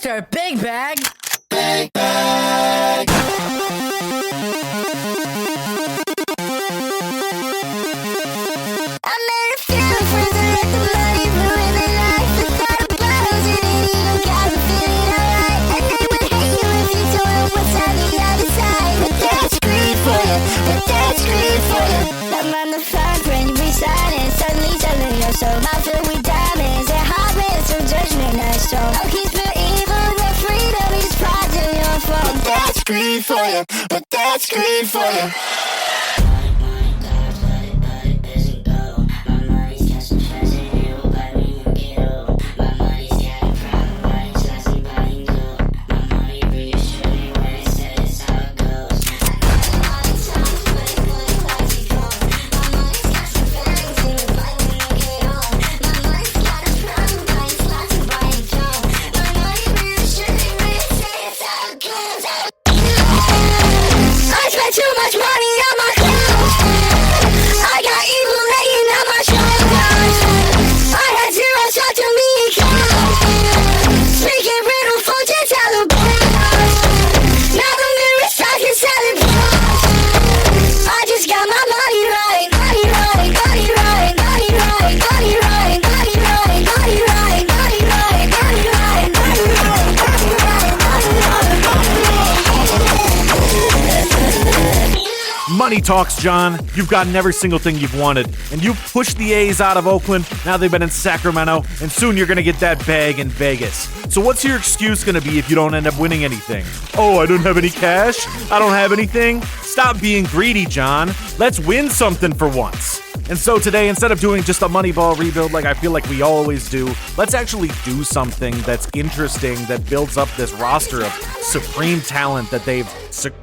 Mr. Big Bag. Big Bag. I made a few friends that let the money ruin their life. The thought of bottles and it even got me feeling alright. And they would hate you if you told them what's on the other side. But that's greed for you, but that's greed for you. I'm on the fine print, you be silent. Suddenly selling your soul. Mouth filled with diamonds and heart with some judgment I stole. No keys for evil, no freedom is pride to your fault. But that's greed for you, but that's greed for you. Too much money on my clothes. I got evil laying on my shoulders. I had zero shot to me accounts. Speaking riddle fortune telling bars. Now the mirror's talking selling bars. I just got my money right. Money right, money right, money right, money right, money right, money right, money right, money right, money right, money right, money right, money right. Money talks, John. You've gotten every single thing you've wanted, and you pushed the A's out of Oakland. Now they've been in Sacramento, and soon you're going to get that bag in Vegas. So what's your excuse going to be if you don't end up winning anything? Oh, I don't have any cash? I don't have anything? Stop being greedy, John. Let's win something for once. And so today, instead of doing just a Moneyball rebuild like I feel like we always do, let's actually do something that's interesting, that builds up this roster of supreme talent that they've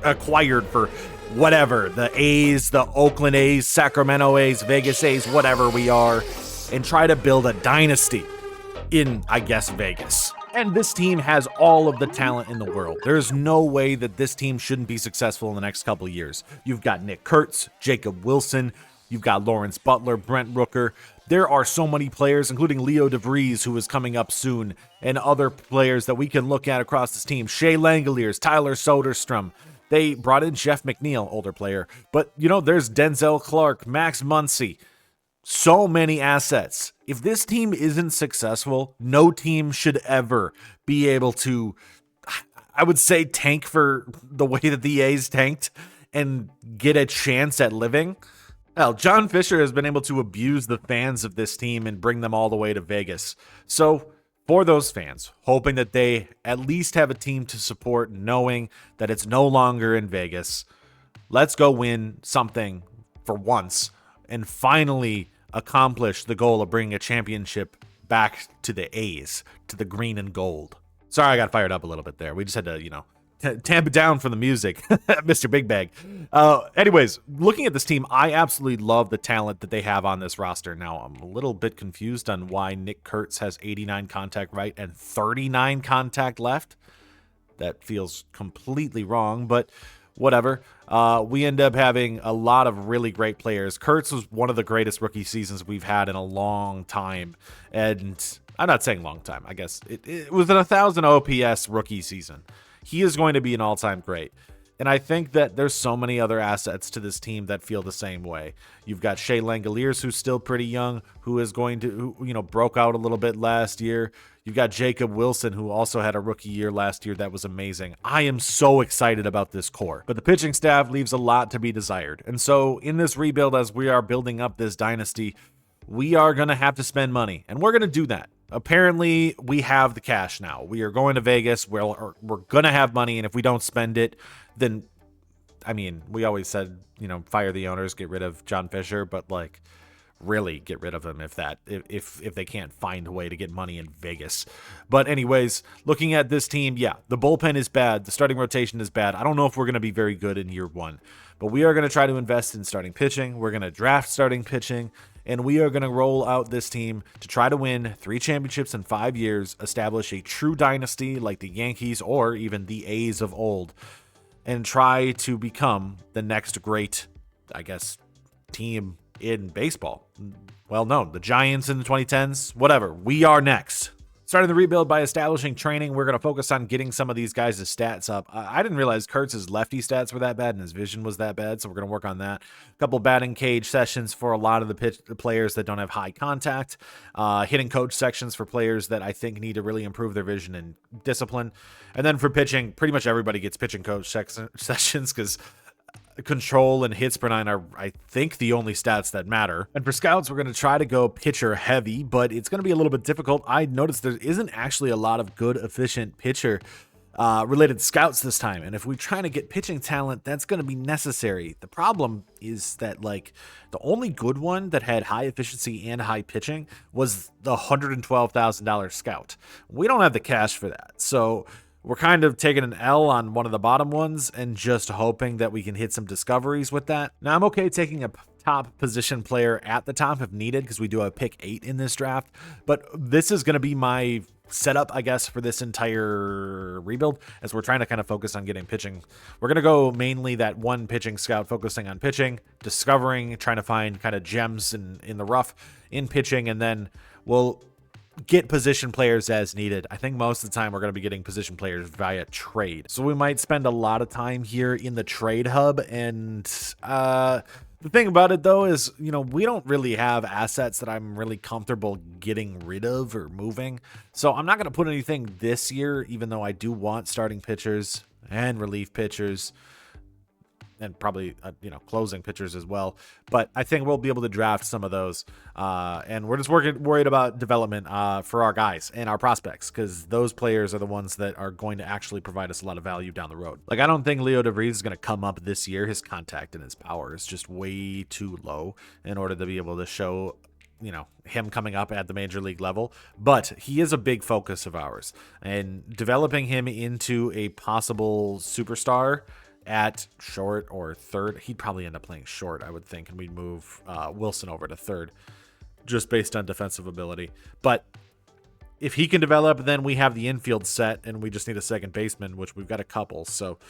acquired for whatever, the A's, the Oakland A's, Sacramento A's, Vegas A's, whatever we are, and try to build a dynasty in, I guess, Vegas. And this team has all of the talent in the world. There's no way that this team shouldn't be successful in the next couple of years. You've got Nick Kurtz, Jacob Wilson, you've got Lawrence Butler, Brent Rooker. There are so many players, including Leo De Vries, who is coming up soon, and other players that we can look at across this team. Langeliers, Tyler Soderstrom. They brought in Jeff McNeil, older player. But, there's Denzel Clarke, Max Muncy. So many assets. If this team isn't successful, no team should ever be able to, I would say, tank for the way that the A's tanked and get a chance at living. Well, John Fisher has been able to abuse the fans of this team and bring them all the way to Vegas. So, for those fans, hoping that they at least have a team to support, knowing that it's no longer in Vegas, let's go win something for once and finally accomplish the goal of bringing a championship back to the A's, to the green and gold. Sorry, I got fired up a little bit there. We just had to, tamp it down for the music, Mr. Big Bag. Anyways, looking at this team, I absolutely love the talent that they have on this roster. Now, I'm a little bit confused on why Nick Kurtz has 89 contact right and 39 contact left. That feels completely wrong, but whatever. We end up having a lot of really great players. Kurtz was one of the greatest rookie seasons we've had in a long time. And I'm not saying long time. I guess it was an 1,000 OPS rookie season. He is going to be an all-time great. And I think that there's so many other assets to this team that feel the same way. You've got Langeliers, who's still pretty young, who is going to, broke out a little bit last year. You've got Jacob Wilson, who also had a rookie year last year that was amazing. I am so excited about this core. But the pitching staff leaves a lot to be desired. And so in this rebuild, as we are building up this dynasty, we are going to have to spend money. And we're going to do that. Apparently, we have the cash now. We are going to Vegas. We're going to have money, and if we don't spend it, then, we always said, fire the owners, get rid of John Fisher, but, really get rid of him if they can't find a way to get money in Vegas. But anyways, looking at this team, yeah, the bullpen is bad. The starting rotation is bad. I don't know if we're going to be very good in year one, but we are going to try to invest in starting pitching. We're going to draft starting pitching. And we are going to roll out this team to try to win 3 championships in 5 years, establish a true dynasty like the Yankees or even the A's of old, and try to become the next great, team in baseball. Well, no, the Giants in the 2010s, whatever. We are next. Starting the rebuild by establishing training, we're going to focus on getting some of these guys' stats up. I didn't realize Kurtz's lefty stats were that bad and his vision was that bad, so we're going to work on that. A couple batting cage sessions for a lot of the players that don't have high contact. Hitting coach sections for players that I think need to really improve their vision and discipline. And then for pitching, pretty much everybody gets pitching coach sessions because control and hits per nine are, I think, the only stats that matter. And for scouts, we're going to try to go pitcher heavy, but it's going to be a little bit difficult. I noticed there isn't actually a lot of good, efficient pitcher related scouts this time. And if we're trying to get pitching talent, that's going to be necessary. The problem is that, like, the only good one that had high efficiency and high pitching was the $112,000 scout. We don't have the cash for that. So we're kind of taking an L on one of the bottom ones and just hoping that we can hit some discoveries with that. Now, I'm okay taking a top position player at the top if needed because we do have pick 8 in this draft, but this is going to be my setup, I guess, for this entire rebuild as we're trying to kind of focus on getting pitching. We're going to go mainly that one pitching scout, focusing on pitching, discovering, trying to find kind of gems in the rough in pitching, and then we'll get position players as needed. I think most of the time we're going to be getting position players via trade. So we might spend a lot of time here in the trade hub. And the thing about it, though, is, you know, we don't really have assets that I'm really comfortable getting rid of or moving. So I'm not going to put anything this year, even though I do want starting pitchers and relief pitchers. And probably, closing pitchers as well. But I think we'll be able to draft some of those. And we're just worried about development for our guys and our prospects, because those players are the ones that are going to actually provide us a lot of value down the road. Like, I don't think Leo De Vries is going to come up this year. His contact and his power is just way too low in order to be able to show, him coming up at the major league level. But he is a big focus of ours. And developing him into a possible superstar at short or third, he'd probably end up playing short, I would think, and we'd move Wilson over to third just based on defensive ability. But if he can develop, then we have the infield set and we just need a second baseman, which we've got a couple. So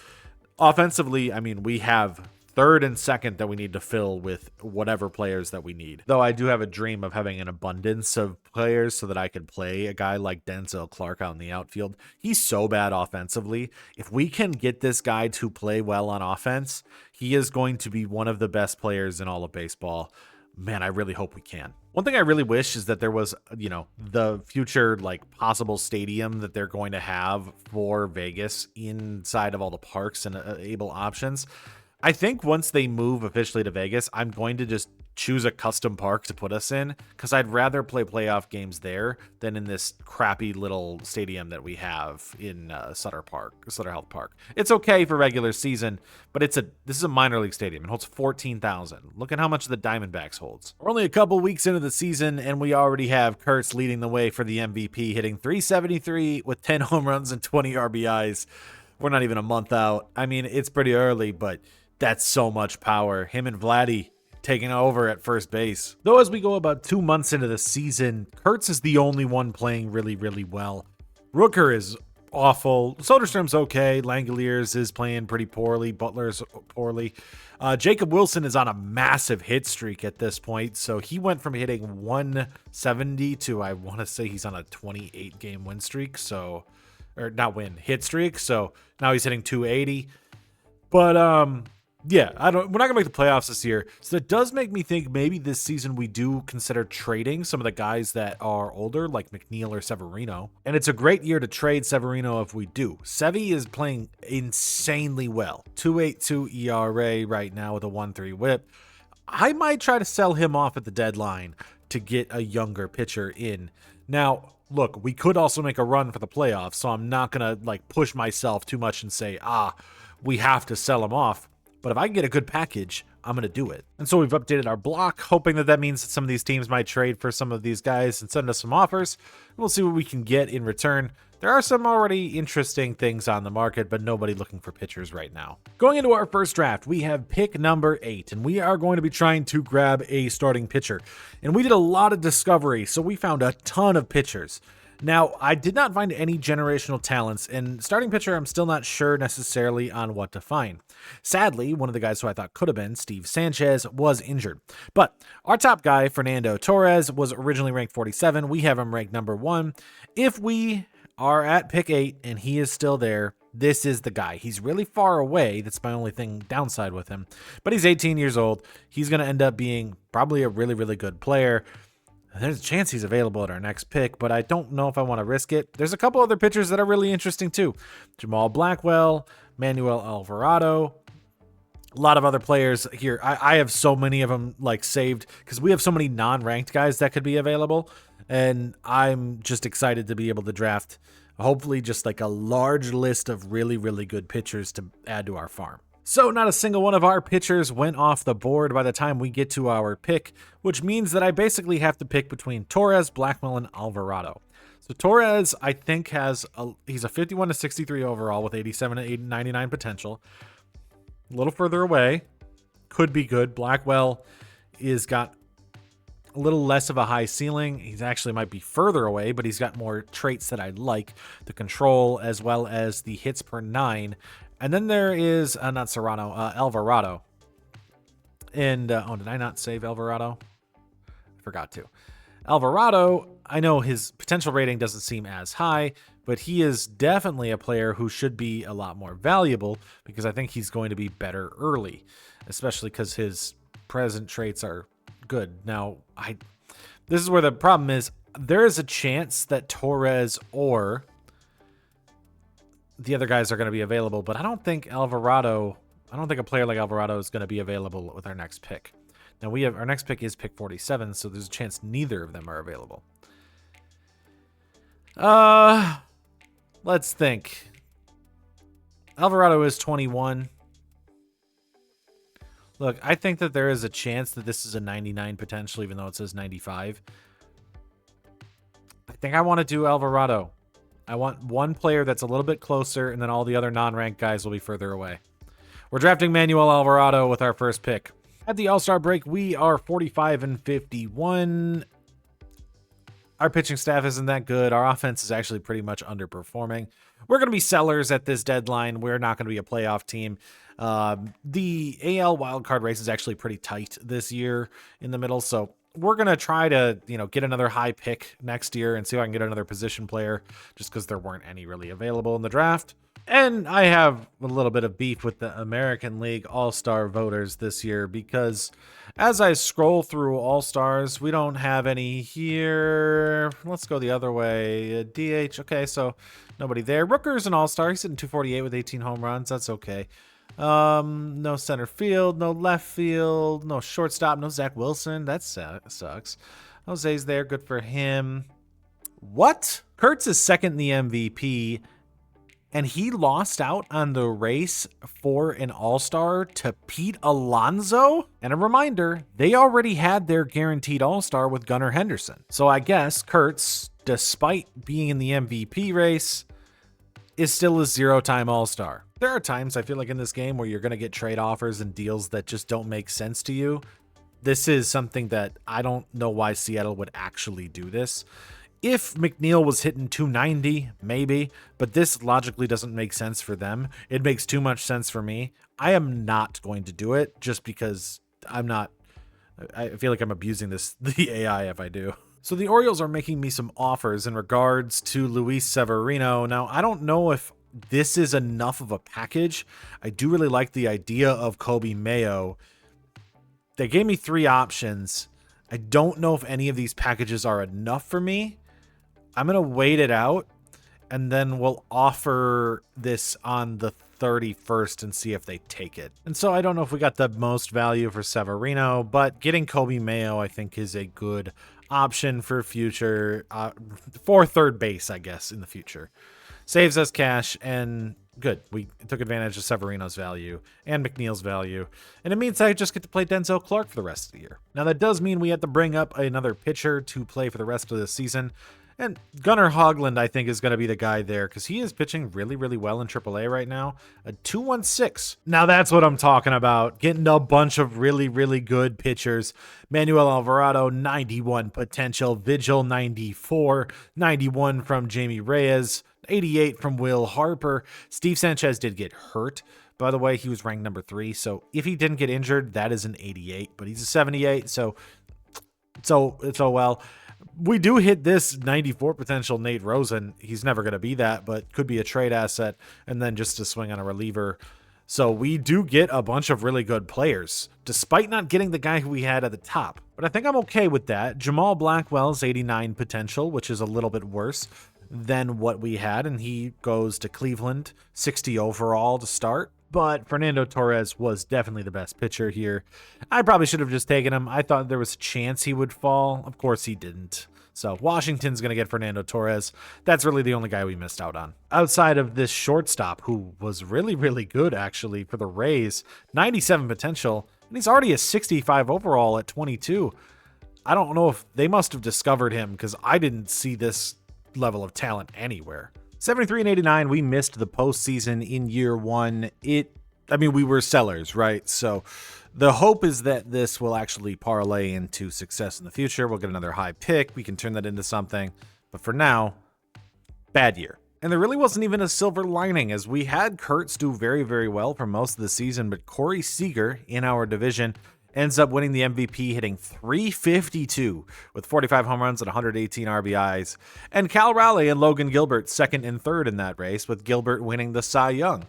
offensively, I mean, we have third and second that we need to fill with whatever players that we need. Though I do have a dream of having an abundance of players so that I could play a guy like DeVries Clarke out in the outfield. He's so bad offensively. If we can get this guy to play well on offense, he is going to be one of the best players in all of baseball. Man, I really hope we can. One thing I really wish is that there was, the future, possible stadium that they're going to have for Vegas inside of all the parks and able options. I think once they move officially to Vegas, I'm going to just choose a custom park to put us in, because I'd rather play playoff games there than in this crappy little stadium that we have in Sutter Health Park. It's okay for regular season, but this is a minor league stadium. It holds 14,000. Look at how much the Diamondbacks holds. We're only a couple weeks into the season, and we already have Kurtz leading the way for the MVP, hitting .373 with 10 home runs and 20 RBIs. We're not even a month out. I mean, it's pretty early, but that's so much power. Him and Vladdy taking over at first base. Though as we go about 2 months into the season, Kurtz is the only one playing really, really well. Rooker is awful. Soderstrom's okay. Langeliers is playing pretty poorly. Butler's poorly. Jacob Wilson is on a massive hit streak at this point. So he went from hitting 170 to, I want to say he's on a 28-game win streak. So, or not win, hit streak. So now he's hitting 280. But, yeah, we're not going to make the playoffs this year. So that does make me think maybe this season we do consider trading some of the guys that are older, like McNeil or Severino. And it's a great year to trade Severino if we do. Sevy is playing insanely well. 2.82 ERA right now with a 1.3 whip. I might try to sell him off at the deadline to get a younger pitcher in. Now, look, we could also make a run for the playoffs, so I'm not going to push myself too much and say, we have to sell him off. But if I can get a good package, I'm going to do it. And so we've updated our block, hoping that means that some of these teams might trade for some of these guys and send us some offers. We'll see what we can get in return. There are some already interesting things on the market, but nobody looking for pitchers right now. Going into our first draft, we have pick number 8, and we are going to be trying to grab a starting pitcher. And we did a lot of discovery, so we found a ton of pitchers. Now, I did not find any generational talents, and starting pitcher, I'm still not sure necessarily on what to find. Sadly, one of the guys who I thought could have been, Steve Sanchez, was injured. But our top guy, Fernando Torres, was originally ranked 47. We have him ranked number 1. If we are at pick 8 and he is still there, this is the guy. He's really far away. That's my only thing downside with him. But he's 18 years old. He's going to end up being probably a really, really good player. There's a chance he's available at our next pick, but I don't know if I want to risk it. There's a couple other pitchers that are really interesting too. Jamal Blackwell, Manuel Alvarado, a lot of other players here. I have so many of them like saved because we have so many non-ranked guys that could be available. And I'm just excited to be able to draft hopefully just like a large list of really, really good pitchers to add to our farm. So not a single one of our pitchers went off the board by the time we get to our pick, which means that I basically have to pick between Torres, Blackwell, and Alvarado. So Torres, I think, he's a 51 to 63 overall with 87 to 99 potential. A little further away, could be good. Blackwell is got a little less of a high ceiling. He's actually might be further away, but he's got more traits that I like. The control as well as the hits per 9. And then there is, not Serrano, Alvarado. And, did I not save Alvarado? I forgot to. Alvarado, I know his potential rating doesn't seem as high, but he is definitely a player who should be a lot more valuable because I think he's going to be better early, especially because his present traits are good. Now, this is where the problem is. There is a chance that Torres or the other guys are going to be available, but I don't think a player like Alvarado is going to be available with our next pick. Now our next pick is pick 47, so there's a chance neither of them are available. Let's think. Alvarado is 21. Look, I think that there is a chance that this is a 99 potential, even though it says 95. I think I want to do Alvarado. I want one player that's a little bit closer, and then all the other non-ranked guys will be further away. We're drafting Manuel Alvarado with our first pick. At the All-Star break, we are 45 and 51. Our pitching staff isn't that good. Our offense is actually pretty much underperforming. We're going to be sellers at this deadline. We're not going to be a playoff team. The AL wildcard race is actually pretty tight this year in the middle, so we're going to try to, get another high pick next year and see if I can get another position player just because there weren't any really available in the draft. And I have a little bit of beef with the American League All-Star voters this year because as I scroll through All-Stars, we don't have any here. Let's go the other way. DH. Okay, so nobody there. Rooker's an All-Star. He's sitting 248 with 18 home runs. That's okay. No center field, no left field, no shortstop, no Zach Wilson. That sucks. Jose's there. Good for him. What? Kurtz is second in the MVP, and he lost out on the race for an All-Star to Pete Alonso. And a reminder, they already had their guaranteed All-Star with Gunnar Henderson. So I guess Kurtz, despite being in the MVP race, is still a zero-time All-Star. There are times I feel like in this game where you're going to get trade offers and deals that just don't make sense to you. This is something that I don't know why Seattle would actually do this. If McNeil was hitting 290, maybe, but this logically doesn't make sense for them. It makes too much sense for me. I am not going to do it just because I feel like I'm abusing the AI if I do. So the Orioles are making me some offers in regards to Luis Severino. Now, I don't know if this is enough of a package. I do really like the idea of Kobe Mayo. They gave me 3 options. I don't know if any of these packages are enough for me. I'm going to wait it out, and then we'll offer this on the 31st and see if they take it. And so I don't know if we got the most value for Severino, but getting Kobe Mayo, I think, is a good option for future, for third base, I guess, in the future. Saves us cash, and good. We took advantage of Severino's value and McNeil's value. And it means I just get to play Denzel Clarke for the rest of the year. Now, that does mean we have to bring up another pitcher to play for the rest of the season. And Gunnar Hoglund, I think, is going to be the guy there because he is pitching really, really well in AAA right now. A 2.16. Now that's what I'm talking about. Getting a bunch of really, really good pitchers. Manuel Alvarado, 91 potential. Vigil, 94. 91 from Jamie Reyes. 88 from Will Harper. Steve Sanchez did get hurt. By the way, he was ranked number 3. So if he didn't get injured, that is an 88. But he's a 78. So it's oh well. We do hit this 94 potential Nate Rosen. He's never going to be that, but could be a trade asset and then just to swing on a reliever. So we do get a bunch of really good players, despite not getting the guy who we had at the top. But I think I'm okay with that. Jamal Blackwell's 89 potential, which is a little bit worse than what we had, and he goes to Cleveland, 60 overall to start. But Fernando Torres was definitely the best pitcher here. I probably should have just taken him. I thought there was a chance he would fall. Of course he didn't. So Washington's going to get Fernando Torres. That's really the only guy we missed out on. Outside of this shortstop, who was really, really good actually for the Rays, 97 potential, and he's already a 65 overall at 22. I don't know if they must have discovered him because I didn't see this level of talent anywhere. 73 and 89, we missed the postseason in year one. We were sellers, right? So the hope is that this will actually parlay into success in the future. We'll get another high pick. We can turn that into something. But for now, bad year. And there really wasn't even a silver lining, as we had Kurtz do very, very well for most of the season. But Corey Seager in our division ends up winning the MVP, hitting .352 with 45 home runs and 118 RBIs. And Cal Raleigh and Logan Gilbert second and third in that race, with Gilbert winning the Cy Young.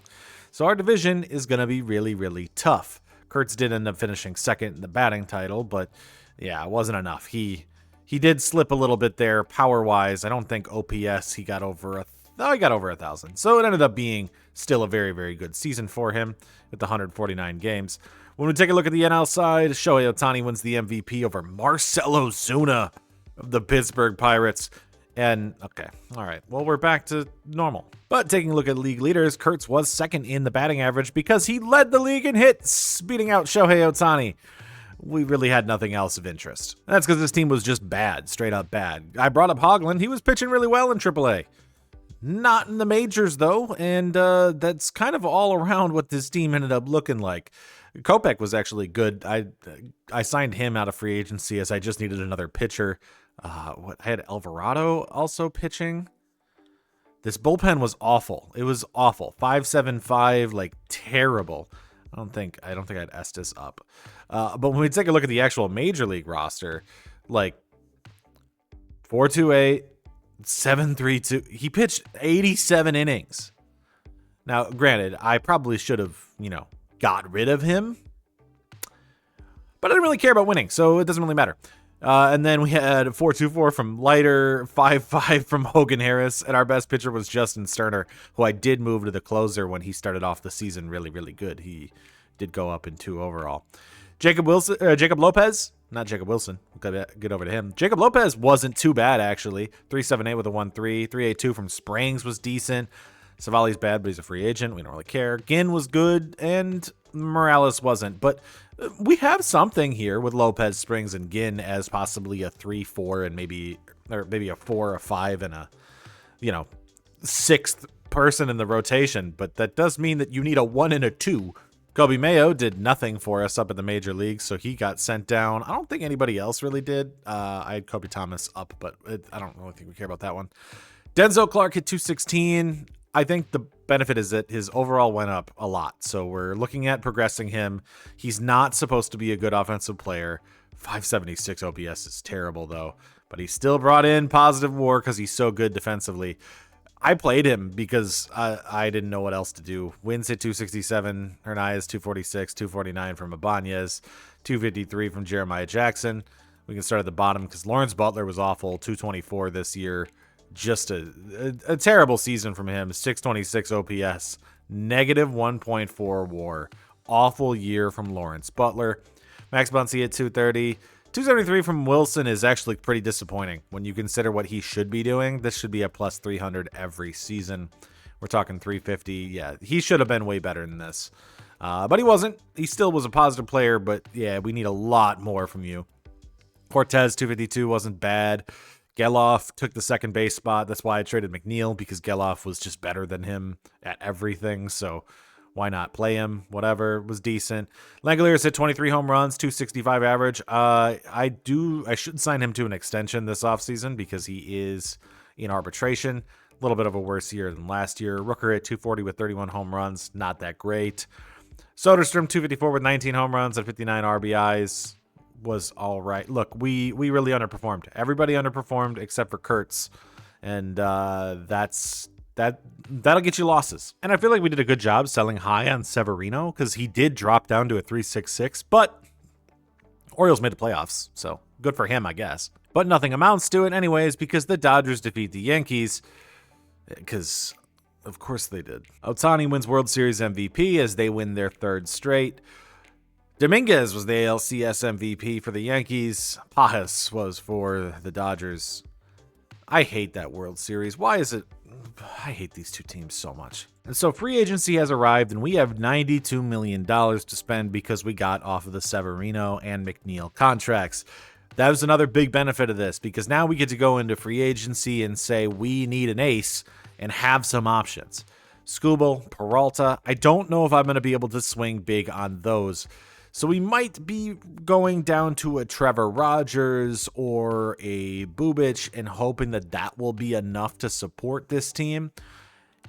So our division is going to be really, really tough. Kurtz did end up finishing second in the batting title, but yeah, it wasn't enough. He did slip a little bit there power-wise. I don't think OPS he got over 1,000. So it ended up being still a very, very good season for him with the 149 games. When we take a look at the NL side, Shohei Ohtani wins the MVP over Marcell Ozuna of the Pittsburgh Pirates. And, okay, all right, well, we're back to normal. But taking a look at league leaders, Kurtz was second in the batting average because he led the league in hits, beating out Shohei Ohtani. We really had nothing else of interest. That's because this team was just bad, straight up bad. I brought up Hoglund. He was pitching really well in AAA. Not in the majors, though, and that's kind of all around what this team ended up looking like. Kopech was actually good. I signed him out of free agency as I just needed another pitcher. I had Alvarado also pitching. This bullpen was awful. It was awful. 5.75, like terrible. I don't think I'd Estes up. But when we take a look at the actual major league roster, like 4.28, 7.32, he pitched 87 innings. Now, granted, I probably should have, got rid of him, but I didn't really care about winning, so it doesn't really matter. And then we had 4.24 from Leiter, 5.5 from Hogan Harris, and our best pitcher was Justin Sterner, who I did move to the closer when he started off the season really, really good. He did go up in 2 overall. Jacob Lopez, not Jacob Wilson. We'll get over to him. Jacob Lopez wasn't too bad, actually. 3.78 with a 1.3. 3.82 from Springs was decent. Savali's bad, but he's a free agent. We don't really care. Ginn was good, and Morales wasn't. But we have something here with Lopez, Springs, and Ginn as possibly a 3-4 and maybe a 4 or 5 and a 6th person in the rotation. But that does mean that you need a 1 and a 2. Kobe Mayo did nothing for us up in the major leagues, so he got sent down. I don't think anybody else really did. I had Kobe Thomas up, but I don't really think we care about that one. Denzel Clarke hit 216. I think the benefit is that his overall went up a lot, so we're looking at progressing him. He's not supposed to be a good offensive player. 576 OPS is terrible, though, but he still brought in positive WAR because he's so good defensively. I played him because I didn't know what else to do. Wins hit 267, Hernandez 246, 249 from Ibanez, 253 from Jeremiah Jackson. We can start at the bottom because Lawrence Butler was awful, 224 this year. Just a terrible season from him. 626 OPS, negative 1.4 WAR. Awful year from Lawrence Butler. Max Muncy at 230. 273 from Wilson is actually pretty disappointing when you consider what he should be doing. This should be a plus 300 every season. We're talking 350. Yeah, he should have been way better than this. But he wasn't. He still was a positive player, but yeah, we need a lot more from you. Cortez, 252, wasn't bad. Geloff took the second base spot. That's why I traded McNeil, because Geloff was just better than him at everything. So why not play him? Whatever, was decent. Langeliers hit 23 home runs, 265 average. I should sign him to an extension this offseason because he is in arbitration. A little bit of a worse year than last year. Rooker hit 240 with 31 home runs. Not that great. Soderstrom 254 with 19 home runs and 59 RBIs. Was all right. Look, we really underperformed. Everybody underperformed except for Kurtz, and that'll get you losses. And I feel like we did a good job selling high on Severino because he did drop down to a 3.66, but Orioles made the playoffs, so good for him, I guess. But nothing amounts to it anyways because the Dodgers defeat the Yankees, because of course they did. Ohtani wins World Series MVP as they win their third straight. Dominguez was the ALCS MVP for the Yankees. Pajas was for the Dodgers. I hate that World Series. Why is it? I hate these two teams so much. And so free agency has arrived, and we have $92 million to spend because we got off of the Severino and McNeil contracts. That was another big benefit of this because now we get to go into free agency and say we need an ace and have some options. Skubal, Peralta, I don't know if I'm going to be able to swing big on those. So we might be going down to a Trevor Rogers or a Bubic and hoping that that will be enough to support this team.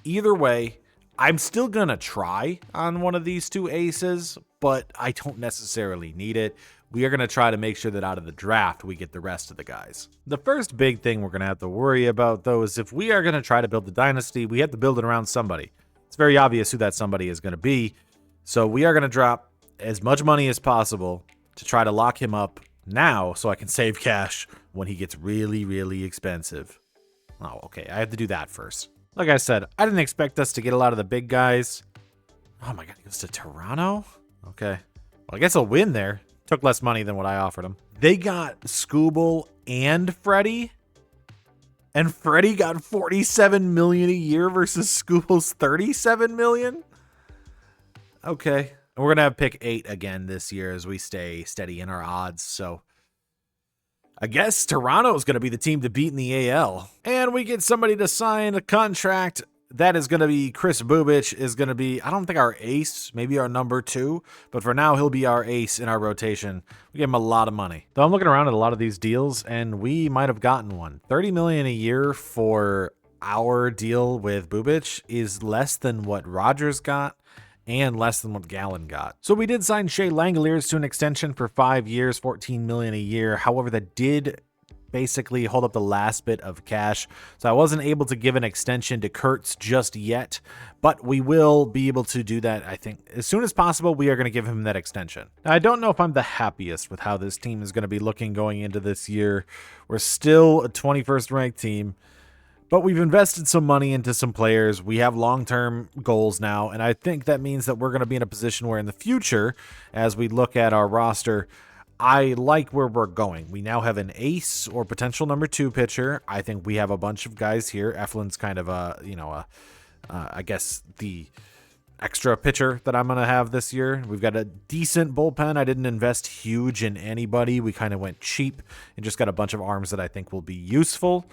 Either way, I'm still going to try on one of these two aces, but I don't necessarily need it. We are going to try to make sure that out of the draft, we get the rest of the guys. The first big thing we're going to have to worry about, though, is if we are going to try to build the dynasty, we have to build it around somebody. It's very obvious who that somebody is going to be. So we are going to drop as much money as possible to try to lock him up now so I can save cash when he gets really, really expensive. Oh, okay. I have to do that first. Like I said, I didn't expect us to get a lot of the big guys. Oh my God, he goes to Toronto? Okay. Well, I guess I'll win there. Took less money than what I offered him. They got Skubal and Freddie. And Freddie got $47 million a year versus Skubal's $37 million? Okay. And we're going to have pick 8 again this year as we stay steady in our odds. So I guess Toronto is going to be the team to beat in the AL. And we get somebody to sign a contract. That is going to be Chris Bubic is going to be, I don't think our ace, maybe our number 2. But for now, he'll be our ace in our rotation. We give him a lot of money. Though I'm looking around at a lot of these deals, and we might have gotten one. $30 million a year for our deal with Bubic is less than what Rogers got and less than what Gallen got. So we did sign Shea Langeliers to an extension for 5 years, $14 million a year. However, that did basically hold up the last bit of cash. So I wasn't able to give an extension to Kurtz just yet, but we will be able to do that, I think. As soon as possible, we are going to give him that extension. Now, I don't know if I'm the happiest with how this team is going to be looking going into this year. We're still a 21st ranked team, but we've invested some money into some players. We have long-term goals now, and I think that means that we're going to be in a position where in the future, as we look at our roster, I like where we're going. We now have an ace or potential number 2 pitcher. I think we have a bunch of guys here. Eflin's kind of I guess the extra pitcher that I'm going to have this year. We've got a decent bullpen. I didn't invest huge in anybody. We kind of went cheap and just got a bunch of arms that I think will be useful.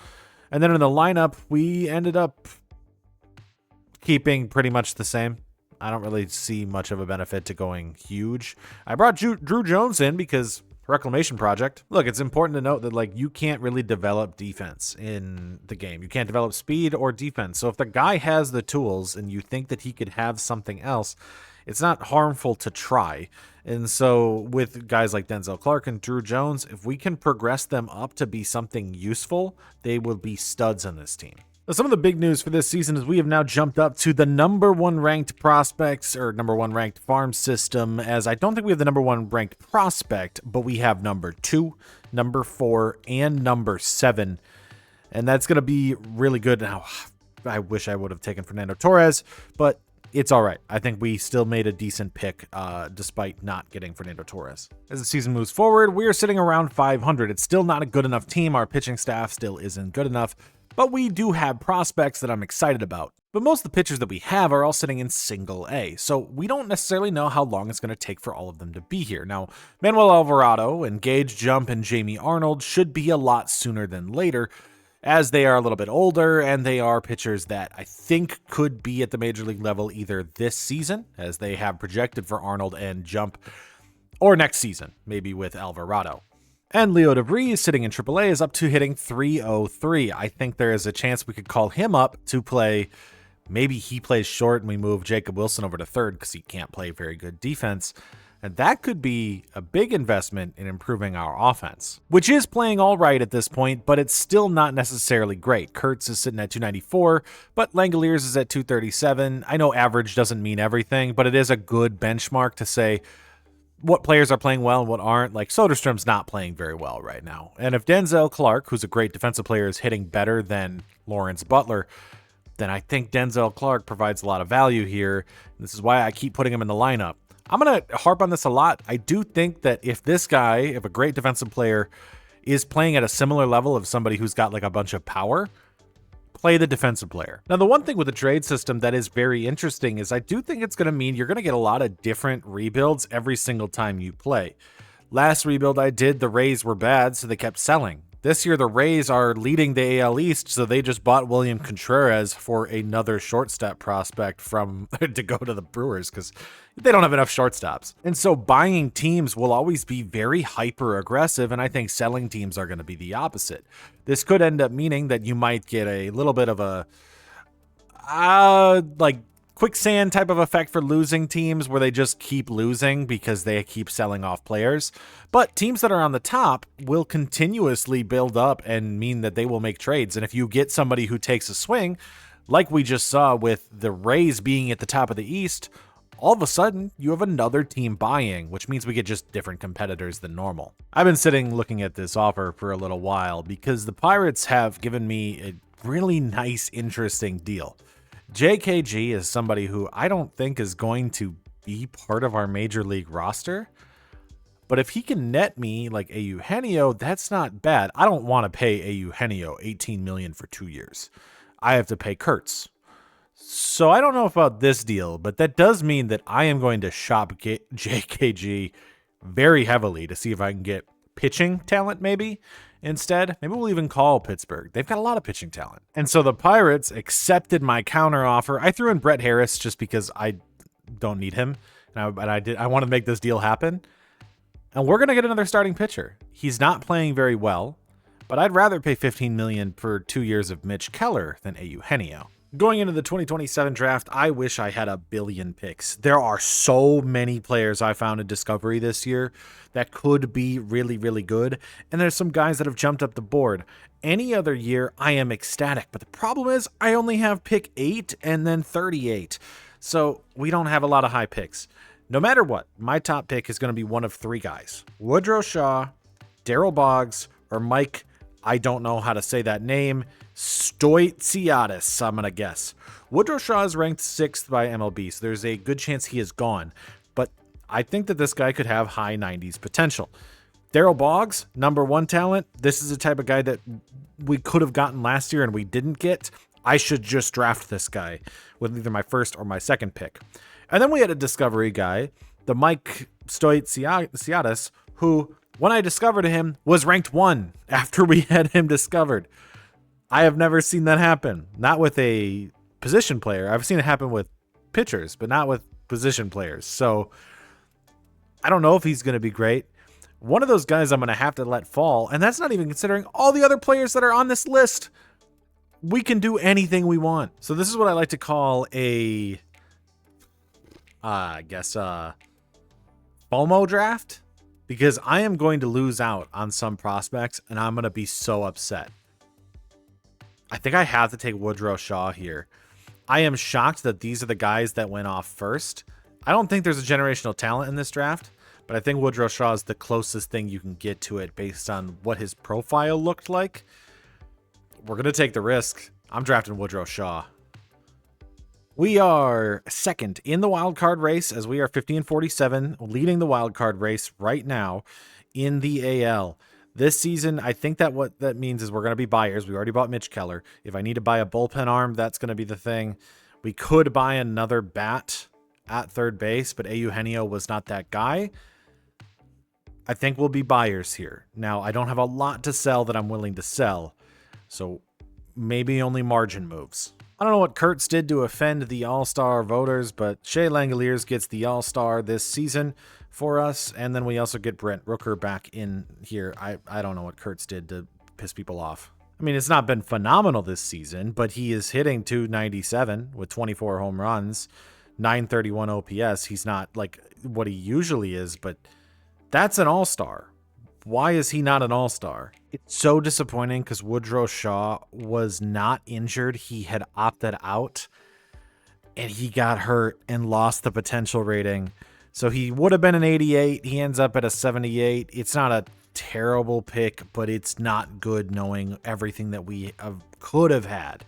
And then in the lineup, we ended up keeping pretty much the same. I don't really see much of a benefit to going huge. I brought Drew Jones in because reclamation project. Look, it's important to note that like you can't really develop defense in the game. You can't develop speed or defense. So if the guy has the tools and you think that he could have something else, it's not harmful to try. And so with guys like Denzel Clarke and Drew Jones, if we can progress them up to be something useful, they will be studs on this team. Now, some of the big news for this season is we have now jumped up to the number 1 ranked prospects or number 1 ranked farm system, as I don't think we have the number 1 ranked prospect, but we have number 2, number 4, and number 7. And that's going to be really good. Now, I wish I would have taken Fernando Torres, but it's all right. I think we still made a decent pick despite not getting Fernando Torres. As the season moves forward, we're sitting around 500. It's still not a good enough team. Our pitching staff still isn't good enough, but we do have prospects that I'm excited about. But most of the pitchers that we have are all sitting in single A, so we don't necessarily know how long it's going to take for all of them to be here. Now, Manuel Alvarado and Gage Jump and Jamie Arnold should be a lot sooner than later, as they are a little bit older, and they are pitchers that I think could be at the major league level either this season, as they have projected for Arnold and Jump, or next season, maybe with Alvarado. And Leo De Vries, sitting in AAA, is up to hitting .303. I think there is a chance we could call him up to play. Maybe he plays short and we move Jacob Wilson over to third because he can't play very good defense. And that could be a big investment in improving our offense, which is playing all right at this point, but it's still not necessarily great. Kurtz is sitting at 294, but Langeliers is at 237. I know average doesn't mean everything, but it is a good benchmark to say what players are playing well and what aren't. Like Soderstrom's not playing very well right now. And if Denzel Clarke, who's a great defensive player, is hitting better than Lawrence Butler, then I think Denzel Clarke provides a lot of value here. This is why I keep putting him in the lineup. I'm going to harp on this a lot. I do think that if this guy, if a great defensive player is playing at a similar level of somebody who's got like a bunch of power, play the defensive player. Now, the one thing with the trade system that is very interesting is I do think it's going to mean you're going to get a lot of different rebuilds every single time you play. Last rebuild I did, the Rays were bad, so they kept selling. This year, the Rays are leading the AL East, so they just bought William Contreras for another shortstop prospect to go to the Brewers because they don't have enough shortstops. And so buying teams will always be very hyper aggressive, and I think selling teams are going to be the opposite. This could end up meaning that you might get a little bit of a quicksand type of effect for losing teams where they just keep losing because they keep selling off players. But teams that are on the top will continuously build up and mean that they will make trades. And if you get somebody who takes a swing, like we just saw with the Rays being at the top of the East, all of a sudden you have another team buying, which means we get just different competitors than normal. I've been sitting looking at this offer for a little while because the Pirates have given me a really nice, interesting deal. JKG is somebody who I don't think is going to be part of our major league roster. But if he can net me like a Eugenio, that's not bad. I don't want to pay a Eugenio $18 million for 2 years. I have to pay Kurtz. So I don't know about this deal, but that does mean that I am going to shop JKG very heavily to see if I can get pitching talent maybe. Instead, maybe we'll even call Pittsburgh. They've got a lot of pitching talent. And so the Pirates accepted my counter offer. I threw in Brett Harris just because I don't need him. I want to make this deal happen. And we're going to get another starting pitcher. He's not playing very well, but I'd rather pay $15 million for 2 years of Mitch Keller than a Eugenio. Going into the 2027 draft, I wish I had a billion picks. There are so many players I found in Discovery this year that could be really, really good. And there's some guys that have jumped up the board. Any other year, I am ecstatic. But the problem is I only have pick 8 and then 38. So we don't have a lot of high picks. No matter what, my top pick is going to be one of 3 guys. Woodrow Shaw, Daryl Boggs, or Mike, I don't know how to say that name, Stoitsiadis, I'm going to guess. Woodrow Shaw is ranked 6th by MLB, so there's a good chance he is gone. But I think that this guy could have high 90s potential. Daryl Boggs, number 1 talent. This is the type of guy that we could have gotten last year and we didn't get. I should just draft this guy with either my first or my second pick. And then we had a Discovery guy, the Mike Stoitsiadis, who, when I discovered him, was ranked 1 after we had him discovered. I have never seen that happen. Not with a position player. I've seen it happen with pitchers, but not with position players. So I don't know if he's going to be great. One of those guys I'm going to have to let fall, and that's not even considering all the other players that are on this list. We can do anything we want. So this is what I like to call a, FOMO draft, because I am going to lose out on some prospects, and I'm going to be so upset. I think I have to take Woodrow Shaw here. I am shocked that these are the guys that went off first. I don't think there's a generational talent in this draft, but I think Woodrow Shaw is the closest thing you can get to it based on what his profile looked like. We're going to take the risk. I'm drafting Woodrow Shaw. We are second in the wild card race as we are 50-47, leading the wild card race right now in the AL. This season, I think that what that means is we're going to be buyers. We already bought Mitch Keller. If I need to buy a bullpen arm, that's going to be the thing. We could buy another bat at third base, but Eugenio was not that guy. I think we'll be buyers here. Now, I don't have a lot to sell that I'm willing to sell, so maybe only margin moves. I don't know what Kurtz did to offend the All-Star voters, but Shea Langeliers gets the All-Star this season for us, and then we also get Brent Rooker back in here. I don't know what Kurtz did to piss people off. I mean, it's not been phenomenal this season, but he is hitting .297 with 24 home runs, .931 OPS. He's not like what he usually is, but that's an all-star. Why is he not an all-star? It's so disappointing because Woodrow Shaw was not injured. He had opted out, and he got hurt and lost the potential rating. So he would have been an 88. He ends up at a 78. It's not a terrible pick, but it's not good knowing everything that we could have had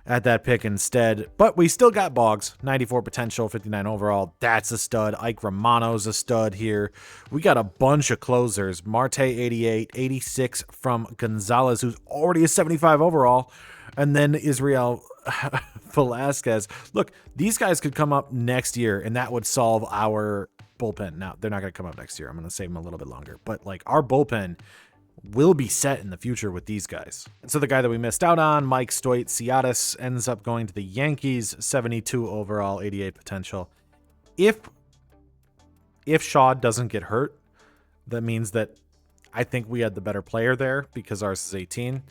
at that pick instead. But we still got Boggs, 94 potential, 59 overall. That's a stud. Ike Romano's a stud here. We got a bunch of closers. Marte, 88, 86 from Gonzalez, who's already a 75 overall. And then Israel Velasquez. Look, these guys could come up next year, and that would solve our bullpen. Now, they're not going to come up next year. I'm going to save them a little bit longer. But, like, our bullpen will be set in the future with these guys. And so the guy that we missed out on, Mike Stoit-Ciatis, ends up going to the Yankees, 72 overall, 88 potential. If Shaw doesn't get hurt, that means that I think we had the better player there because ours is 18.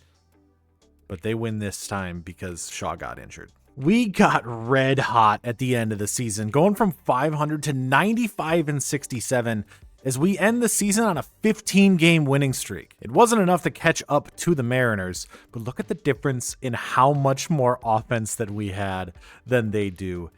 But they win this time because Shaw got injured. We got red hot at the end of the season, going from 500 to 95 and 67 as we end the season on a 15-game winning streak. It wasn't enough to catch up to the Mariners, but look at the difference in how much more offense that we had than they do.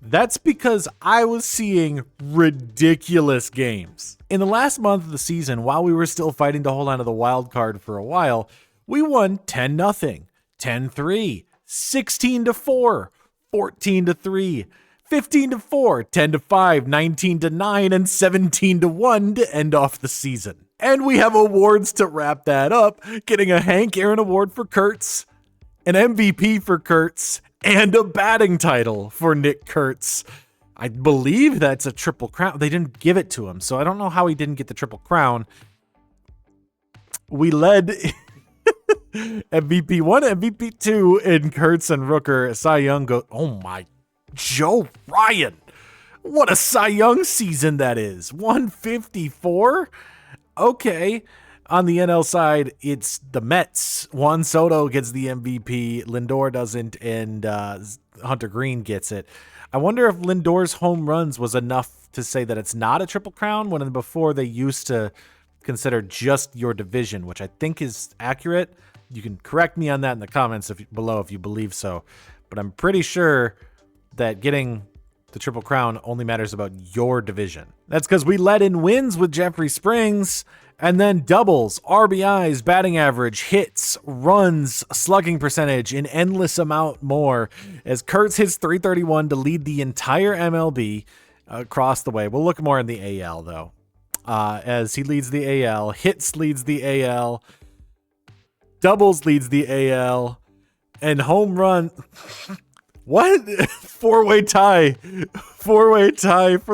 That's because I was seeing ridiculous games. In the last month of the season, while we were still fighting to hold on to the wild card for a while, we won 10-0, 10-3, 16-4, 14-3, 15-4, 10-5, 19-9, and 17-1 to end off the season. And we have awards to wrap that up, getting a Hank Aaron Award for Kurtz, an MVP for Kurtz, and a batting title for Nick Kurtz. I believe that's a triple crown. They didn't give it to him, so I don't know how he didn't get the triple crown. We led MVP 1, MVP 2 in Kurtz and Rooker. Cy Young go, oh my, Joe Ryan. What a Cy Young season that is. 154? Okay. On the NL side, it's the Mets. Juan Soto gets the MVP. Lindor doesn't, and Hunter Green gets it. I wonder if Lindor's home runs was enough to say that it's not a triple crown, when before they used to consider just your division, which I think is accurate. You can correct me on that in the comments below if you believe so. But I'm pretty sure that getting the Triple Crown only matters about your division. That's because we led in wins with Jeffrey Springs, and then doubles, RBIs, batting average, hits, runs, slugging percentage, an endless amount more, as Kurtz hits .331 to lead the entire MLB across the way. We'll look more in the AL, though. As he leads the AL, hits leads the AL, doubles leads the AL, and home run. What? Four-way tie for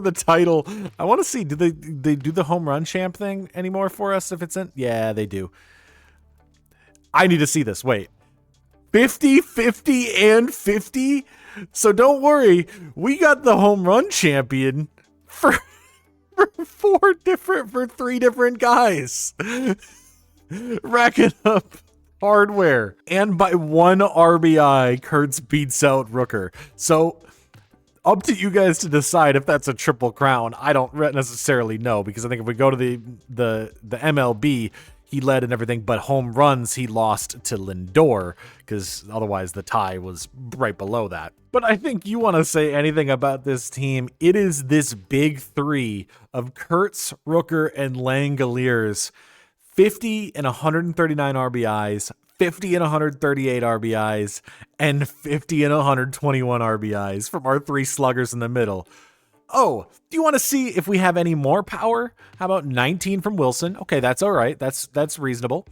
the title. I want to see, do they do the home run champ thing anymore for us if it's in? Yeah, they do. I need to see this. Wait. 50, 50, and 50? So don't worry. We got the home run champion for three different guys. Racking up hardware. And by 1 RBI, Kurtz beats out Rooker. So up to you guys to decide if that's a triple crown. I don't necessarily know, because I think if we go to the MLB, he led and everything, but home runs he lost to Lindor, because otherwise the tie was right below that. But I think you want to say anything about this team, it is this big three of Kurtz, Rooker, and Langeliers. 50 and 139 RBIs, 50 and 138 RBIs, and 50 and 121 RBIs from our three sluggers in the middle. Oh, do you want to see if we have any more power? How about 19 from Wilson? Okay, that's all right. That's reasonable.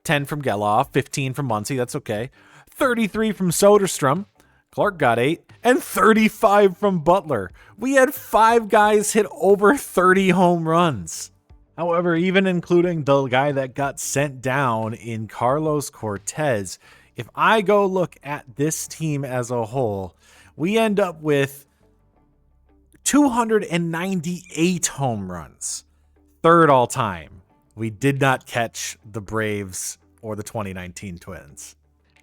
10 from Geloff, 15 from Muncy. That's okay. 33 from Soderstrom. Clarke got 8, and 35 from Butler. We had 5 guys hit over 30 home runs. However, even including the guy that got sent down in Carlos Cortez, if I go look at this team as a whole, we end up with 298 home runs. Third all time. We did not catch the Braves or the 2019 Twins.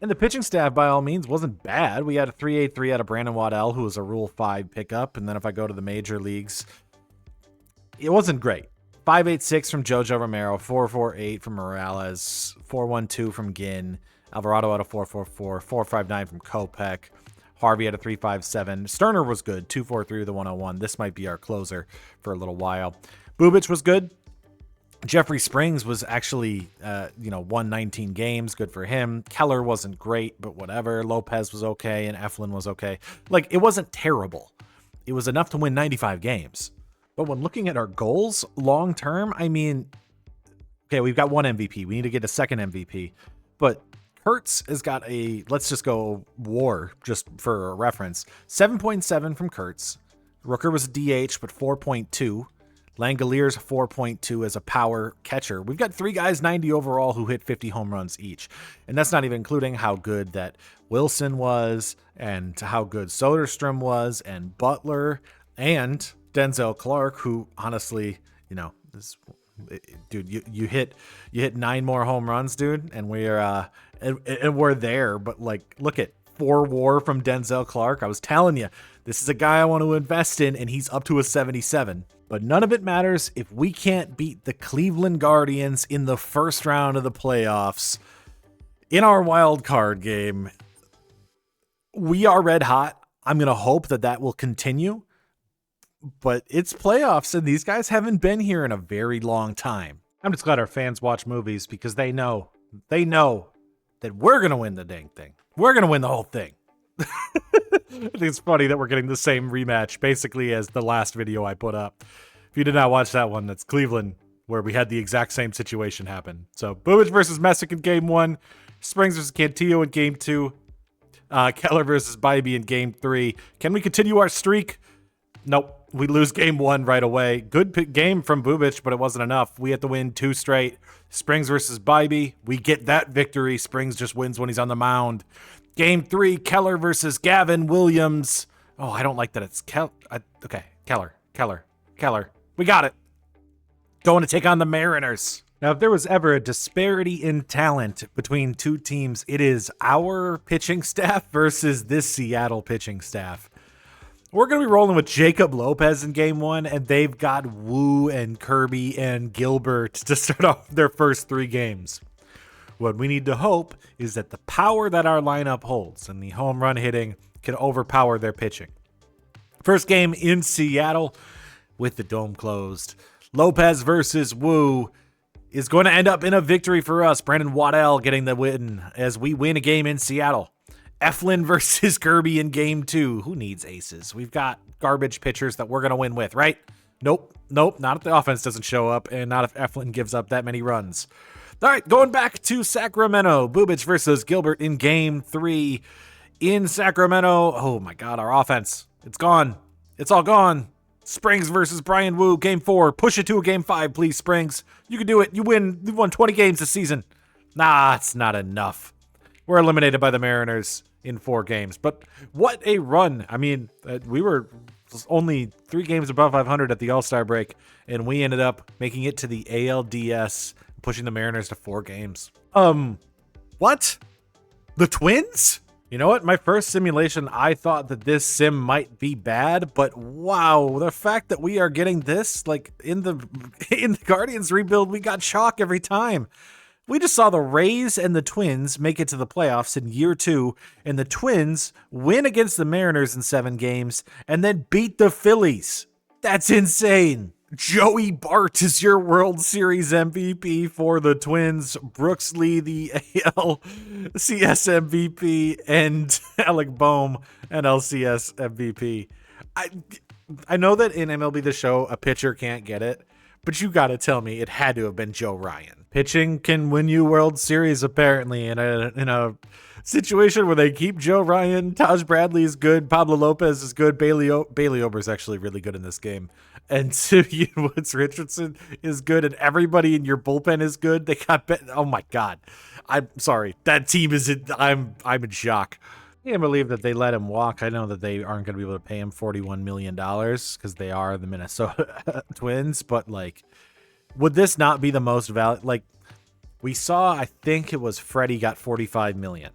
And the pitching staff, by all means, wasn't bad. We had a 3.83 out of Brandon Waddell, who was a Rule 5 pickup. And then if I go to the major leagues, it wasn't great. 5.86 from Jojo Romero, 4.48 from Morales, 4.12 from Ginn, Alvarado had a 4.44, 4.59 from Kopech, Harvey had a 3.57. Sterner was good, 2.43 with a 101. This might be our closer for a little while. Bubic was good. Jeffrey Springs was actually, won 19 games. Good for him. Keller wasn't great, but whatever. Lopez was okay, and Eflin was okay. Like, it wasn't terrible. It was enough to win 95 games. But when looking at our goals long term, I mean, okay, we've got one MVP. We need to get a second MVP. But Kurtz has got a, let's just go WAR, just for a reference. 7.7 from Kurtz. Rooker was a DH, but 4.2. Langeliers 4.2 as a power catcher. We've got 3 guys 90 overall who hit 50 home runs each. And that's not even including how good that Wilson was and how good Soderstrom was and Butler and Denzel Clarke, who honestly, dude, you hit 9 more home runs, dude, and we're there. But like, look at 4 WAR from Denzel Clarke. I was telling you, this is a guy I want to invest in, and he's up to a 77. But none of it matters if we can't beat the Cleveland Guardians in the first round of the playoffs in our wild card game. We are red hot. I'm going to hope that will continue. But it's playoffs, and these guys haven't been here in a very long time. I'm just glad our fans watch movies because they know that we're going to win the dang thing. We're going to win the whole thing. I think it's funny that we're getting the same rematch basically as the last video I put up. If you did not watch that one, that's Cleveland, where we had the exact same situation happen. So Bubic versus Messick in game 1, Springs versus Cantillo in game 2, Keller versus Bybee in game 3. Can we continue our streak? Nope. We lose game 1 right away. Good game from Bubic, but it wasn't enough. We had to win 2 straight. Springs versus Bybee. We get that victory. Springs just wins when he's on the mound. Game 3, Keller versus Gavin Williams. Oh, I don't like that it's Keller. We got it. Going to take on the Mariners. Now, if there was ever a disparity in talent between two teams, it is our pitching staff versus this Seattle pitching staff. We're going to be rolling with Jacob Lopez in game 1, and they've got Wu and Kirby and Gilbert to start off their first 3 games. What we need to hope is that the power that our lineup holds and the home run hitting can overpower their pitching. First game in Seattle with the dome closed. Lopez versus Wu is going to end up in a victory for us. Brandon Waddell getting the win as we win a game in Seattle. Eflin versus Kirby in game 2. Who needs aces? We've got garbage pitchers that we're going to win with, right? Nope. Not if the offense doesn't show up and not if Eflin gives up that many runs. All right, going back to Sacramento. Bubic versus Gilbert in game 3 in Sacramento. Oh my God, our offense. It's gone. It's all gone. Springs versus Brian Wu, game 4. Push it to a game 5, please, Springs. You can do it. You win. You've won 20 games this season. Nah, it's not enough. We're eliminated by the Mariners in 4 games. But what a run. I mean, we were only 3 games above 500 at the All-Star break, and we ended up making it to the ALDS, pushing the Mariners to 4 games. What? The Twins? You know what? My first simulation, I thought that this sim might be bad, but wow, the fact that we are getting this, like in the Guardians rebuild, we got chalk every time. We just saw the Rays and the Twins make it to the playoffs in year 2, and the Twins win against the Mariners in 7 games and then beat the Phillies. That's insane. Joey Bart is your World Series MVP for the Twins. Brooks Lee, the ALCS MVP, and Alec Boehm, an LCS MVP. I know that in MLB The Show, a pitcher can't get it, But you got to tell me it had to have been Joe Ryan. Pitching can win you World Series, apparently, in a situation where they keep Joe Ryan. Taj Bradley is good. Pablo Lopez is good. Bailey Ober is actually really good in this game. And Simeon Woods Richardson is good. And everybody in your bullpen is good. They got oh my God. I'm sorry. That team is I'm in shock. I can't believe that they let him walk. I know that they aren't going to be able to pay him $41 million because they are the Minnesota Twins. But like, would this not be the most valid? Like, we saw, I think it was Freddie got $45 million.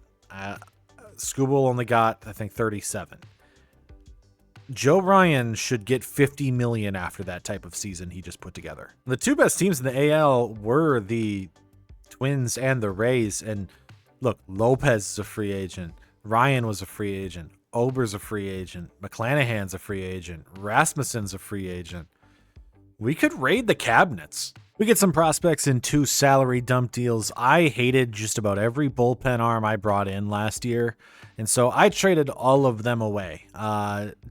Skubal only got, I think, 37. Joe Ryan should get $50 million after that type of season he just put together. The two best teams in the AL were the Twins and the Rays. And look, Lopez is a free agent. Ryan was a free agent. Ober's a free agent. McClanahan's a free agent. Rasmussen's a free agent. We could raid the cabinets. We get some prospects in 2 salary dump deals. I hated just about every bullpen arm I brought in last year. And so I traded all of them away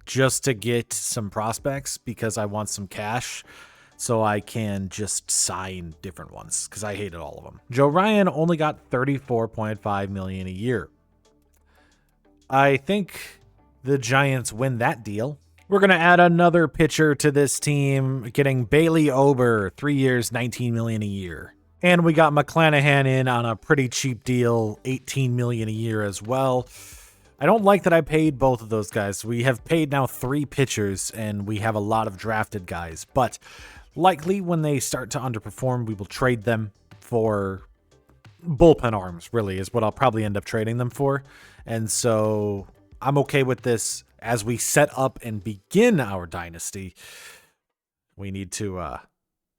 just to get some prospects because I want some cash so I can just sign different ones because I hated all of them. Joe Ryan only got $34.5 million a year. I think the Giants win that deal. We're going to add another pitcher to this team, getting Bailey Ober, 3 years, $19 million a year. And we got McClanahan in on a pretty cheap deal, $18 million a year as well. I don't like that I paid both of those guys. We have paid now 3 pitchers, and we have a lot of drafted guys. But likely when they start to underperform, we will trade them for bullpen arms, really, is what I'll probably end up trading them for. And so I'm okay with this. As we set up and begin our dynasty, we need to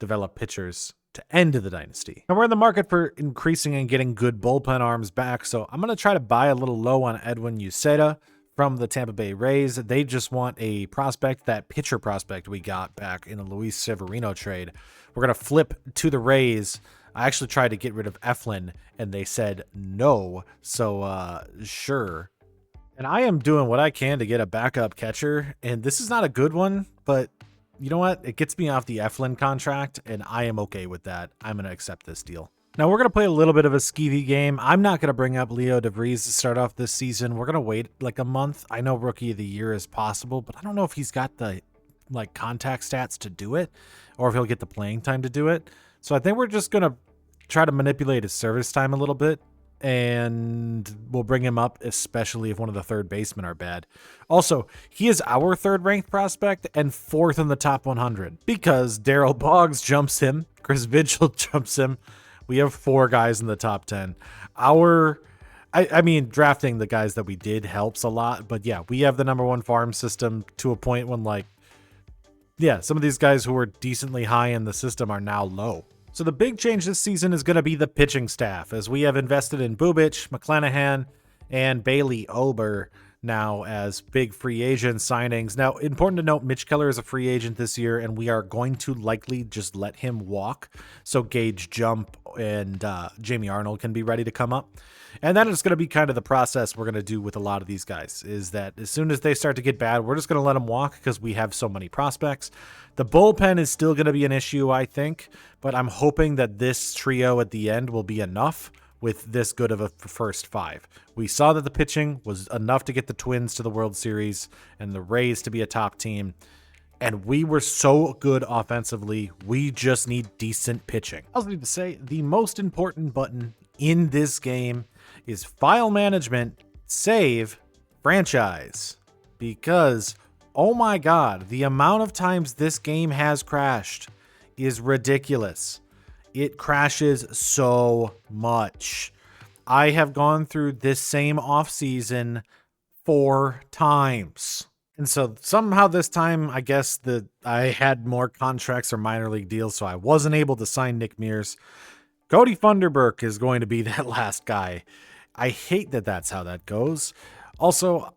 develop pitchers to end the dynasty. And we're in the market for increasing and getting good bullpen arms back. So I'm going to try to buy a little low on Edwin Uceta from the Tampa Bay Rays. They just want a prospect, that pitcher prospect we got back in the Luis Severino trade. We're going to flip to the Rays. I actually tried to get rid of Eflin, and they said no. So sure. And I am doing what I can to get a backup catcher. And this is not a good one, but you know what? It gets me off the Eflin contract, and I am okay with that. I'm going to accept this deal. Now, we're going to play a little bit of a skeevy game. I'm not going to bring up Leo De Vries to start off this season. We're going to wait like a month. I know Rookie of the Year is possible, but I don't know if he's got the contact stats to do it or if he'll get the playing time to do it. So I think we're just going to try to manipulate his service time a little bit. And we'll bring him up, especially if one of the third basemen are bad. Also, he is our 3rd ranked prospect and 4th in the top 100 because Daryl Boggs jumps him, Chris Vigil jumps him. We have 4 guys in the top 10. I mean, drafting the guys that we did helps a lot, but yeah, we have the #1 farm system to a point when some of these guys who were decently high in the system are now low. So the big change this season is going to be the pitching staff, as we have invested in Bubic, McClanahan, and Bailey Ober now as big free agent signings. Now, important to note, Mitch Keller is a free agent this year, and we are going to likely just let him walk so Gage Jump and Jamie Arnold can be ready to come up. And that is going to be kind of the process we're going to do with a lot of these guys, is that as soon as they start to get bad, we're just going to let them walk because we have so many prospects. The bullpen is still going to be an issue, I think, but I'm hoping that this trio at the end will be enough with this good of a first 5. We saw that the pitching was enough to get the Twins to the World Series and the Rays to be a top team. And we were so good offensively. We just need decent pitching. I also need to say the most important button in this game is file management, save, franchise. Because, oh my God, the amount of times this game has crashed is ridiculous. It crashes so much. I have gone through this same offseason 4 times. And so somehow this time, I guess that I had more contracts or minor league deals, so I wasn't able to sign Nick Mears. Cody Funderburk is going to be that last guy. I hate that that's how that goes. Also,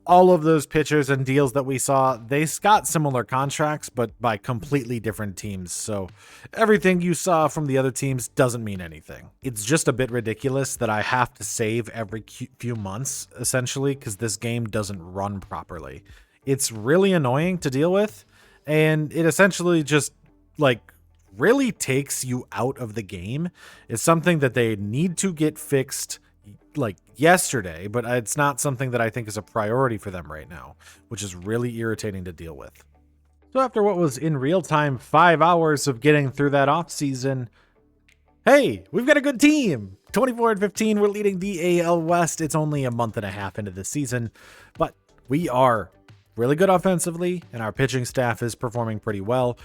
all of those pitchers and deals that we saw, they got similar contracts, but by completely different teams. So everything you saw from the other teams doesn't mean anything. It's just a bit ridiculous that I have to save every few months, essentially, because this game doesn't run properly. It's really annoying to deal with, and it essentially just really takes you out of the game is something that they need to get fixed like yesterday, but it's not something that I think is a priority for them right now, which is really irritating to deal with. So after what was in real time 5 hours of getting through that off season, hey, we've got a good team. 24-15, we're leading the AL West. It's only a month and a half into the season, but we are really good offensively, and our pitching staff is performing pretty well.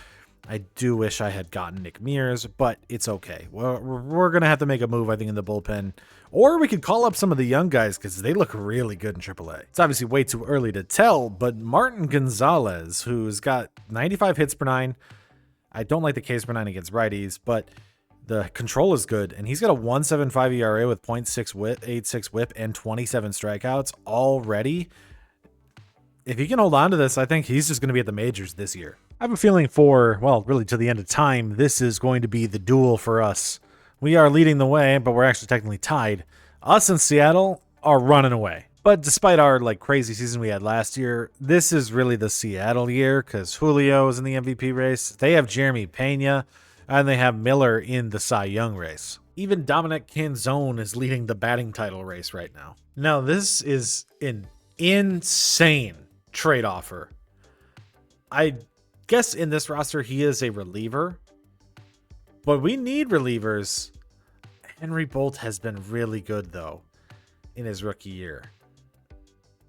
I do wish I had gotten Nick Mears, but it's okay. We're going to have to make a move, I think, in the bullpen. Or we could call up some of the young guys because they look really good in AAA. It's obviously way too early to tell, but Martin Gonzalez, who's got 95 hits per nine. I don't like the Ks per nine against righties, but the control is good. And he's got a 1.75 ERA with 0.86 whip and 27 strikeouts already. If he can hold on to this, I think he's just going to be at the majors this year. I have a feeling for, well, really to the end of time, this is going to be the duel for us. We are leading the way, but we're actually technically tied. Us and Seattle are running away. But despite our crazy season we had last year, this is really the Seattle year because Julio is in the MVP race. They have Jeremy Pena, and they have Miller in the Cy Young race. Even Dominic Canzone is leading the batting title race right now. Now, this is an insane trade offer. I guess in this roster, he is a reliever, but we need relievers. Henry Bolt has been really good, though, in his rookie year.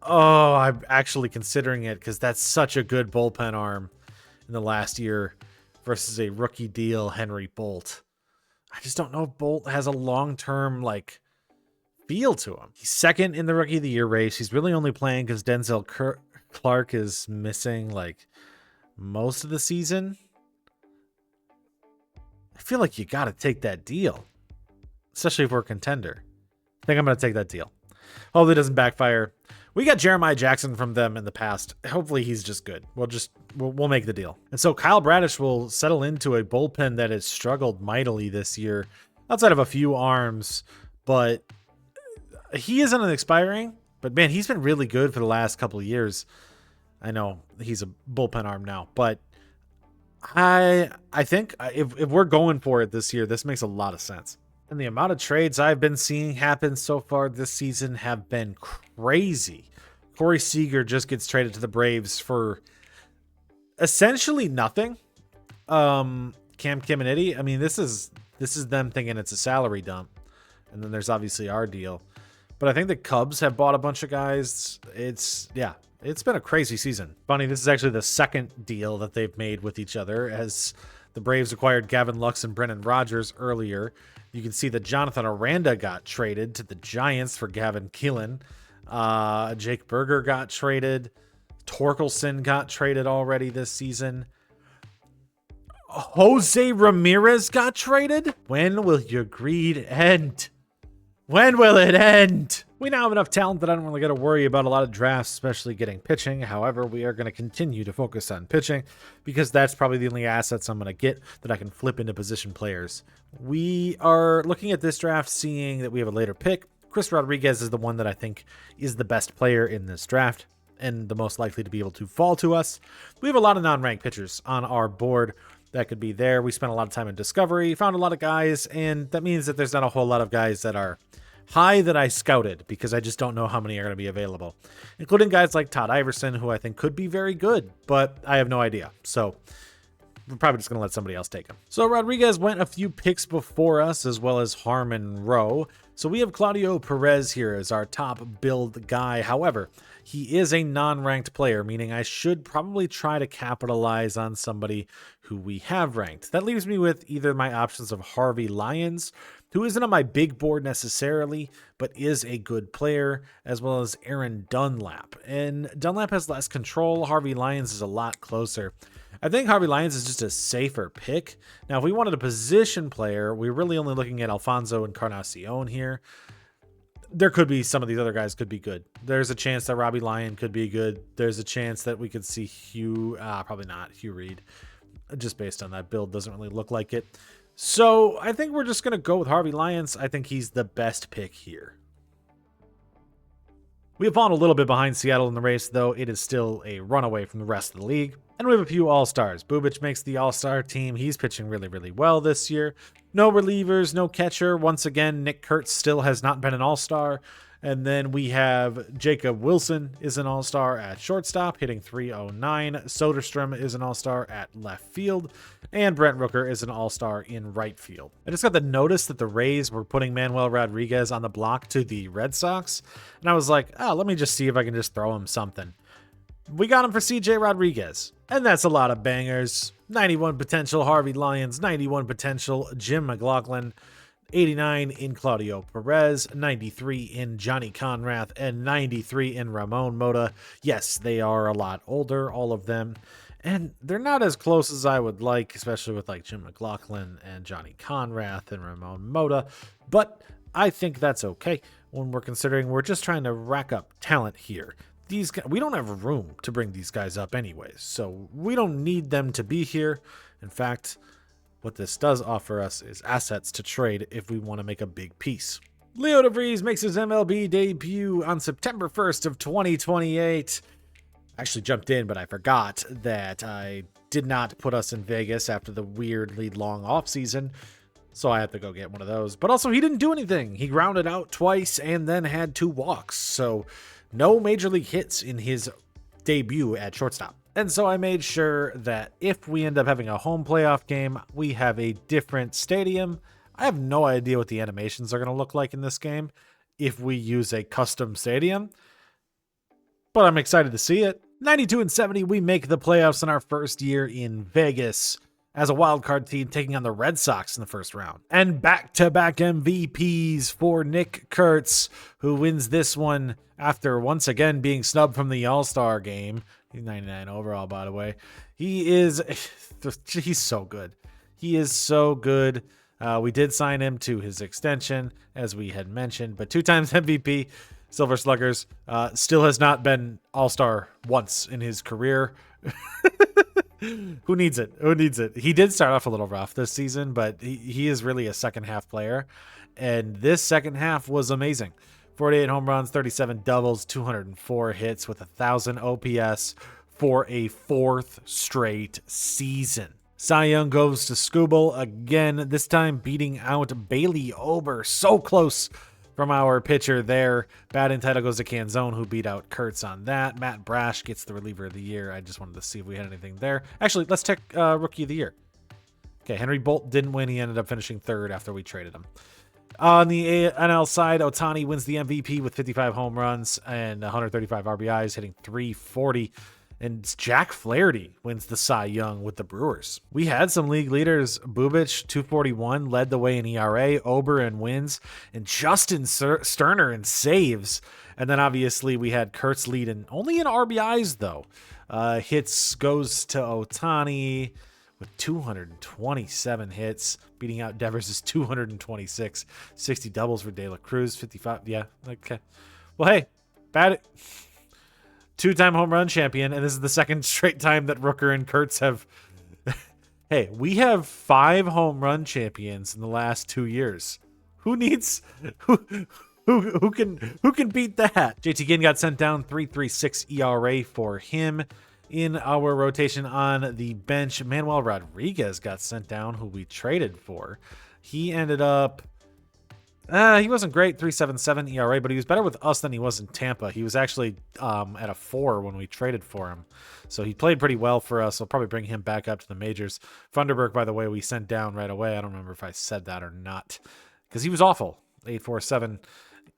Oh, I'm actually considering it because that's such a good bullpen arm in the last year versus a rookie deal, Henry Bolt. I just don't know if Bolt has a long-term, feel to him. He's second in the rookie of the year race. He's really only playing because Denzel Clarke is missing, most of the season. I feel like you got to take that deal, especially if we're a contender. I think I'm going to take that deal. Hopefully it doesn't backfire. We got Jeremiah Jackson from them in the past. Hopefully he's just good. We'll make the deal. And so Kyle Bradish will settle into a bullpen that has struggled mightily this year, outside of a few arms, but he isn't an expiring, but man, he's been really good for the last couple of years. I know he's a bullpen arm now, but I think if we're going for it this year, this makes a lot of sense. And the amount of trades I've been seeing happen so far this season have been crazy. Corey Seager just gets traded to the Braves for essentially nothing. Cam Caminiti, I mean, this is them thinking it's a salary dump. And then there's obviously our deal. But I think the Cubs have bought a bunch of guys. It's been a crazy season. Funny, this is actually the second deal that they've made with each other, as the Braves acquired Gavin Lux and Brendan Rodgers earlier. You can see that Jonathan Aranda got traded to the Giants for Gavin Keelan. Jake Berger got traded. Torkelson got traded already this season. Jose Ramirez got traded. When will your greed end? When will it end? We now have enough talent that I don't really got to worry about a lot of drafts, especially getting pitching. However, we are going to continue to focus on pitching because that's probably the only assets I'm going to get that I can flip into position players. We are looking at this draft, seeing that we have a later pick. Chris Rodriguez is the one that I think is the best player in this draft and the most likely to be able to fall to us. We have a lot of non-ranked pitchers on our board that could be there. We spent a lot of time in discovery, found a lot of guys, and that means that there's not a whole lot of guys that are high that I scouted because I just don't know how many are going to be available, including guys like Todd Iverson, who I think could be very good, but I have no idea. So we're probably just going to let somebody else take him. So Rodriguez went a few picks before us, as well as Harmon Rowe. So we have Claudio Perez here as our top build guy. However, he is a non-ranked player, meaning I should probably try to capitalize on somebody who we have ranked. That leaves me with either my options of Harvey Lyons, who isn't on my big board necessarily, but is a good player, as well as Aaron Dunlap. And Dunlap has less control. Harvey Lyons is a lot closer. I think Harvey Lyons is just a safer pick. Now, if we wanted a position player, we're really only looking at Alfonso Encarnacion here. There could be some of these other guys could be good. There's a chance that Robbie Lyon could be good. There's a chance that we could see probably not Hugh Reed. Just based on that build, doesn't really look like it. So I think we're just going to go with Harvey Lyons. I think he's the best pick here. We have fallen a little bit behind Seattle in the race, though it is still a runaway from the rest of the league. And we have a few all-stars. Bubic makes the all-star team. He's pitching really, really well this year. No relievers, no catcher. Once again, Nick Kurtz still has not been an all-star. And then we have Jacob Wilson is an all-star at shortstop, hitting .309. Soderstrom is an all-star at left field. And Brent Rooker is an all-star in right field. I just got the notice that the Rays were putting Manuel Rodriguez on the block to the Red Sox. And I was like, oh, let me just see if I can just throw him something. We got him for CJ Rodriguez. And that's a lot of bangers. 91 potential Harvey Lyons, 91 potential Jim McLaughlin, 89 in Claudio Perez, 93 in Johnny Conrath, and 93 in Ramon Mota. Yes, they are a lot older, all of them. And they're not as close as I would like, especially with like Jim McLaughlin and Johnny Conrath and Ramon Mota. But I think that's okay when we're considering we're just trying to rack up talent here. These guys, we don't have room to bring these guys up anyways, so we don't need them to be here. In fact, what this does offer us is assets to trade if we want to make a big piece. Leo De Vries makes his MLB debut on September 1st of 2028. I actually jumped in, but I forgot that I did not put us in Vegas after the weirdly long offseason, so I had to go get one of those. But also, he didn't do anything. He grounded out twice and then had 2 walks, so no major league hits in his debut at shortstop. And so I made sure that if we end up having a home playoff game, we have a different stadium. I have no idea what the animations are going to look like in this game if we use a custom stadium, but I'm excited to see it. 92-70, we make the playoffs in our first year in Vegas as a wildcard team, taking on the Red Sox in the first round. And back-to-back MVPs for Nick Kurtz, who wins this one after once again being snubbed from the All-Star game. He's 99 overall, by the way. He's so good. He is so good. We did sign him to his extension, as we had mentioned, but 2 times MVP, Silver Sluggers, still has not been All-Star once in his career. Who needs it? Who needs it? He did start off a little rough this season, but he is really a second half player. And this second half was amazing. 48 home runs, 37 doubles, 204 hits with 1,000 OPS for a 4th straight season. Cy Young goes to Skubal again, this time beating out Bailey Ober. So close from our pitcher there. Batting title goes to Canzone, who beat out Kurtz on that. Matt Brash gets the reliever of the year. I just wanted to see if we had anything there. Actually, let's check rookie of the year. Okay, Henry Bolt didn't win. He ended up finishing 3rd after we traded him. On the NL side, Ohtani wins the MVP with 55 home runs and 135 RBIs, hitting .340. And Jack Flaherty wins the Cy Young with the Brewers. We had some league leaders. Bubic, 241, led the way in ERA, Ober in wins, and Justin Sterner in saves. And then obviously we had Kurtz lead only in RBIs, though. Hits goes to Ohtani with 227 hits, beating out Devers' 226. 60 doubles for De La Cruz, 55. Yeah, okay. Well, hey, bad. 2-time home run champion, and this is the 2nd straight time that Rooker and Kurtz have. Hey, we have 5 home run champions in the last 2 years. Who needs who can beat that? JT Ginn got sent down, 3.36 ERA for him. In our rotation on the bench, Manuel Rodriguez got sent down, who we traded for. He ended up he wasn't great, 3.77 ERA, but he was better with us than he was in Tampa. He was actually at a 4 when we traded for him. So he played pretty well for us. I'll probably bring him back up to the majors. Funderburg, by the way, we sent down right away. I don't remember if I said that or not, because he was awful. 8.47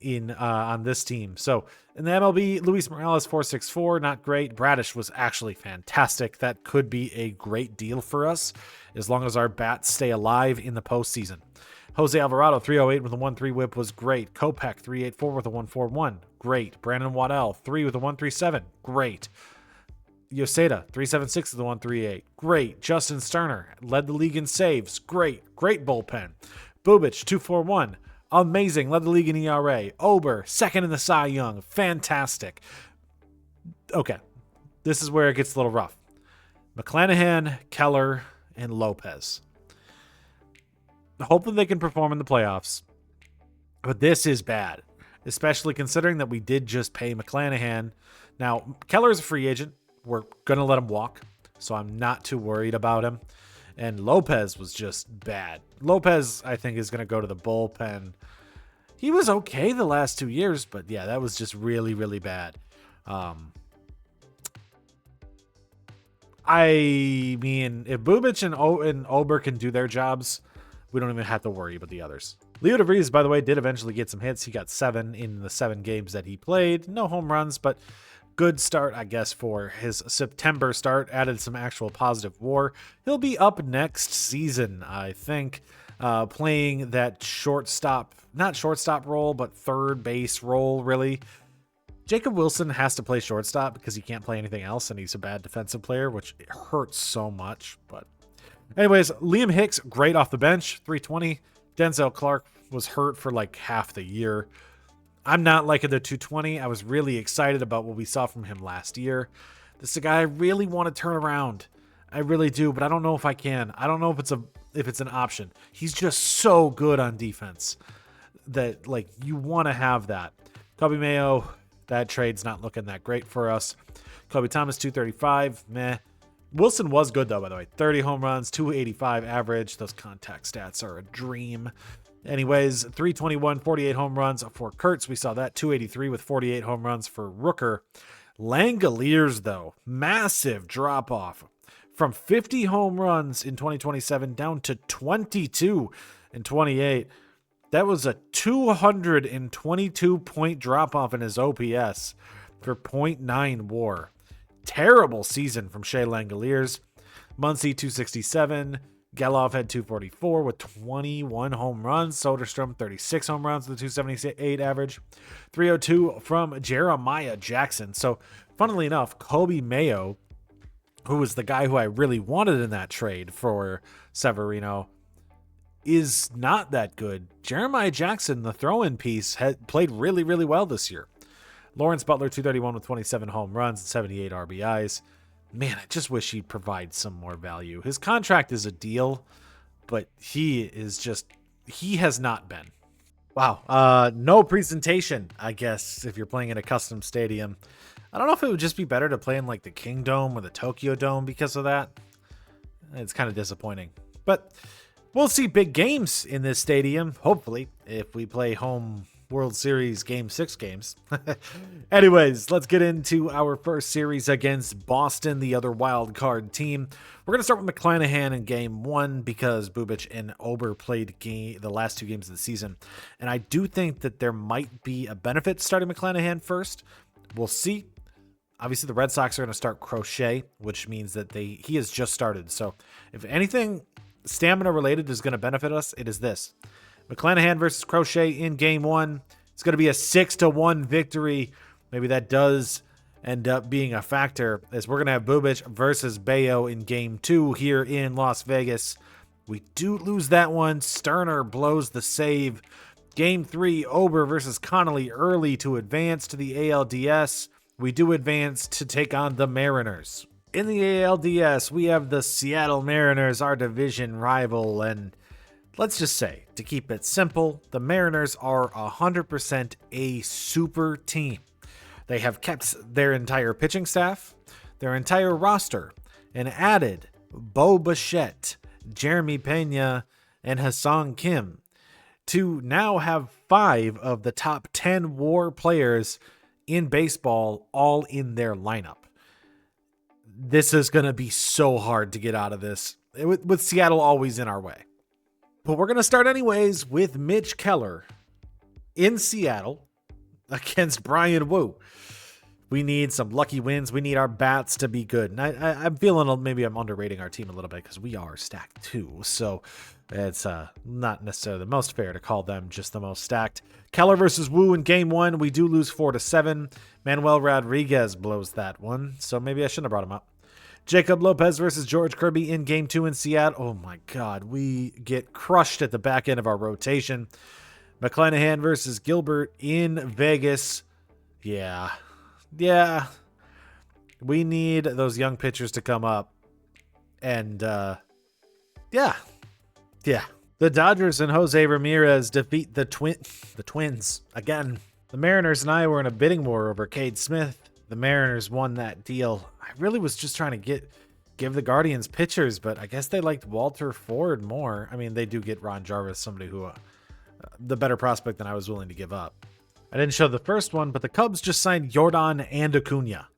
in on this team. So in the MLB, Luis Morales, 4.64, not great. Bradish was actually fantastic. That could be a great deal for us as long as our bats stay alive in the postseason. Jose Alvarado, 308 with a 1.3 whip was great. Kopech, 384 with a 1.41, great. Brandon Waddell, 3 with a 1.37, great. Yoseda, 376 with a 1.38, great. Justin Sterner led the league in saves, great. Great bullpen. Bubic, 2.41, amazing, led the league in ERA. Ober, 2nd in the Cy Young, fantastic. Okay, this is where it gets a little rough. McClanahan, Keller, and Lopez. Hopefully they can perform in the playoffs. But this is bad. especially considering that we did just pay McClanahan. Now, Keller's a free agent. We're going to let him walk, so I'm not too worried about him. And Lopez was just bad. Lopez, I think, is going to go to the bullpen. He was okay the last 2 years, but yeah, that was just really, really bad. I mean, if Bubic and Ober can do their jobs, we don't even have to worry about the others. Leo De Vries, by the way, did eventually get some hits. He got 7 in the 7 games that he played. No home runs, but good start, I guess, for his September start. Added some actual positive WAR. He'll be up next season, I think, playing that not shortstop role, but third base role, really. Jacob Wilson has to play shortstop because he can't play anything else, and he's a bad defensive player, which hurts so much. But anyways, Liam Hicks, great off the bench, 320. Denzel Clarke was hurt for like half the year. I'm not liking the 220. I was really excited about what we saw from him last year. This is a guy I really want to turn around. I really do, but I don't know if I can. I don't know if it's an option. He's just so good on defense that like you want to have that. Kobe Mayo, that trade's not looking that great for us. Kobe Thomas, 235, meh. Wilson was good though, by the way. 30 home runs, 285 average. Those contact stats are a dream. Anyways, 321, 48 home runs for Kurtz. We saw that. 283 with 48 home runs for Rooker. Langeliers, though, massive drop off from 50 home runs in 2027 down to 22 in 28. That was a 222 point drop off in his OPS for .9 WAR. Terrible season from Shea Langeliers. Muncy, 267. Geloff had 244 with 21 home runs. Soderstrom, 36 home runs with a 278 average. 302 from Jeremiah Jackson. So, funnily enough, Kobe Mayo, who was the guy who I really wanted in that trade for Severino, is not that good. Jeremiah Jackson, the throw-in piece, had played really, really well this year. Lawrence Butler, 231 with 27 home runs and 78 RBIs. Man, I just wish he'd provide some more value. His contract is a deal, but he has not been. Wow. No presentation, I guess, if you're playing in a custom stadium. I don't know if it would just be better to play in like the King Dome or the Tokyo Dome because of that. It's kind of disappointing. But we'll see big games in this stadium, hopefully, if we play home World Series Game 6 games. Anyways, let's get into our first series against Boston, the other wild card team. We're going to start with McClanahan in Game 1 because Bubic and Ober played the last 2 games of the season. And I do think that there might be a benefit starting McClanahan first. We'll see. Obviously, the Red Sox are going to start Crochet, which means that he has just started. So if anything stamina related is going to benefit us, it is this. McClanahan versus Crochet in Game 1. It's going to be a 6-1 victory. Maybe that does end up being a factor, as we're going to have Bubic versus Bayo in Game 2 here in Las Vegas. We do lose that one. Sterner blows the save. Game 3, Ober versus Connolly early to advance to the ALDS. We do advance to take on the Mariners. In the ALDS, we have the Seattle Mariners, our division rival, and let's just say, to keep it simple, the Mariners are 100% a super team. They have kept their entire pitching staff, their entire roster, and added Bo Bichette, Jeremy Pena, and Hassan Kim to now have 5 of the top 10 WAR players in baseball all in their lineup. This is going to be so hard to get out of this, with Seattle always in our way. But we're going to start anyways with Mitch Keller in Seattle against Brian Wu. We need some lucky wins. We need our bats to be good. And I'm feeling maybe I'm underrating our team a little bit because we are stacked too. So it's not necessarily the most fair to call them just the most stacked. Keller versus Wu in Game 1. We do lose 4-7. Manuel Rodriguez blows that one. So maybe I shouldn't have brought him up. Jacob Lopez versus George Kirby in Game 2 in Seattle. Oh my God, we get crushed at the back end of our rotation. McClanahan versus Gilbert in Vegas. Yeah. We need those young pitchers to come up. And, yeah. The Dodgers and Jose Ramirez defeat the Twins again. The Mariners and I were in a bidding war over Cade Smith. The Mariners won that deal. I really was just trying to give the Guardians pitchers, but I guess they liked Walter Ford more. I mean, they do get Ron Jarvis, somebody who the better prospect than I was willing to give up. I didn't show the first one, but the Cubs just signed Jordan and Acuna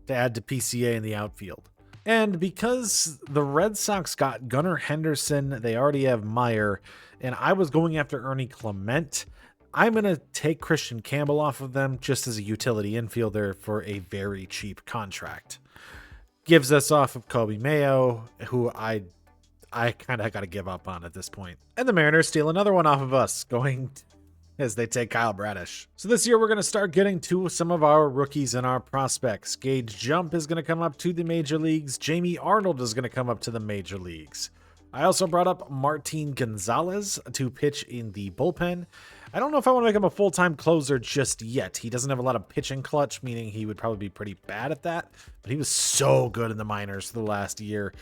to add to PCA in the outfield. And because the Red Sox got Gunnar Henderson, they already have Meyer, and I was going after Ernie Clement, I'm going to take Christian Campbell off of them just as a utility infielder for a very cheap contract. Gives us off of Kobe Mayo, who I kind of got to give up on at this point. And the Mariners steal another one off of us, going as they take Kyle Bradish. So this year we're going to start getting to some of our rookies and our prospects. Gage Jump is going to come up to the major leagues. Jamie Arnold is going to come up to the major leagues. I also brought up Martin Gonzalez to pitch in the bullpen. I don't know if I want to make him a full-time closer just yet. He doesn't have a lot of pitching clutch, meaning he would probably be pretty bad at that. But he was so good in the minors for the last year.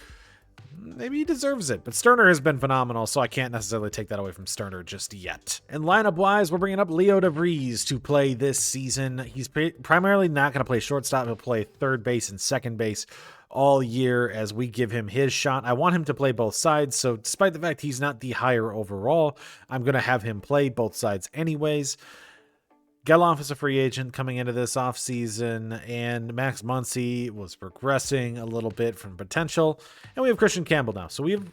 Maybe he deserves it, but Sterner has been phenomenal, so I can't necessarily take that away from Sterner just yet. And lineup-wise, we're bringing up Leo De Vries to play this season. He's primarily not going to play shortstop. He'll play third base and second base all year as we give him his shot. I want him to play both sides, so despite the fact he's not the higher overall, I'm going to have him play both sides anyways. Geloff is a free agent coming into this offseason, and Max Muncy was progressing a little bit from potential, and we have Christian Campbell now. So we have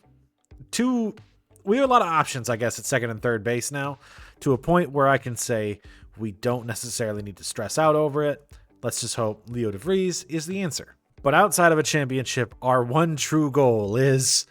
a lot of options, I guess, at second and third base now, to a point where I can say we don't necessarily need to stress out over it. Let's just hope Leo De Vries is the answer. But outside of a championship, our one true goal is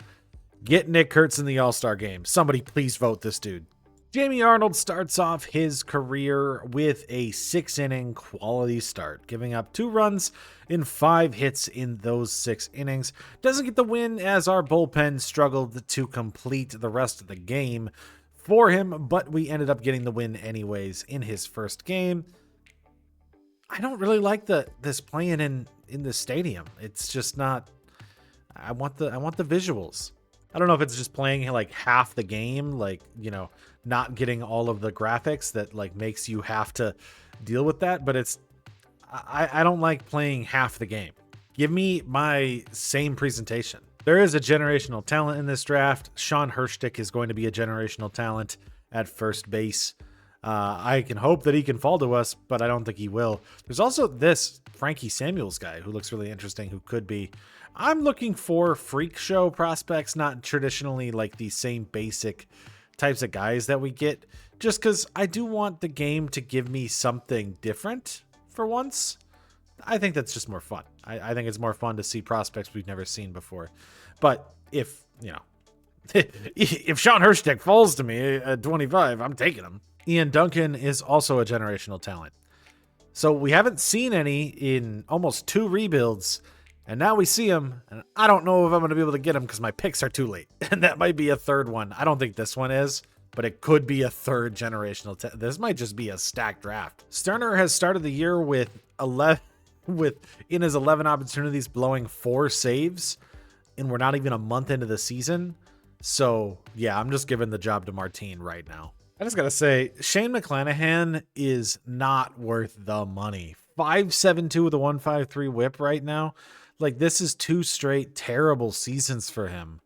get Nick Kurtz in the All-Star game. Somebody please vote this dude. Jamie Arnold starts off his career with a 6-inning quality start, giving up 2 runs in 5 hits in those 6 innings. Doesn't get the win as our bullpen struggled to complete the rest of the game for him, but we ended up getting the win anyways in his first game. I don't really like this playing in the stadium. It's just not. I want the visuals. I don't know if it's just playing like half the game, like, you know, not getting all of the graphics that like makes you have to deal with that, but I don't like playing half the game. Give me my same presentation. There is a generational talent in this draft. Sean Hurstick is going to be a generational talent at first base. I can hope that he can fall to us, but I don't think he will. There's also this Frankie Samuels guy who looks really interesting, who could be. I'm looking for freak show prospects, not traditionally like the same basic types of guys that we get, just because I do want the game to give me something different for once. I think that's just more fun. I think it's more fun to see prospects we've never seen before. But if, you know, if Sean Hurstick falls to me at 25, I'm taking him. Ian Duncan is also a generational talent. So we haven't seen any in almost 2 rebuilds, and now we see him, and I don't know if I'm going to be able to get him because my picks are too late. And that might be a third one. I don't think this one is, but it could be a third generational. This might just be a stacked draft. Sterner has started the year with in his 11 opportunities blowing 4 saves, and we're not even a month into the season. So yeah, I'm just giving the job to Martine right now. I just got to say, Shane McClanahan is not worth the money. 5.72 with a 1.53 whip right now. Like, this is 2 straight terrible seasons for him.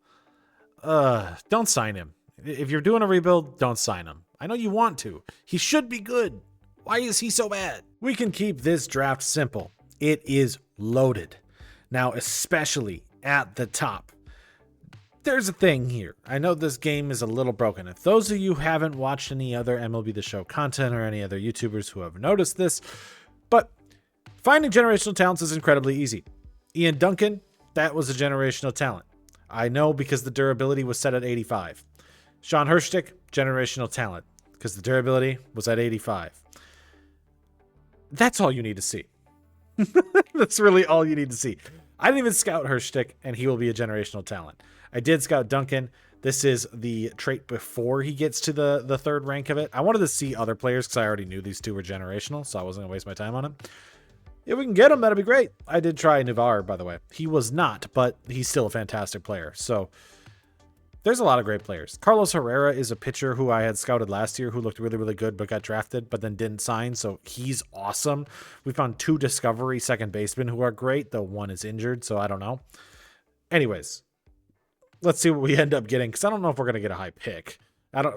Don't sign him. If you're doing a rebuild, don't sign him. I know you want to. He should be good. Why is he so bad? We can keep this draft simple. It is loaded. Now, especially at the top. There's a thing here. I know this game is a little broken. If those of you haven't watched any other MLB The Show content or any other YouTubers who have noticed this, but finding generational talents is incredibly easy. Ian Duncan, that was a generational talent. I know because the durability was set at 85. Sean Hurstick, generational talent because the durability was at 85. That's all you need to see. That's really all you need to see. I didn't even scout Hurstick, and he will be a generational talent. I did scout Duncan. This is the trait before he gets to the third rank of it. I wanted to see other players because I already knew these 2 were generational, so I wasn't going to waste my time on him. If we can get him, that'd be great. I did try Navarre, by the way. He was not, but he's still a fantastic player. So there's a lot of great players. Carlos Herrera is a pitcher who I had scouted last year who looked really, really good but got drafted but then didn't sign, so he's awesome. We found 2 Discovery second basemen who are great, though one is injured, so I don't know. Anyways, let's see what we end up getting, because I don't know if we're going to get a high pick.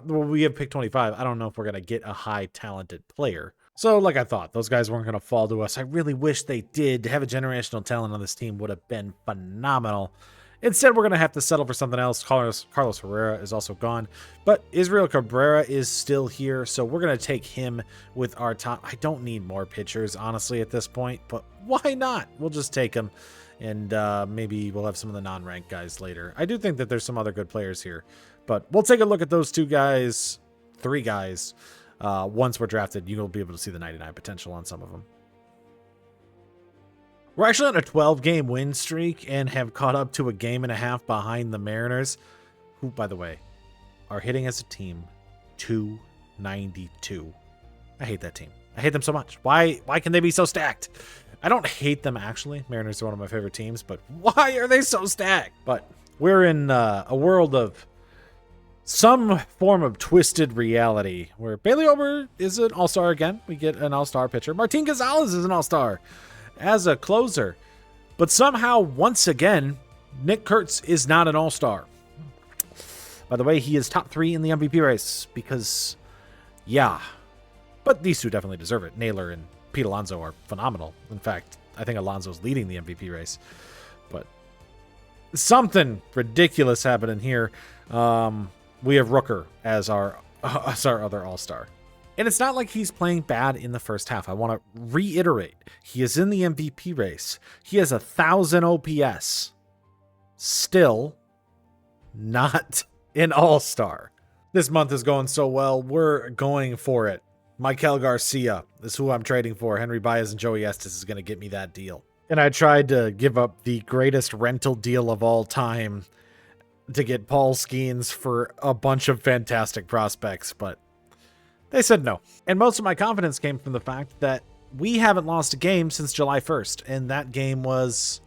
We have pick 25. I don't know if we're going to get a high talented player. So like I thought, those guys weren't going to fall to us. I really wish they did. To have a generational talent on this team would have been phenomenal. Instead, we're going to have to settle for something else. Carlos Herrera is also gone, but Israel Cabrera is still here, so we're going to take him with our top. I don't need more pitchers, honestly, at this point, but why not? We'll just take him, and maybe we'll have some of the non-ranked guys later. I do think that there's some other good players here, but we'll take a look at those 3 guys. Once we're drafted, you'll be able to see the 99 potential on some of them. We're actually on a 12-game win streak and have caught up to a game and a half behind the Mariners, who, by the way, are hitting as a team 292. I hate that team. I hate them so much. Why can they be so stacked? I don't hate them, actually. Mariners are one of my favorite teams, but why are they so stacked? But we're in a world of some form of twisted reality where Bailey Ober is an all-star again. We get an all-star pitcher. Martin Gonzalez is an all-star as a closer. But somehow, once again, Nick Kurtz is not an all-star. By the way, he is top 3 in the MVP race because, yeah. But these two definitely deserve it. Naylor and Pete Alonso are phenomenal. In fact, I think Alonso's leading the MVP race. But something ridiculous happening here. We have Rooker as our other all-star. And it's not like he's playing bad in the first half. I want to reiterate. He is in the MVP race. He has 1,000 OPS. Still not an all-star. This month is going so well. We're going for it. Michael Garcia is who I'm trading for. Henry Baez and Joey Estes is going to get me that deal. And I tried to give up the greatest rental deal of all time to get Paul Skeens for a bunch of fantastic prospects, but they said no. And most of my confidence came from the fact that we haven't lost a game since July 1st, and that game was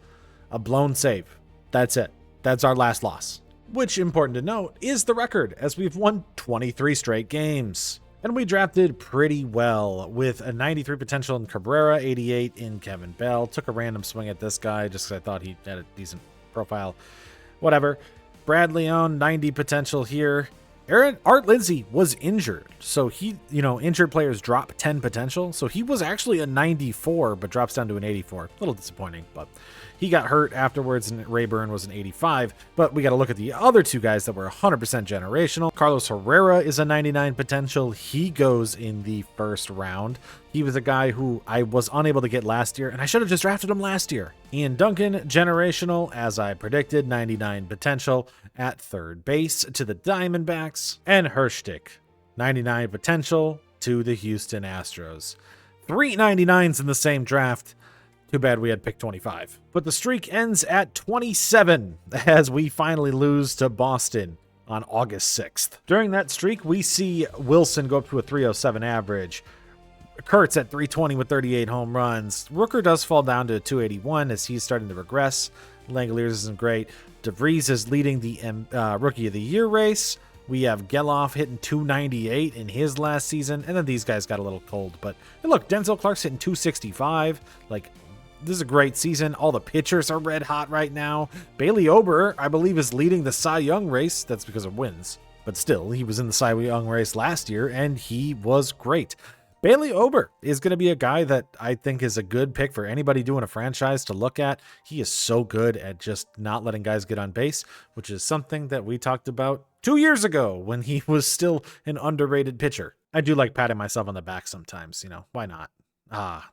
a blown save. That's it. That's our last loss. Which, important to note, is the record, as we've won 23 straight games. And we drafted pretty well, with a 93 potential in Cabrera, 88 in Kevin Bell. Took a random swing at this guy just because I thought he had a decent profile. Whatever. Brad Leone, 90 potential here. Art Lindsay was injured, so he, injured players drop 10 potential, so he was actually a 94, but drops down to an 84. A little disappointing, but he got hurt afterwards, and Rayburn was an 85, but we got to look at the other 2 guys that were 100% generational. Carlos Herrera is a 99 potential. He goes in the first round. He was a guy who I was unable to get last year, and I should have just drafted him last year. Ian Duncan, generational, as I predicted, 99 potential at third base to the Diamondbacks. And Hirschtick, 99 potential to the Houston Astros. 3 99s in the same draft. Too bad we had pick 25. But the streak ends at 27 as we finally lose to Boston on August 6th. During that streak, we see Wilson go up to a 307 average. Kurtz at 320 with 38 home runs. Rooker does fall down to 281 as he's starting to regress. Langeliers isn't great. DeVries is leading the Rookie of the Year race. We have Geloff hitting 298 in his last season, and then these guys got a little cold. But and look, Denzel Clark's hitting 265. Like, this is a great season. All the pitchers are red hot right now. Bailey Ober, I believe, is leading the Cy Young race. That's because of wins. But still, he was in the Cy Young race last year, and he was great. Bailey Ober is going to be a guy that I think is a good pick for anybody doing a franchise to look at. He is so good at just not letting guys get on base, which is something that we talked about 2 years ago when he was still an underrated pitcher. I do like patting myself on the back sometimes, why not?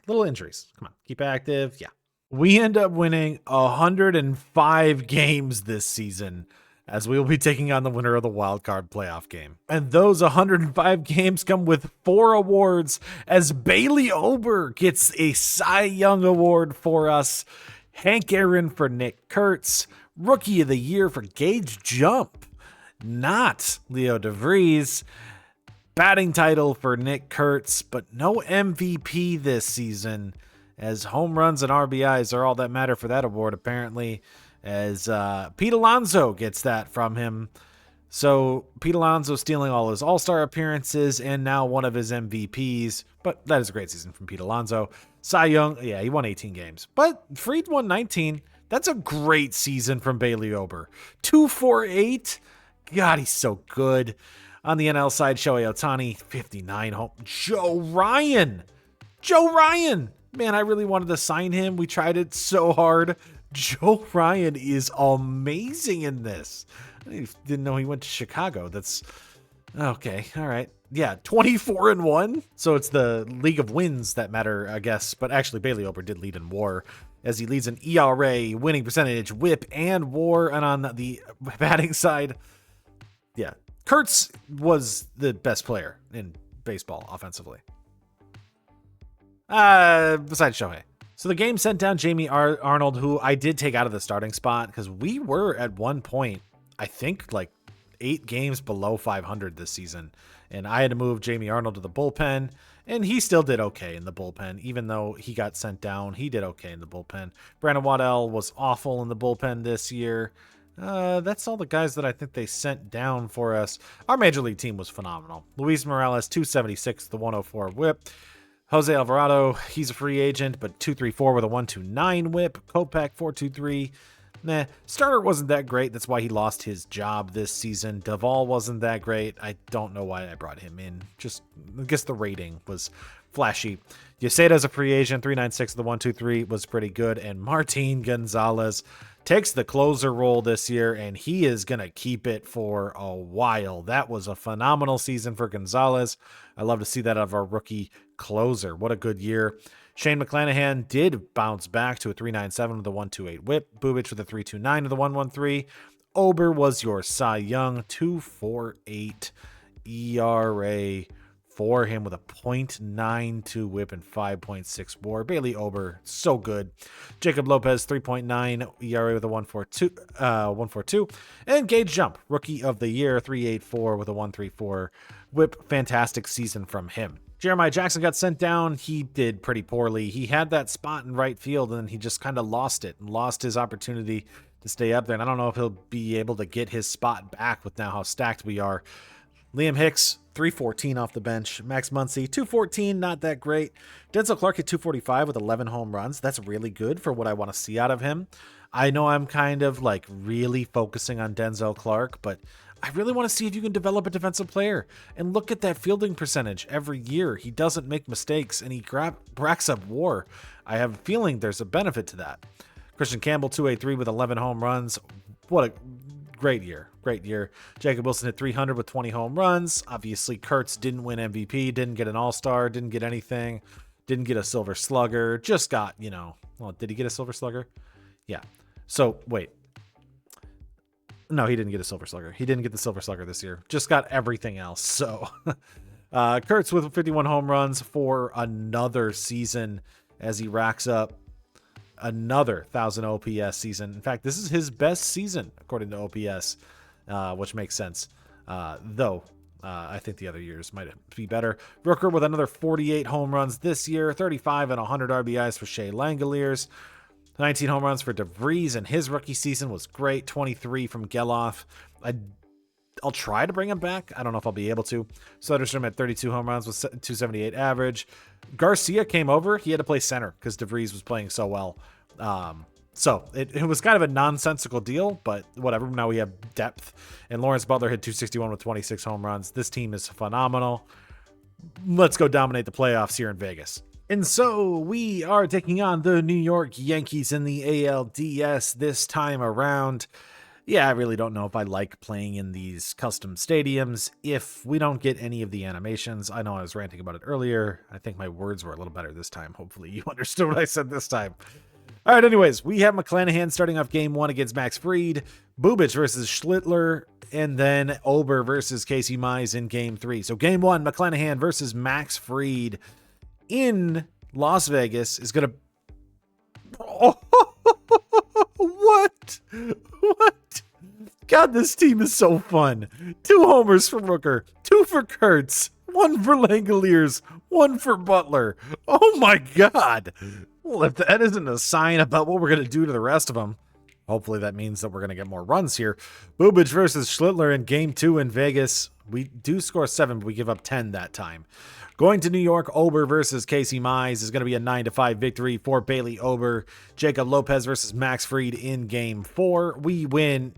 Little injuries. Come on, keep active. Yeah. We end up winning 105 games this season, as we will be taking on the winner of the wild card playoff game. And those 105 games come with 4 awards, as Bailey Ober gets a Cy Young award for us, Hank Aaron for Nick Kurtz, Rookie of the Year for Gage Jump, not Leo De Vries, batting title for Nick Kurtz, but no MVP this season, as home runs and RBIs are all that matter for that award, apparently. As Pete Alonso gets that from him. So Pete Alonso stealing all his all-star appearances and now one of his MVPs. But that is a great season from Pete Alonso. Cy Young, yeah, he won 18 games. But Fried won 19. That's a great season from Bailey Ober. 248. God, he's so good. On the NL side, Shohei Ohtani, 59 home. Joe Ryan. Man, I really wanted to sign him. We tried it so hard. Joe Ryan is amazing in this. I didn't know he went to Chicago. That's okay. All right. Yeah, 24-1. So it's the league of wins that matter, I guess. But actually, Bailey Ober did lead in WAR, as he leads in ERA, winning percentage, WHIP, and WAR. And on the batting side, yeah, Kurtz was the best player in baseball offensively. Besides Shohei. So the game sent down Jamie Arnold, who I did take out of the starting spot because we were at one point, I think, like 8 games below 500 this season. And I had to move Jamie Arnold to the bullpen, and he still did okay in the bullpen. Even though he got sent down, he did okay in the bullpen. Brandon Waddell was awful in the bullpen this year. That's all the guys that I think they sent down for us. Our major league team was phenomenal. Luis Morales, 276, the 104 whip. Jose Alvarado, he's a free agent, but 234 with a 129 whip. Kopech, 423. Nah, Starter wasn't that great. That's why he lost his job this season. Duvall wasn't that great. I don't know why I brought him in. Just, I guess the rating was flashy. Yoseda's a free agent. 396 the 123 was pretty good. And Martin Gonzalez takes the closer role this year, and he is going to keep it for a while. That was a phenomenal season for Gonzalez. I love to see that out of our rookie closer. What a good year. Shane McClanahan did bounce back to a 397 with a 128 whip. Bubic with a 329 with a 113. Ober was your Cy Young, 248 ERA for him with a .92 whip and 5.6 WAR. Bailey Ober, so good. Jacob Lopez, 3.9 ERA with a 142. And Gage Jump, rookie of the year, 384 with a 134 whip. Fantastic season from him. Jeremiah Jackson got sent down. He did pretty poorly. He had that spot in right field, and then he just kind of lost it and lost his opportunity to stay up there. And I don't know if he'll be able to get his spot back with now how stacked we are. Liam Hicks, 314 off the bench. Max Muncy, 214, not that great. Denzel Clarke at 245 with 11 home runs. That's really good for what I want to see out of him. I know I'm kind of like really focusing on Denzel Clarke, but I really want to see if you can develop a defensive player. And look at that fielding percentage every year. He doesn't make mistakes, and he racks up WAR. I have a feeling there's a benefit to that. Christian Campbell, 283 with 11 home runs. What a great year. Great year. Jacob Wilson hit 300 with 20 home runs. Obviously, Kurtz didn't win MVP, didn't get an all-star, didn't get anything, didn't get a silver slugger, just got, well, did he get a silver slugger? Yeah. So, wait. No, he didn't get a silver slugger. He didn't get the silver slugger this year. Just got everything else. So, Kurtz with 51 home runs for another season as he racks up another 1,000 OPS season. In fact, this is his best season according to OPS, which makes sense. Though I think the other years might be better. Rooker with another 48 home runs this year, 35 and 100 RBIs for Shea Langeliers. 19 home runs for DeVries, and his rookie season was great. 23 from Geloff. I'll try to bring him back. I don't know if I'll be able to. Soderstrom had 32 home runs with 278 average. Garcia came over. He had to play center because DeVries was playing so well. So it was kind of a nonsensical deal, but whatever. Now we have depth. And Lawrence Butler hit 261 with 26 home runs. This team is phenomenal. Let's go dominate the playoffs here in Vegas. And so we are taking on the New York Yankees in the ALDS this time around. Yeah, I really don't know if I like playing in these custom stadiums if we don't get any of the animations. I know I was ranting about it earlier. I think my words were a little better this time. Hopefully you understood what I said this time. All right, anyways, we have McClanahan starting off game 1 against Max Fried, Bubic versus Schlittler, and then Ober versus Casey Mize in game 3. So game 1, McClanahan versus Max Fried in Las Vegas is going to... Oh, what? God, this team is so fun. 2 homers for Rooker, 2 for Kurtz, 1 for Langeliers, 1 for Butler. Oh my God. Well, if that isn't a sign about what we're going to do to the rest of them. Hopefully that means that we're going to get more runs here. Bubic versus Schlittler in game 2 in Vegas. We do score 7, but we give up 10 that time. Going to New York, Ober versus Casey Mize is going to be a 9-5 victory for Bailey Ober. Jacob Lopez versus Max Fried in game 4. We win.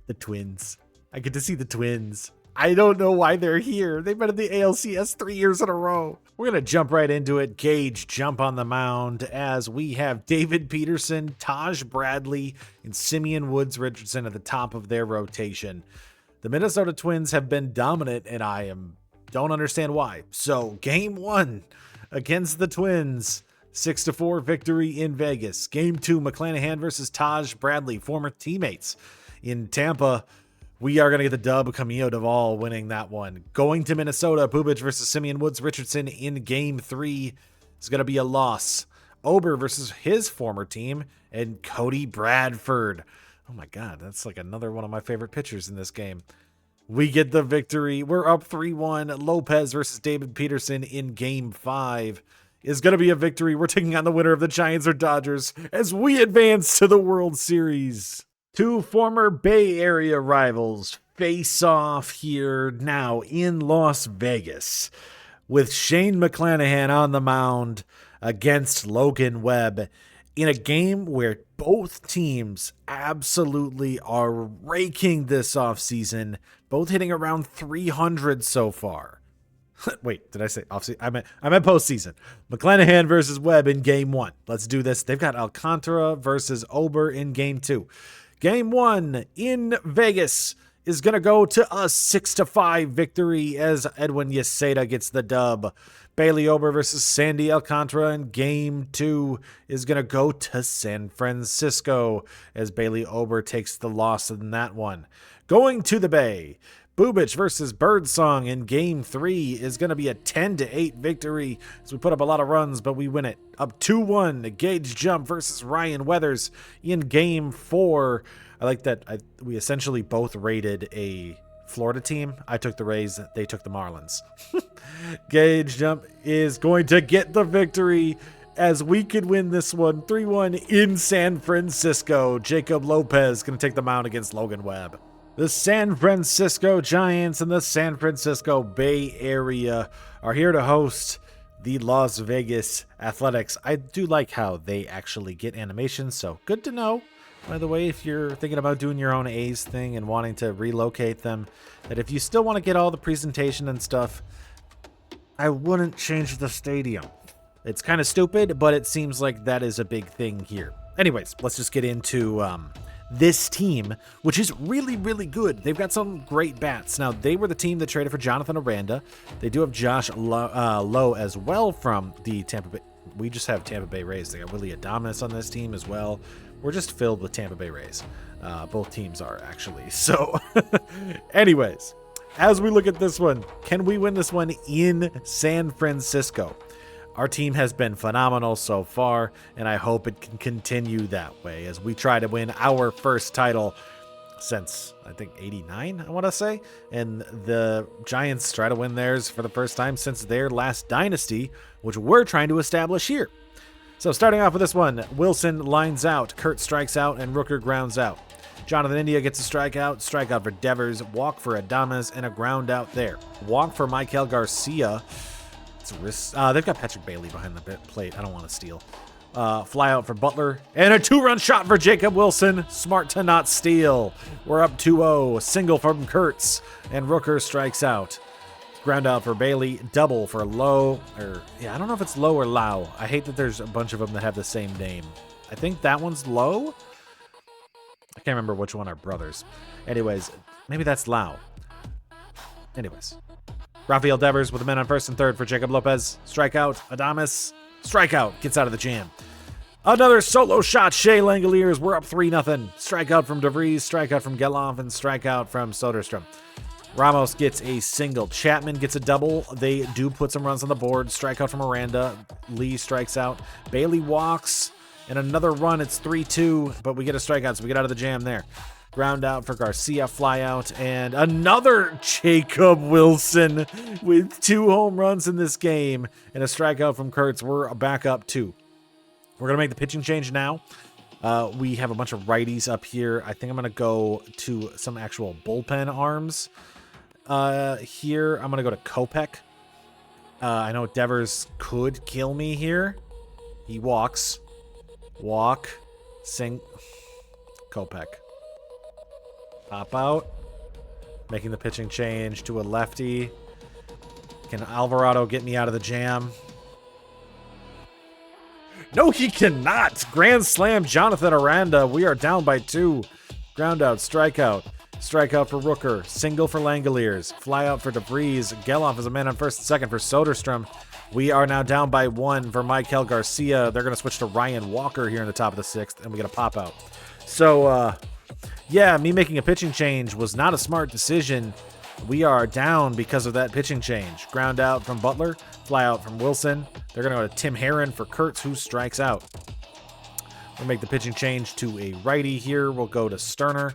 The Twins. I get to see the Twins. I don't know why they're here. They've been in the ALCS 3 years in a row. We're going to jump right into it. Gage jump on the mound as we have David Peterson, Taj Bradley, and Simeon Woods Richardson at the top of their rotation. The Minnesota Twins have been dominant, and I don't understand why. So game 1 against the Twins, 6-4 victory in Vegas. Game 2, McClanahan versus Taj Bradley, former teammates in Tampa. We are going to get the dub. Camilo Duvall winning that one. Going to Minnesota, Bubic versus Simeon Woods Richardson in game 3 is going to be a loss. Ober versus his former team and Cody Bradford. Oh my God, that's like another one of my favorite pitchers in this game. We get the victory. We're up 3-1. Lopez versus David Peterson in game 5 is going to be a victory. We're taking on the winner of the Giants or Dodgers as we advance to the World Series. 2 former Bay Area rivals face off here now in Las Vegas with Shane McClanahan on the mound against Logan Webb in a game where both teams absolutely are raking this offseason, both hitting around 300 so far. Wait, did I say offseason? I meant postseason. McClanahan versus Webb in game 1. Let's do this. They've got Alcantara versus Ober in game 2. Game 1 in Vegas is going to go to a 6-5 victory as Edwin Yeseda gets the dub. Bailey Ober versus Sandy Alcantara in game 2 is going to go to San Francisco as Bailey Ober takes the loss in that one. Going to the Bay, Bubic versus Birdsong in game 3 is going to be a 10-8 victory as we put up a lot of runs, but we win it. Up 2-1, Gage Jump versus Ryan Weathers in game 4. I like that we essentially both rated a Florida team. I took the Rays, they took the Marlins. Gage Jump is going to get the victory as we could win this one 3-1 in San Francisco. Jacob Lopez going to take the mound against Logan Webb. The San Francisco Giants and the San Francisco Bay Area are here to host the Las Vegas Athletics. I do like how they actually get animations, so good to know. By the way, if you're thinking about doing your own A's thing and wanting to relocate them, that if you still want to get all the presentation and stuff, I wouldn't change the stadium. It's kind of stupid, but it seems like that is a big thing here. Anyways, let's just get into this team, which is really, really good. They've got some great bats. Now, they were the team that traded for Jonathan Aranda. They do have Josh Lowe as well from the Tampa Bay. We just have Tampa Bay Rays. They got Willie Adames on this team as well. We're just filled with Tampa Bay Rays. Both teams are, actually. So, anyways, as we look at this one, can we win this one in San Francisco? Our team has been phenomenal so far, and I hope it can continue that way as we try to win our first title since, I think, 89, I want to say. And the Giants try to win theirs for the first time since their last dynasty, which we're trying to establish here. So starting off with this one, Wilson lines out, Kurtz strikes out, and Rooker grounds out. Jonathan India gets a strikeout for Devers, walk for Adames, and a ground out there. Walk for Michael Garcia. They've got Patrick Bailey behind the plate. I don't want to steal. Fly out for Butler. And a 2-run shot for Jacob Wilson. Smart to not steal. We're up 2-0. Single from Kurtz. And Rooker strikes out. Ground out for Bailey. Double for Lowe. I don't know if it's Lowe or Lau. I hate that there's a bunch of them that have the same name. I think that one's Lowe. I can't remember which one are brothers. Anyways, maybe that's Lau. Anyways. Rafael Devers with a man on first and third for Jacob Lopez. Strikeout. Adames. Strikeout. Gets out of the jam. Another solo shot. Shea Langeliers. We're up 3-0. Strikeout from DeVries. Strikeout from Geloff. And strikeout from Soderstrom. Ramos gets a single. Chapman gets a double. They do put some runs on the board. Strikeout from Aranda. Lee strikes out. Bailey walks. And another run. It's 3-2. But we get a strikeout, so we get out of the jam there. Ground out for Garcia, fly out, and another Jacob Wilson with 2 home runs in this game and a strikeout from Kurtz. We're back up 2. We're going to make the pitching change now. We have a bunch of righties up here. I think I'm going to go to some actual bullpen arms. Here, I'm going to go to Kopech. I know Devers could kill me here. He walks. Walk. Sing. Kopech. Pop out. Making the pitching change to a lefty. Can Alvarado get me out of the jam? No, he cannot. Grand slam, Jonathan Aranda. We are down by 2. Ground out, strikeout. Strikeout for Rooker. Single for Langeliers. Fly out for DeVries. Geloff is a man on first and second for Soderstrom. We are now down by 1 for Michael Garcia. They're going to switch to Ryan Walker here in the top of the 6th, and we get a pop out. So, yeah, me making a pitching change was not a smart decision. We are down because of that pitching change. Ground out from Butler. Fly out from Wilson. They're going to go to Tim Herron for Kurtz, who strikes out. We'll make the pitching change to a righty here. We'll go to Sterner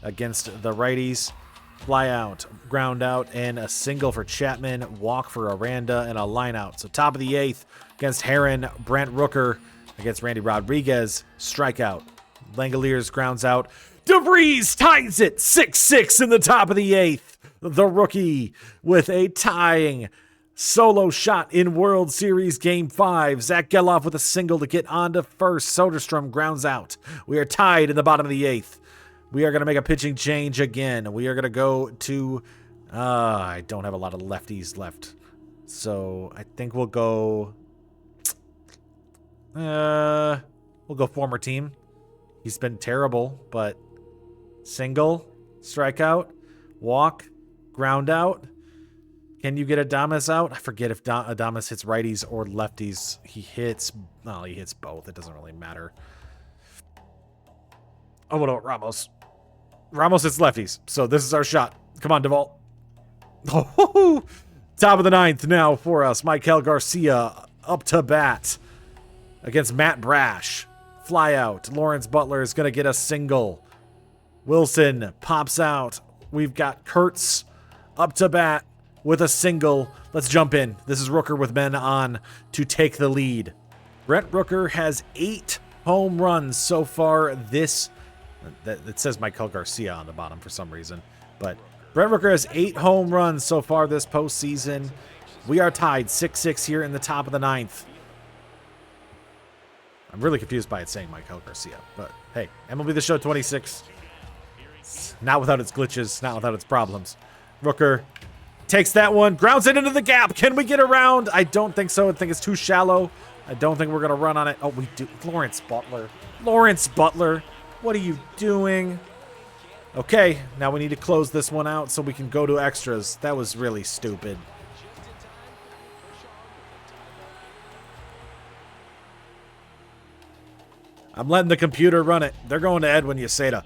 against the righties. Fly out, ground out, and a single for Chapman. Walk for Aranda, and a line out. So top of the 8th against Herron. Brent Rooker against Randy Rodriguez. Strikeout. Langeliers grounds out. DeVries ties it 6-6 in the top of the 8th. The rookie with a tying solo shot in World Series Game 5. Zach Geloff with a single to get on to first. Soderstrom grounds out. We are tied in the bottom of the 8th. We are going to make a pitching change again. We are going to go to... I don't have a lot of lefties left. So I think we'll go... we'll go former team. He's been terrible, but... Single, strikeout, walk, ground out. Can you get Adames out? I forget if Adames hits righties or lefties. He hits both. It doesn't really matter. Oh, what about Ramos? Ramos hits lefties. So this is our shot. Come on, Duvall. Oh, top of the 9th now for us. Michael Garcia up to bat against Matt Brash. Fly out. Lawrence Butler is going to get a single. Wilson pops out. We've got Kurtz up to bat with a single. Let's jump in. This is Rooker with men on to take the lead. Brent Rooker has 8 home runs so far this... It says Michael Garcia on the bottom for some reason. But Brent Rooker has 8 home runs so far this postseason. We are tied 6-6 here in the top of the 9th. I'm really confused by it saying Michael Garcia. But hey, MLB The Show 26... Not without its glitches, not without its problems. Rooker takes that one, grounds it into the gap. Can we get around? I don't think so. I think it's too shallow. I don't think we're going to run on it. Oh, we do. Lawrence Butler. Lawrence Butler. What are you doing? Okay, now we need to close this one out so we can go to extras. That was really stupid. I'm letting the computer run it. They're going to Edwin Yaseda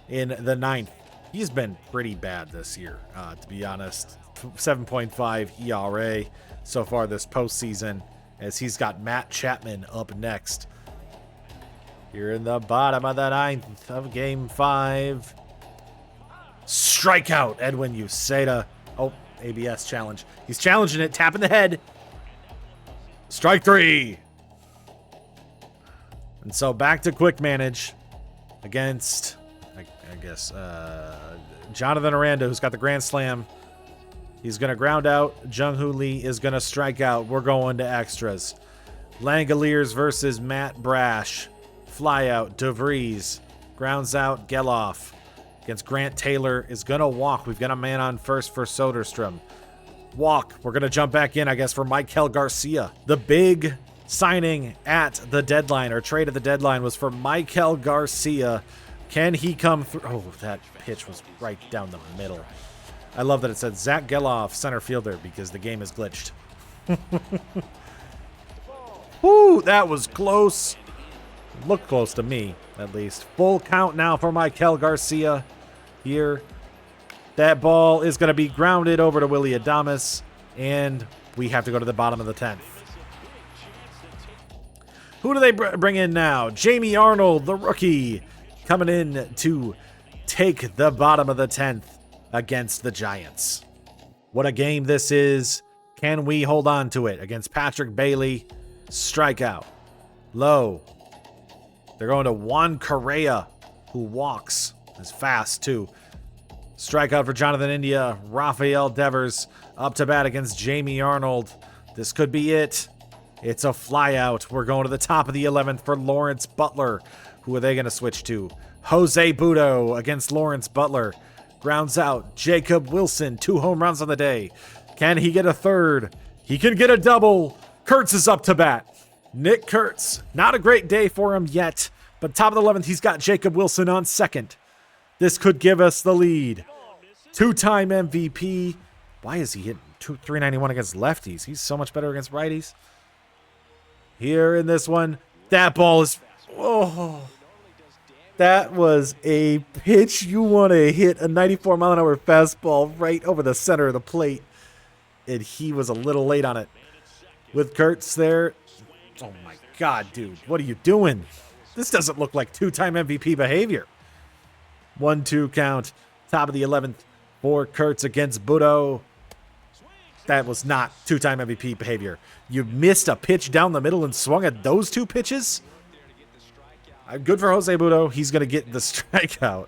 in the 9th. He's been pretty bad this year, to be honest. 7.5 ERA so far this postseason, as he's got Matt Chapman up next. Here in the bottom of the 9th of Game 5. Strikeout, Edwin Yaseda. Oh, ABS challenge. He's challenging it, tapping the head. Strike 3. And so back to quick manage against... I guess, Jonathan Aranda, who's got the grand slam. He's going to ground out. Jung-Hoo Lee is going to strike out. We're going to extras. Langeliers versus Matt Brash. Fly out. DeVries grounds out. Geloff against Grant Taylor is going to walk. We've got a man on first for Soderstrom. Walk. We're going to jump back in, I guess, for Michael Garcia. The big signing at the deadline, or trade at the deadline, was for Michael Garcia. Can he come through? Oh, that pitch was right down the middle. I love that it said Zach Geloff, center fielder, because the game is glitched. Woo, that was close. Looked close to me, at least. Full count now for Michael Garcia here. That ball is going to be grounded over to Willy Adames, and we have to go to the bottom of the 10th. Who do they bring in now? Jamie Arnold, the rookie, coming in to take the bottom of the 10th against the Giants. What a game this is. Can we hold on to it against Patrick Bailey? Strikeout. Low. They're going to Juan Correa, who walks. Is fast, too. Strikeout for Jonathan India. Rafael Devers up to bat against Jamie Arnold. This could be it. It's a flyout. We're going to the top of the 11th for Lawrence Butler. Who are they going to switch to? Jose Butto against Lawrence Butler. Grounds out. Jacob Wilson, 2 home runs on the day. Can he get a third? He can get a double. Kurtz is up to bat. Nick Kurtz. Not a great day for him yet, but top of the 11th, he's got Jacob Wilson on second. This could give us the lead. 2-time MVP. Why is he hitting 391 against lefties? He's so much better against righties. Here in this one, that ball is... Oh, that was a pitch you want to hit, a 94-mile-an-hour fastball right over the center of the plate. And he was a little late on it. With Kurtz there... Oh my God, dude. What are you doing? This doesn't look like 2-time MVP behavior. 1-2 count. Top of the 11th for Kurtz against Butto. That was not 2-time MVP behavior. You missed a pitch down the middle and swung at those 2 pitches? Good for Jose Butto. He's going to get the strikeout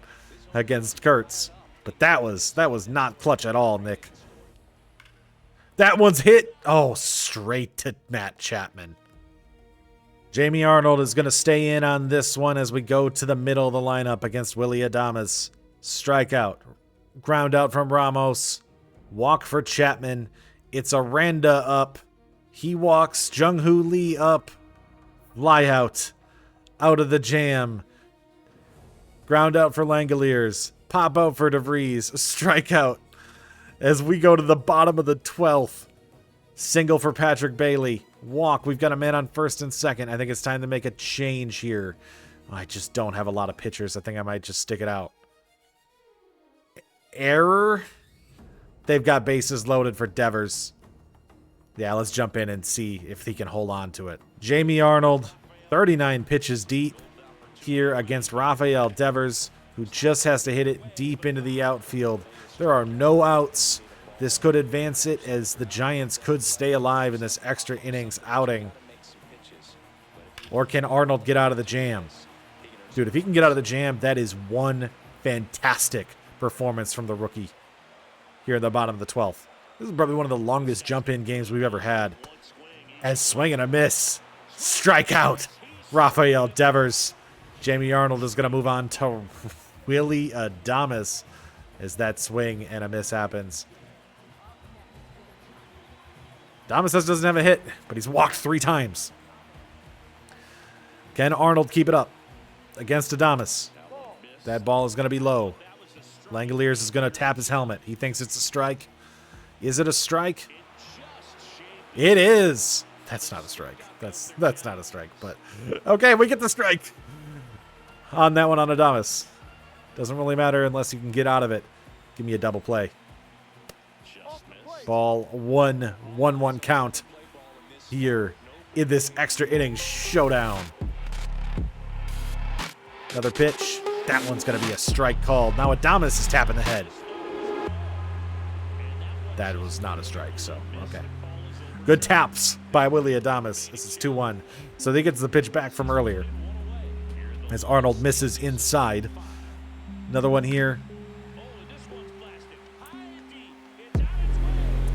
against Kurtz. But that was not clutch at all, Nick. That one's hit. Oh, straight to Matt Chapman. Jamie Arnold is going to stay in on this one as we go to the middle of the lineup against Willy Adames. Strikeout. Ground out from Ramos. Walk for Chapman. It's Aranda up. He walks. Jung-Hoo Lee up. Fly out. Out of the jam. Ground out for Langeliers. Pop out for DeVries. Strikeout. As we go to the bottom of the 12th. Single for Patrick Bailey. Walk. We've got a man on first and second. I think it's time to make a change here. I just don't have a lot of pitchers. I think I might just stick it out. Error. They've got bases loaded for Devers. Yeah, let's jump in and see if he can hold on to it. Jamie Arnold, 39 pitches deep here against Rafael Devers, who just has to hit it deep into the outfield. There are no outs. This could advance it as the Giants could stay alive in this extra innings outing. Or can Arnold get out of the jam? Dude, if he can get out of the jam, that is one fantastic performance from the rookie here in the bottom of the 12th. This is probably one of the longest jump-in games we've ever had. As swing and a miss. Strikeout. Rafael Devers. Jamie Arnold is going to move on to Willy Adames as that swing and a miss happens. Adames doesn't have a hit, but he's walked 3 times. Can Arnold keep it up against Adames? That ball is going to be low. Langeliers is going to tap his helmet. He thinks it's a strike. Is it a strike? It is. That's not a strike. That's not a strike, but okay, we get the strike on that one on Adames. Doesn't really matter unless you can get out of it. Give me a double play. Ball 1-1 count here in this extra inning showdown. Another pitch. That one's going to be a strike called. Now Adames is tapping the head. That was not a strike, so okay. Good taps by Willy Adames. This is 2-1. So he gets the pitch back from earlier. As Arnold misses inside. Another one here.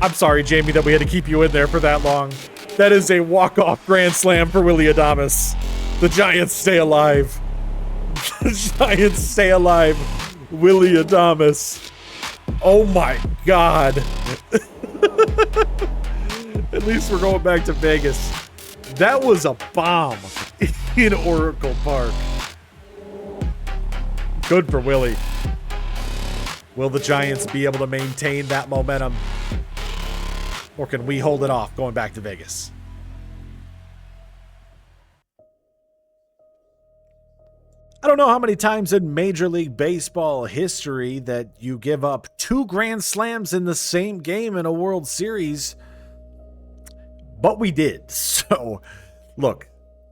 I'm sorry, Jamie, that we had to keep you in there for that long. That is a walk-off grand slam for Willy Adames. The Giants stay alive. The Giants stay alive. Willy Adames. Oh my God. At least we're going back to Vegas. That was a bomb in Oracle Park. Good for Willy. Will the Giants be able to maintain that momentum? Or can we hold it off going back to Vegas? I don't know how many times in Major League Baseball history that you give up 2 grand slams in the same game in a World Series, but we did. So, look,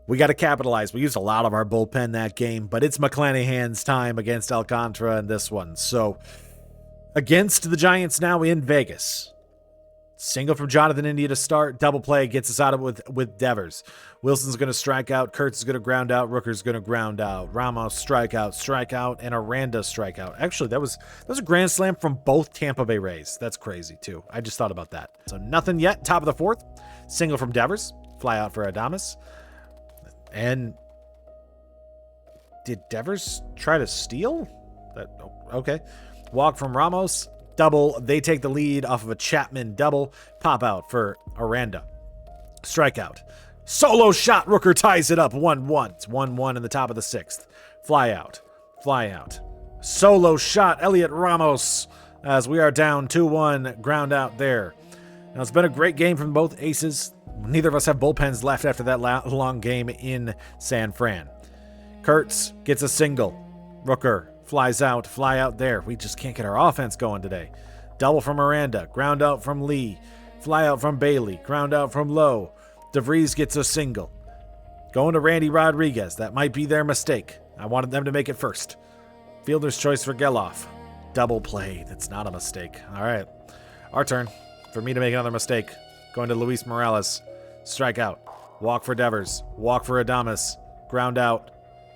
we got to capitalize. We used a lot of our bullpen that game, but it's McClanahan's time against Alcantara in this one. So, against the Giants now in Vegas. Single from Jonathan India to start. Double play gets us out of it with Devers. Wilson's going to strike out. Kurtz is going to ground out. Rooker's going to ground out. Ramos strikeout, and Aranda strikeout. Actually, that was a grand slam from both Tampa Bay Rays. That's crazy, too. I just thought about that. So nothing yet. Top of the fourth. Single from Devers. Fly out for Adames. And did Devers try to steal? Okay. Walk from Ramos. Double. They take the lead off of a Chapman double. Pop out for Aranda. Strikeout. Solo shot. Rooker ties it up 1-1. It's 1-1 in the top of the sixth. Fly out. Solo shot. Elliot Ramos as we are down 2-1. Ground out there. Now, it's been a great game from both aces. Neither of us have bullpens left after that long game in San Fran. Kurtz gets a single. Rooker fly out there. We just can't get our offense going today. Double from Miranda. Ground out from Lee. Fly out from Bailey. Ground out from Lowe. DeVries gets a single. Going to Randy Rodriguez. That might be their mistake. I wanted them to make it first. Fielder's choice for Geloff. Double play. That's not a mistake. All right. Our turn. For me to make another mistake. Going to Luis Morales. Strike out. Walk for Devers. Walk for Adames. Ground out.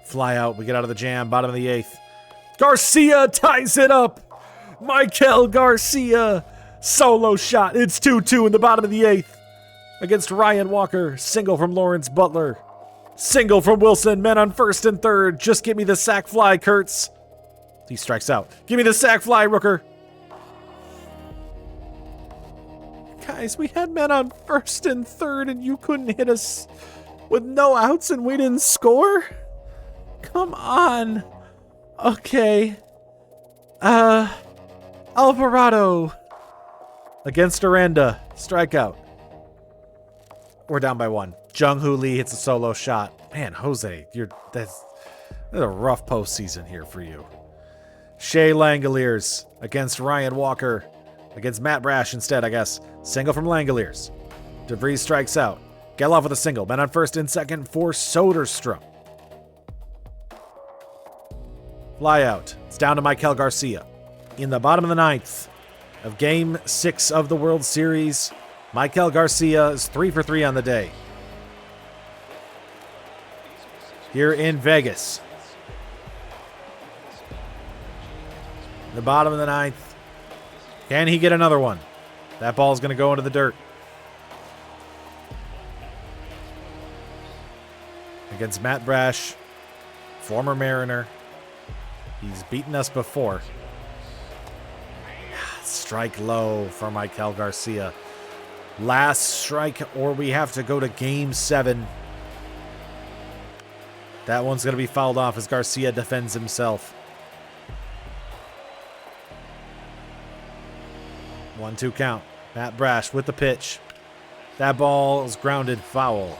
Fly out. We get out of the jam. Bottom of the eighth. Garcia ties it up. Michael Garcia. Solo shot. It's 2-2 in the bottom of the eighth. Against Ryan Walker. Single from Lawrence Butler. Single from Wilson. Men on first and third. Just give me the sac fly, Kurtz. He strikes out. Give me the sac fly, Rooker. Guys, we had men on first and third and you couldn't hit us with no outs and we didn't score? Come on. Okay. Alvarado against Aranda. Strikeout. We're down by one. Jung-Hoo Lee hits a solo shot. Man, Jose, that's a rough postseason here for you. Shea Langeliers against Ryan Walker. Against Matt Brash instead, I guess. Single from Langeliers. DeVries strikes out. Geloff with a single. Men on first and second for Soderstrom. Fly out. It's down to Michael Garcia. In the bottom of the ninth of Game 6 of the World Series, Michael Garcia is 3 for 3 on the day. Here in Vegas. The bottom of the ninth. Can he get another one? That ball's going to go into the dirt. Against Matt Brash, former Mariner. He's beaten us before. Strike low for Michael Garcia. Last strike, or we have to go to Game 7. That one's going to be fouled off as Garcia defends himself. 1-2 count. Matt Brash with the pitch. That ball is grounded foul.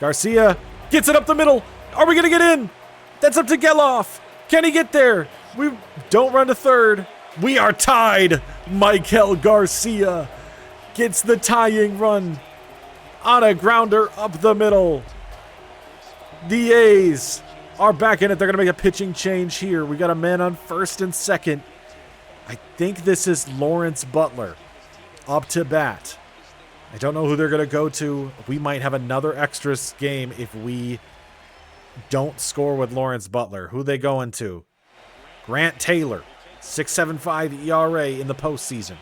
Garcia gets it up the middle. Are we going to get in? That's up to Geloff. Can he get there? We don't run to third. We are tied. Michael Garcia gets the tying run on a grounder up the middle. The A's are back in it. They're going to make a pitching change here. We got a man on first and second. I think this is Lawrence Butler up to bat. I don't know who they're going to go to. We might have another extras game if we don't score with Lawrence Butler. Who they going to? Grant Taylor, 6.75 ERA in the postseason.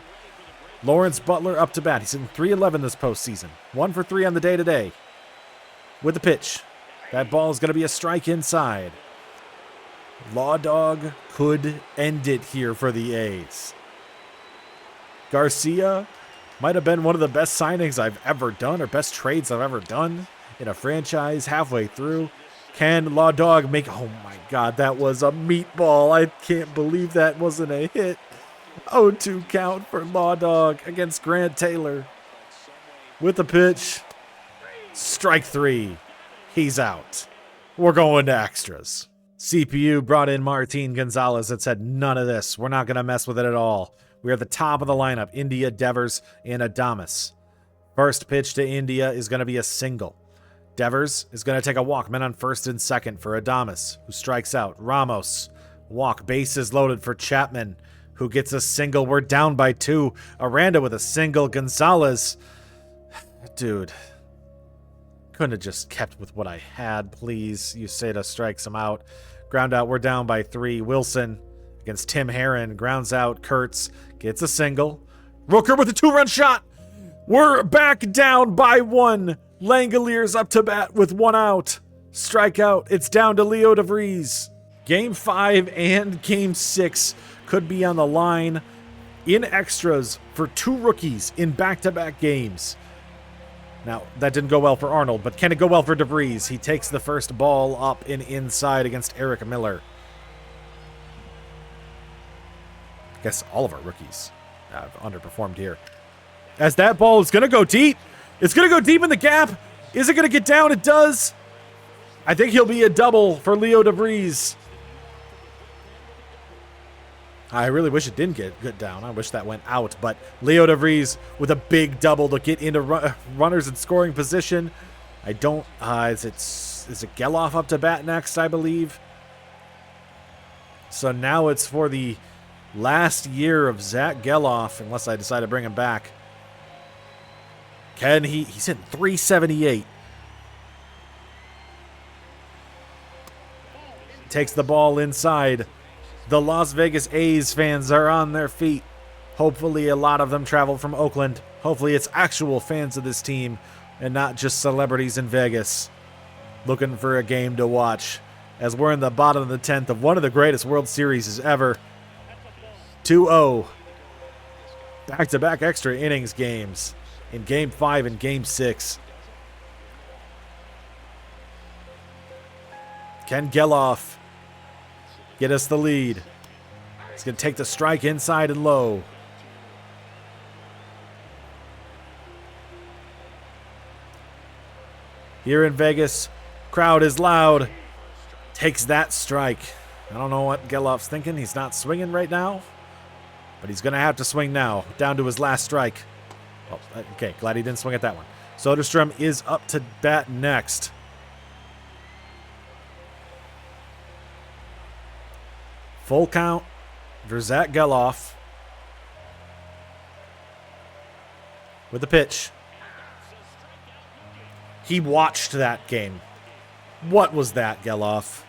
Lawrence Butler up to bat. He's in 3.11 this postseason. 1 for 3 on the day today. With the pitch. That ball is going to be a strike inside. Law Dog could end it here for the A's. Garcia might have been one of the best signings I've ever done, or best trades I've ever done in a franchise halfway through. Can Law Dog make... Oh my God, that was a meatball. I can't believe that wasn't a hit. 0-2 count for Law Dog against Grant Taylor. With the pitch. Strike 3. He's out. We're going to extras. CPU brought in Martin Gonzalez and said, none of this. We're not going to mess with it at all. We are at the top of the lineup. India, Devers, and Adames. First pitch to India is going to be a single. DeVries is going to take a walk. Men on first and second for Adames, who strikes out. Ramos, walk. Bases loaded for Chapman, who gets a single. We're down by 2. Aranda with a single. Gonzalez. Dude. Couldn't have just kept with what I had, please. Uceda strikes him out. Ground out. We're down by 3. Wilson against Tim Herron. Grounds out. Kurtz gets a single. Rooker with a 2-run shot. We're back down by 1. Langeliers up to bat with 1 out. Strikeout. It's down to Leo De Vries. Game 5 and Game 6 could be on the line in extras for 2 rookies in back-to-back games. Now, that didn't go well for Arnold, but can it go well for De Vries? He takes the first ball up and inside against Eric Miller. I guess all of our rookies have underperformed here. As that ball is going to go deep. It's going to go deep in the gap. Is it going to get down? It does. I think he'll be a double for Leo De Vries. I really wish it didn't get down. I wish that went out. But Leo De Vries with a big double to get into runners in scoring position. I don't... is it Geloff up to bat next, I believe? So now it's for the last year of Zach Geloff, unless I decide to bring him back. Can he... He's hitting .378. Takes the ball inside. The Las Vegas A's fans are on their feet. Hopefully a lot of them travel from Oakland. Hopefully it's actual fans of this team and not just celebrities in Vegas looking for a game to watch, as we're in the bottom of the 10th of one of the greatest World Series ever. 2-0. Back-to-back extra innings games in Game 5 and Game 6. Can Geloff get us the lead? He's going to take the strike inside and low. Here in Vegas, crowd is loud. Takes that strike. I don't know what Geloff's thinking. He's not swinging right now, but he's going to have to swing now. Down to his last strike. Oh, okay, glad he didn't swing at that one. Soderstrom is up to bat next. Full count for Zach Geloff. With the pitch. He watched that game. What was that, Geloff?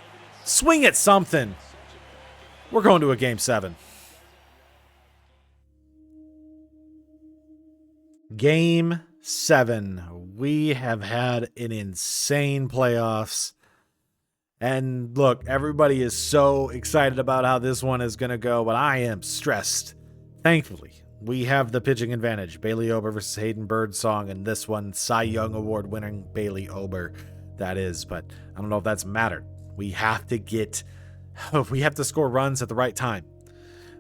Swing at something. We're going to a Game 7. Game 7. We have had an insane playoffs. And look, everybody is so excited about how this one is going to go, but I am stressed. Thankfully, we have the pitching advantage. Bailey Ober versus Hayden Birdsong, and this one, Cy Young Award winning Bailey Ober, that is. But I don't know if that's mattered. We have to score runs at the right time.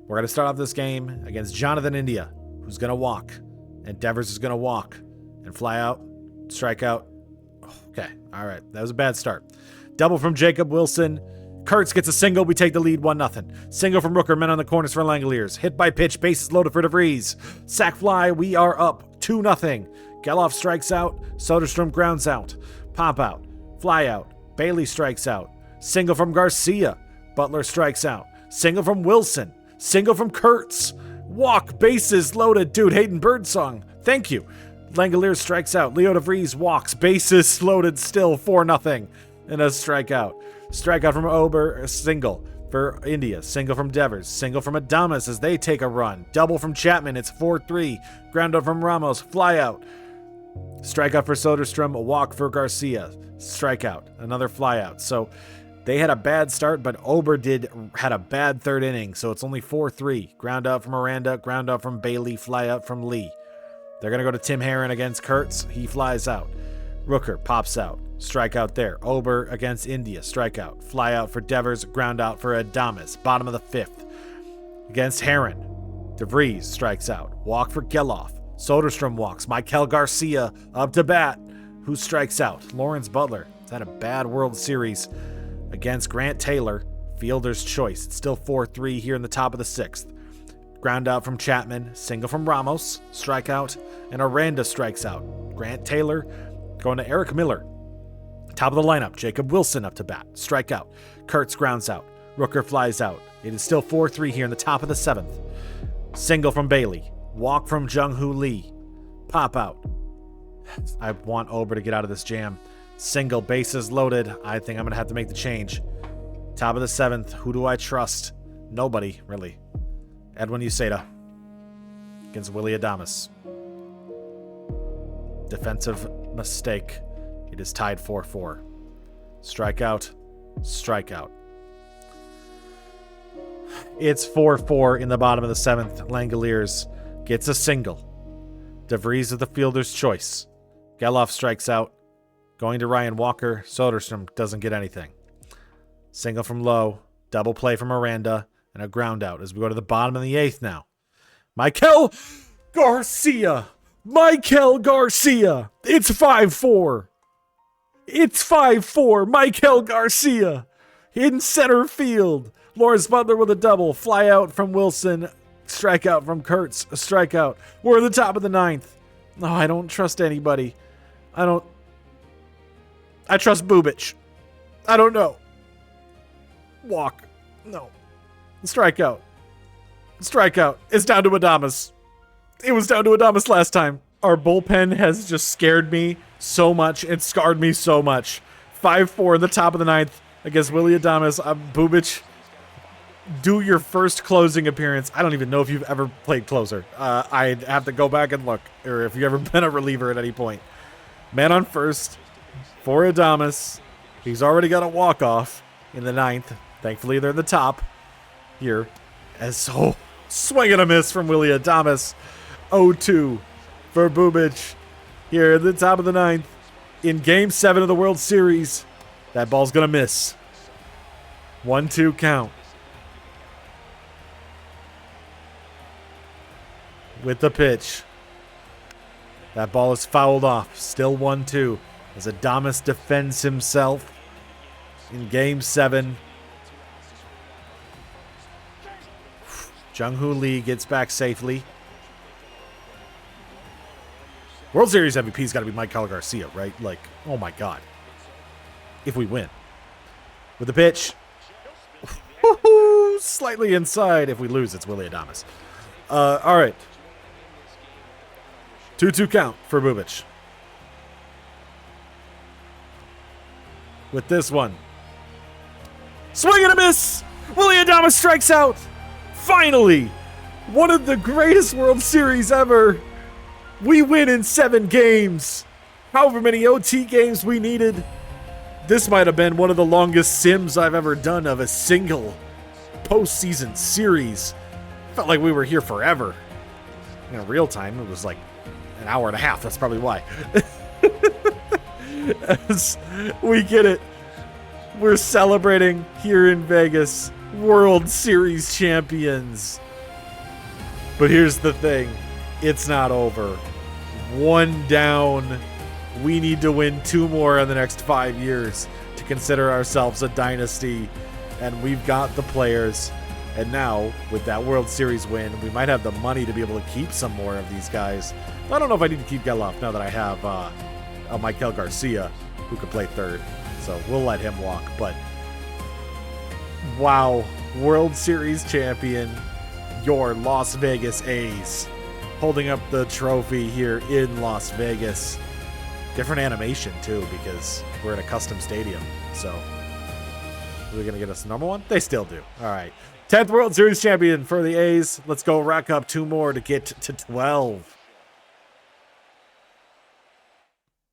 We're going to start off this game against Jonathan India, who's going to walk, and Devers is going to walk and fly out, strike out. Okay, all right, that was a bad start. Double from Jacob Wilson. Kurtz gets a single. We take the lead 1-0. Single from Rooker. Men on the corners for Langeliers. Hit by pitch. Bases loaded for De Vries. Sack fly. We are up 2-0. Geloff strikes out. Soderstrom grounds out. Pop out. Fly out. Bailey strikes out. Single from Garcia. Butler strikes out. Single from Wilson. Single from Kurtz. Walk. Bases loaded. Dude, Hayden Birdsong. Thank you. Langeliers strikes out. Leo De Vries walks. Bases loaded still 4-0. And a strikeout. Strikeout from Ober, a single for India. Single from Devers. Single from Adames as they take a run. Double from Chapman. It's 4-3. Ground out from Ramos. Fly out. Strikeout for Soderstrom. A walk for Garcia. Strikeout. Another fly out. So they had a bad start, but Ober had a bad third inning. So it's only 4-3. Ground out from Aranda. Ground out from Bailey. Fly out from Lee. They're going to go to Tim Herron against Kurtz. He flies out. Rooker pops out. Strikeout there. Ober against India. Strikeout. Fly out for Devers. Ground out for Adames. Bottom of the 5th. Against Herron. De Vries strikes out. Walk for Geloff. Soderstrom walks. Michael Garcia up to bat. Who strikes out? Lawrence Butler. He's had a bad World Series against Grant Taylor. Fielder's choice. It's still 4-3 here in the top of the 6th. Ground out from Chapman. Single from Ramos. Strikeout. And Aranda strikes out. Grant Taylor going to Eric Miller. Top of the lineup, Jacob Wilson up to bat. Strikeout. Kurtz grounds out. Rooker flies out. It is still 4-3 here in the top of the 7th. Single from Bailey. Walk from Jung-Hoo Lee. Pop out. I want Ober to get out of this jam. Single, bases loaded. I think I'm going to have to make the change. Top of the 7th. Who do I trust? Nobody, really. Edwin Uceda against Willy Adames. Defensive mistake. It is tied 4-4. Strikeout. Strikeout. It's 4-4 in the bottom of the 7th. Langeliers gets a single. DeVries is the fielder's choice. Geloff strikes out. Going to Ryan Walker. Soderstrom doesn't get anything. Single from Lowe. Double play from Miranda. And a ground out as we go to the bottom of the 8th now. Michael Garcia. Michael Garcia. It's 5-4. It's 5-4. Michael Garcia. In center field. Lawrence Butler with a double. Fly out from Wilson. Strikeout from Kurtz. A strikeout. We're at the top of the 9th. No, I don't trust anybody. I trust Bubic. I don't know. Walk. No. Strikeout. Strikeout. It's down to Adames. It was down to Adames last time. Our bullpen has just scared me so much. It scarred me so much. 5-4 in the top of the 9th against Willy Adames. Bubic, do your first closing appearance. I don't even know if you've ever played closer. I'd have to go back and look, or if you've ever been a reliever at any point. Man on first for Adames. He's already got a walk-off in the 9th. Thankfully, they're in the top here. As so swing and a miss from Willy Adames. 0-2 for Bubic here at the top of the 9th in Game 7 of the World Series. That ball's going to miss. 1-2 count. With the pitch. That ball is fouled off. Still 1-2 as Adames defends himself in Game 7. Jung-Hoo Lee gets back safely. World Series MVP's got to be Michael Garcia, right? Like, oh my God. If we win. With the pitch. Slightly inside. If we lose, it's Willy Adames. All right. 2-2 count for Bubic. With this one. Swing and a miss! Willy Adames strikes out! Finally! One of the greatest World Series ever! We win in 7 games! However many OT games we needed. This might have been one of the longest sims I've ever done of a single postseason series. Felt like we were here forever. In real time, it was like an hour and a half. That's probably why. As we get it. We're celebrating here in Vegas. World Series champions. But here's the thing. It's not over. 1 down. We need to win 2 more in the next 5 years to consider ourselves a dynasty. And we've got the players. And now, with that World Series win, we might have the money to be able to keep some more of these guys. I don't know if I need to keep Geloff now that I have Michael Garcia, who could play third. So we'll let him walk. But, wow. World Series champion, your Las Vegas A's. Holding up the trophy here in Las Vegas. Different animation, too, because we're in a custom stadium. So, are they going to get us a normal one? They still do. All right. 10th World Series champion for the A's. Let's go rack up 2 more to get to 12.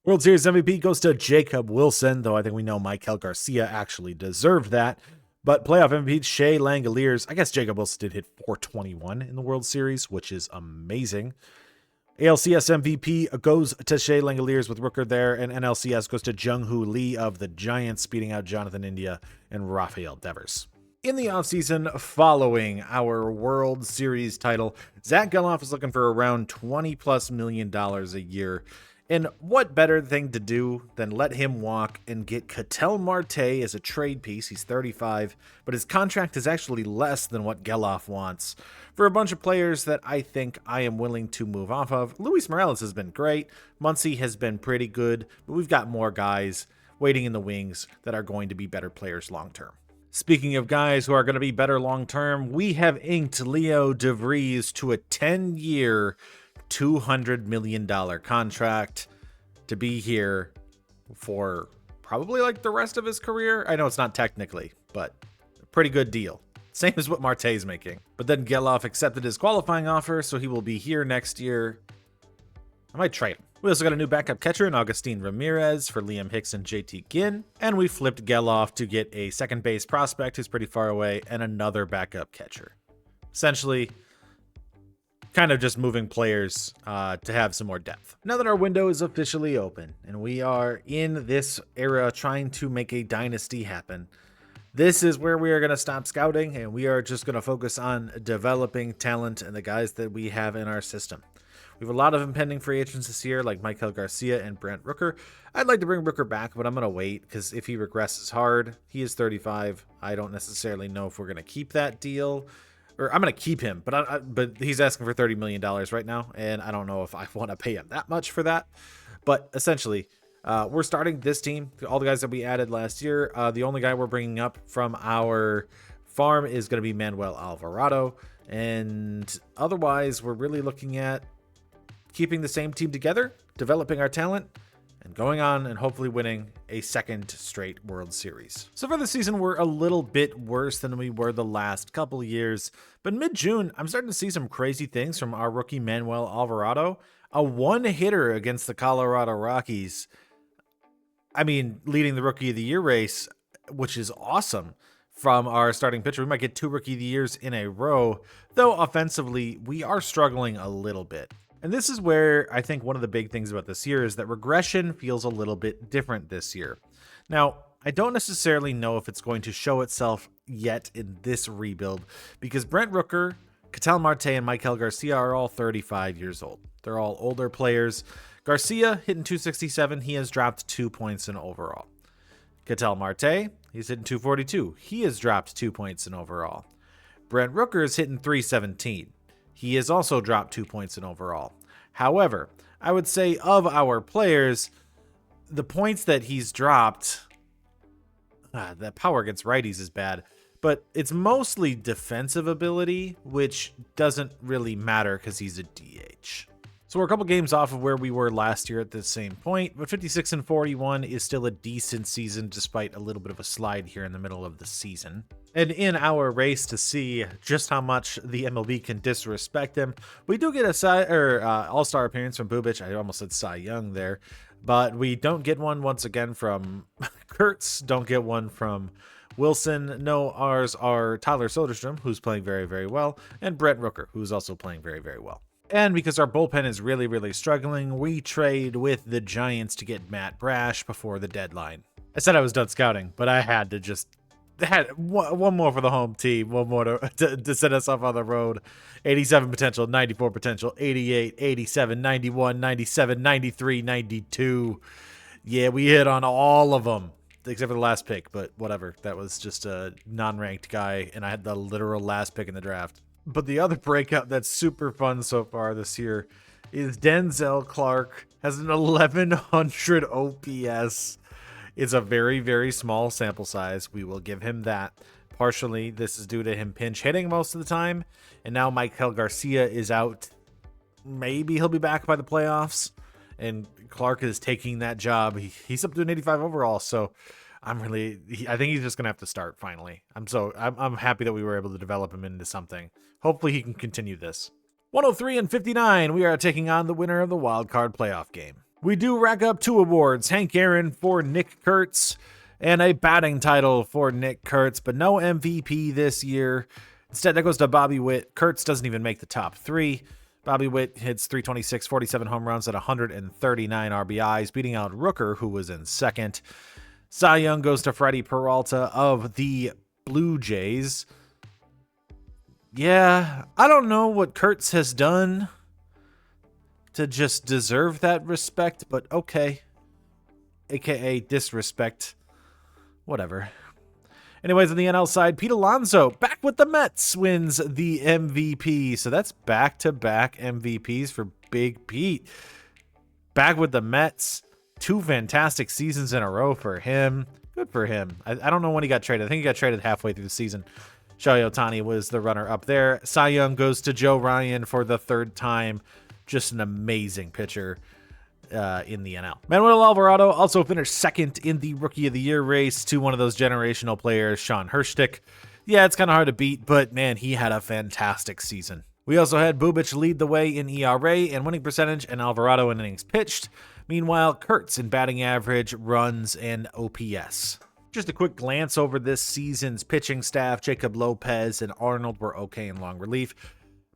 World Series MVP goes to Jacob Wilson, though I think we know Michael Garcia actually deserved that. But playoff MVP, Shea Langeliers. I guess Jacob Wilson did hit .421 in the World Series, which is amazing. ALCS MVP goes to Shea Langeliers with Rooker there, and NLCS goes to Jung-Hoo Lee of the Giants, beating out Jonathan India and Rafael Devers. In the offseason following our World Series title, Zach Geloff is looking for around $20+ million a year. And what better thing to do than let him walk and get Ketel Marte as a trade piece? He's 35, but his contract is actually less than what Geloff wants for a bunch of players that I think I am willing to move off of. Luis Morales has been great. Muncy has been pretty good, but we've got more guys. waiting in the wings that are going to be better players long term. Speaking of guys who are going to be better long term, we have inked Leo De Vries to a 10-year, $200 million contract to be here for probably like the rest of his career. I know it's not technically, but a pretty good deal. Same as what Marte's making. But then Geloff accepted his qualifying offer, so he will be here next year. I might trade him. We also got a new backup catcher in Agustin Ramirez for Liam Hicks and JT Ginn. And we flipped Geloff to get a second base prospect who's pretty far away and another backup catcher. Essentially, kind of just moving players to have some more depth. Now that our window is officially open and we are in this era trying to make a dynasty happen, this is where we are going to stop scouting and we are just going to focus on developing talent and the guys that we have in our system. We have a lot of impending free agents this year, like Maikel Garcia and Brent Rooker. I'd like to bring Rooker back, but I'm going to wait because if he regresses hard, he is 35. I don't necessarily know if we're going to keep that deal. Or I'm going to keep him, but he's asking for $30 million right now, and I don't know if I want to pay him that much for that. But essentially, we're starting this team. All the guys that we added last year, the only guy we're bringing up from our farm is going to be Manuel Alvarado. And otherwise, we're really looking at keeping the same team together, developing our talent, and going on and hopefully winning a second straight World Series. So for the season, we're a little bit worse than we were the last couple years, but mid-June, I'm starting to see some crazy things from our rookie Manuel Alvarado, a one-hitter against the Colorado Rockies. I mean, leading the Rookie of the Year race, which is awesome from our starting pitcher. We might get 2 Rookie of the Years in a row, though offensively, we are struggling a little bit. And this is where I think one of the big things about this year is that regression feels a little bit different this year. Now, I don't necessarily know if it's going to show itself yet in this rebuild because Brent Rooker, Ketel Marte, and Maikel Garcia are all 35 years old. They're all older players. Garcia hitting 267. He has dropped 2 points in overall. Ketel Marte, he's hitting 242. He has dropped 2 points in overall. Brent Rooker is hitting 317. He has also dropped 2 points in overall. However, I would say of our players, the points that he's dropped, the power against righties is bad, but it's mostly defensive ability, which doesn't really matter because he's a DH. So we're a couple games off of where we were last year at the same point, but 56-41 is still a decent season despite a little bit of a slide here in the middle of the season. And in our race to see just how much the MLB can disrespect him, we do get a all-star appearance from Bubic. I almost said Cy Young there, but we don't get one once again from Kurtz. Don't get one from Wilson. No, ours are Tyler Soderstrom, who's playing very, very well, and Brent Rooker, who's also playing very, very well. And because our bullpen is really, really struggling, we trade with the Giants to get Matt Brash before the deadline. I said I was done scouting, but I had to just had one more for the home team, one more to set us off on the road. 87 potential, 94 potential, 88, 87, 91, 97, 93, 92. Yeah, we hit on all of them, except for the last pick, but whatever. That was just a non-ranked guy, and I had the literal last pick in the draft. But the other breakout that's super fun so far this year is Denzel Clarke has an 1100 OPS. It's a very, very small sample size. We will give him that. Partially, this is due to him pinch hitting most of the time. And now Maikel Garcia is out. Maybe he'll be back by the playoffs. And Clarke is taking that job. He's up to an 85 overall. So I think he's just going to have to start finally. I'm happy that we were able to develop him into something. Hopefully he can continue this. 103-59, we are taking on the winner of the wild card playoff game. We do rack up 2 awards, Hank Aaron for Nick Kurtz and a batting title for Nick Kurtz, but no MVP this year. Instead, that goes to Bobby Witt. Kurtz doesn't even make the top 3. Bobby Witt hits 326, 47 home runs at 139 RBIs, beating out Rooker, who was in second. Cy Young goes to Freddie Peralta of the Blue Jays. Yeah, I don't know what Kurtz has done to just deserve that respect, but okay. AKA disrespect. Whatever. Anyways, on the NL side, Pete Alonso, back with the Mets, wins the MVP. So that's back-to-back MVPs for Big Pete. Back with the Mets. 2 fantastic seasons in a row for him. Good for him. I don't know when he got traded. I think he got traded halfway through the season. Shohei Ohtani was the runner up there. Cy Young goes to Joe Ryan for the 3rd time. Just an amazing pitcher in the NL. Manuel Alvarado also finished 2nd in the Rookie of the Year race to one of those generational players, Sean Hurstick. Yeah, it's kind of hard to beat, but man, he had a fantastic season. We also had Bubic lead the way in ERA and winning percentage, and Alvarado in innings pitched. Meanwhile, Kurtz in batting average, runs, and OPS. Just a quick glance over this season's pitching staff. Jacob Lopez and Arnold were okay in long relief.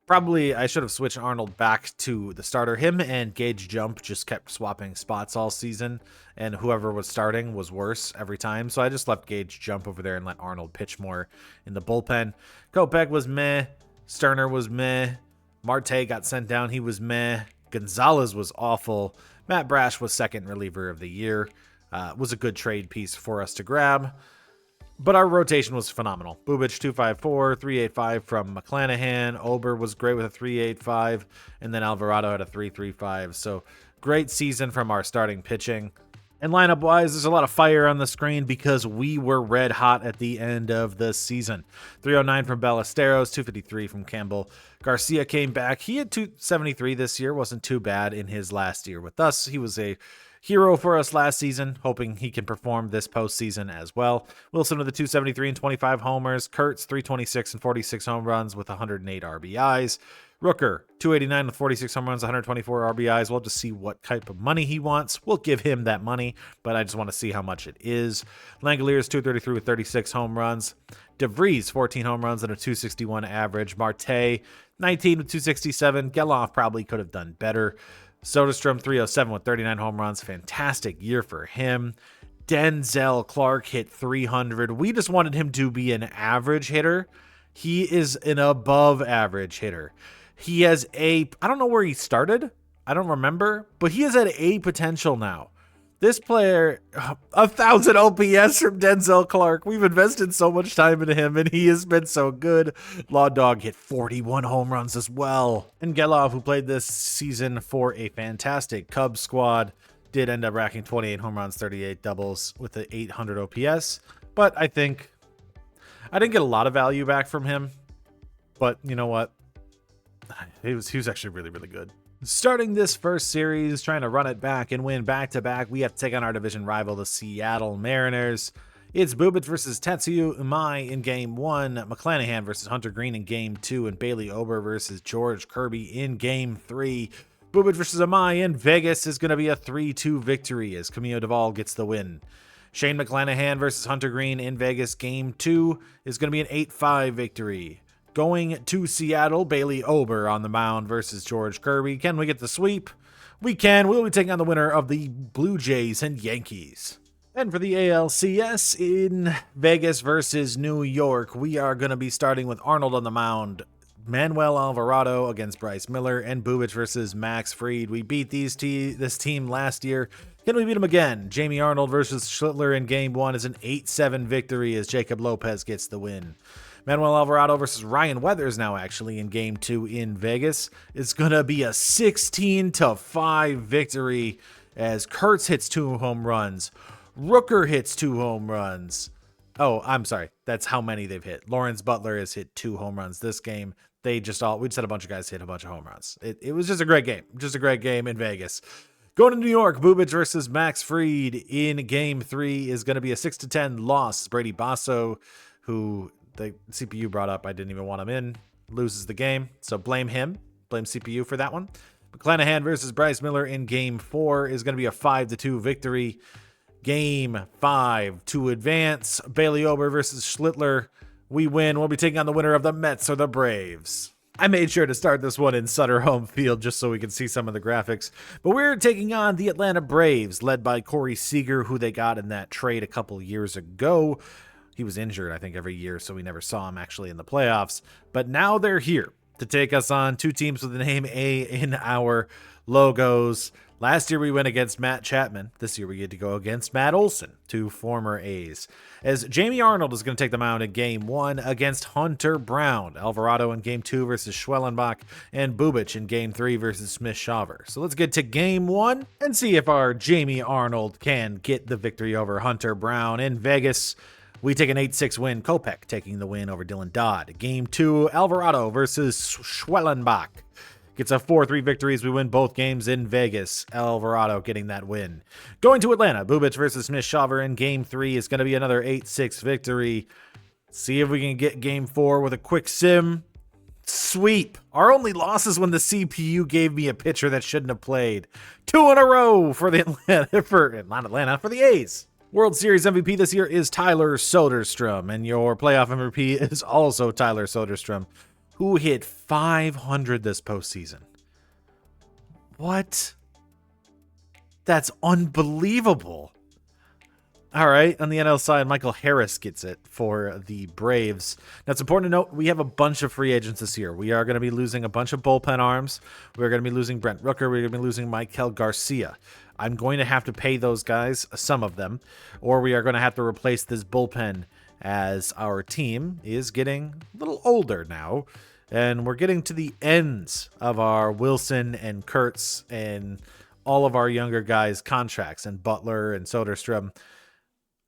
Probably I should have switched Arnold back to the starter. Him and Gage Jump just kept swapping spots all season, and whoever was starting was worse every time. So I just left Gage Jump over there and let Arnold pitch more in the bullpen. Kopech was meh. Sterner was meh. Marte got sent down. He was meh. Gonzalez was awful. Matt Brash was 2nd reliever of the year. Was a good trade piece for us to grab. But our rotation was phenomenal. Bubic 254, 385 from McClanahan. Ober was great with a 385. And then Alvarado had a 335. So great season from our starting pitching. And lineup-wise, there's a lot of fire on the screen because we were red hot at the end of the season. 309 from Ballesteros, 253 from Campbell. Garcia came back. He had 273 this year. Wasn't too bad in his last year with us. He was a hero for us last season, hoping he can perform this postseason as well. Wilson with the 273 and 25 homers. Kurtz, 326 and 46 home runs with 108 RBIs. Rooker, 289 with 46 home runs, 124 RBIs. We'll just see what type of money he wants. We'll give him that money, but I just want to see how much it is. Langeliers, 233 with 36 home runs. DeVries, 14 home runs and a 261 average. Marte, 19 with 267. Geloff probably could have done better. Soderstrom, 307 with 39 home runs. Fantastic year for him. DeVries Clarke hit 300. We just wanted him to be an average hitter. He is an above average hitter. He has I don't know where he started. I don't remember, but he is at A potential now. This player, 1,000 OPS from DeVries Clarke. We've invested so much time into him, and he has been so good. Law Dog hit 41 home runs as well. And Geloff, who played this season for a fantastic Cubs squad, did end up racking 28 home runs, 38 doubles with the 800 OPS. But I think I didn't get a lot of value back from him. But you know what? He was actually really, really good. Starting this first series, trying to run it back and win back-to-back, we have to take on our division rival, the Seattle Mariners. It's Bubic versus Tetsuya Umai in Game 1, McClanahan versus Hunter Green in Game 2, and Bailey Ober versus George Kirby in Game 3. Bubic versus Umai in Vegas is going to be a 3-2 victory as Camilo Doval gets the win. Shane McClanahan versus Hunter Green in Vegas Game 2 is going to be an 8-5 victory. Going to Seattle, Bailey Ober on the mound versus George Kirby. Can we get the sweep? We can. We'll be taking on the winner of the Blue Jays and Yankees. And for the ALCS in Vegas versus New York, we are going to be starting with Arnold on the mound, Manuel Alvarado against Bryce Miller, and Bubic versus Max Fried. We beat this team last year. Can we beat them again? Jamie Arnold versus Schlittler in Game 1 is an 8-7 victory as Jacob Lopez gets the win. Manuel Alvarado versus Ryan Weathers now actually in Game 2 in Vegas. It's going to be a 16-5 victory as Kurtz hits 2 home runs. Rooker hits 2 home runs. Oh, I'm sorry. That's how many they've hit. Lawrence Butler has hit 2 home runs this game. We just had a bunch of guys hit a bunch of home runs. It was just a great game. Just a great game in Vegas. Going to New York, Bubic versus Max Fried in Game 3 is going to be a 6-10 loss. Brady Basso, who the CPU brought up, I didn't even want him in, loses the game. So blame him. Blame CPU for that one. McClanahan versus Bryce Miller in Game 4 is going to be a 5-2 victory. Game 5 to advance. Bailey Ober versus Schlittler. We win. We'll be taking on the winner of the Mets or the Braves. I made sure to start this one in Sutter Home Field just so we can see some of the graphics. But we're taking on the Atlanta Braves, led by Corey Seager, who they got in that trade a couple years ago. He was injured, I think, every year, so we never saw him actually in the playoffs. But now they're here to take us on. 2 teams with the name A in our logos. Last year we went against Matt Chapman. This year we get to go against Matt Olson, 2 former A's. As Jamie Arnold is going to take the mound in Game 1 against Hunter Brown. Alvarado in Game 2 versus Schwellenbach, and Bubic in Game 3 versus Smith-Shawver. So let's get to Game 1 and see if our Jamie Arnold can get the victory over Hunter Brown in Vegas. We take an 8-6 win. Kopech taking the win over Dylan Dodd. Game 2, Alvarado versus Schwellenbach. Gets a 4-3 victory as we win both games in Vegas. Alvarado getting that win. Going to Atlanta, Bubic versus Smith-Shawver in Game 3 is going to be another 8-6 victory. See if we can get Game 4 with a quick sim. Sweep. Our only loss is when the CPU gave me a pitcher that shouldn't have played. 2 in a row for the Atlanta for the A's. World Series MVP this year is Tyler Soderstrom, and your playoff MVP is also Tyler Soderstrom, who hit 500 this postseason. What? That's unbelievable. All right, on the NL side, Michael Harris gets it for the Braves. Now, it's important to note, we have a bunch of free agents this year. We are going to be losing a bunch of bullpen arms. We're going to be losing Brent Rooker. We're going to be losing Michael Garcia. I'm going to have to pay those guys, some of them, or we are going to have to replace this bullpen as our team is getting a little older now. And we're getting to the ends of our Wilson and Kurtz and all of our younger guys' contracts, and Butler and Soderstrom.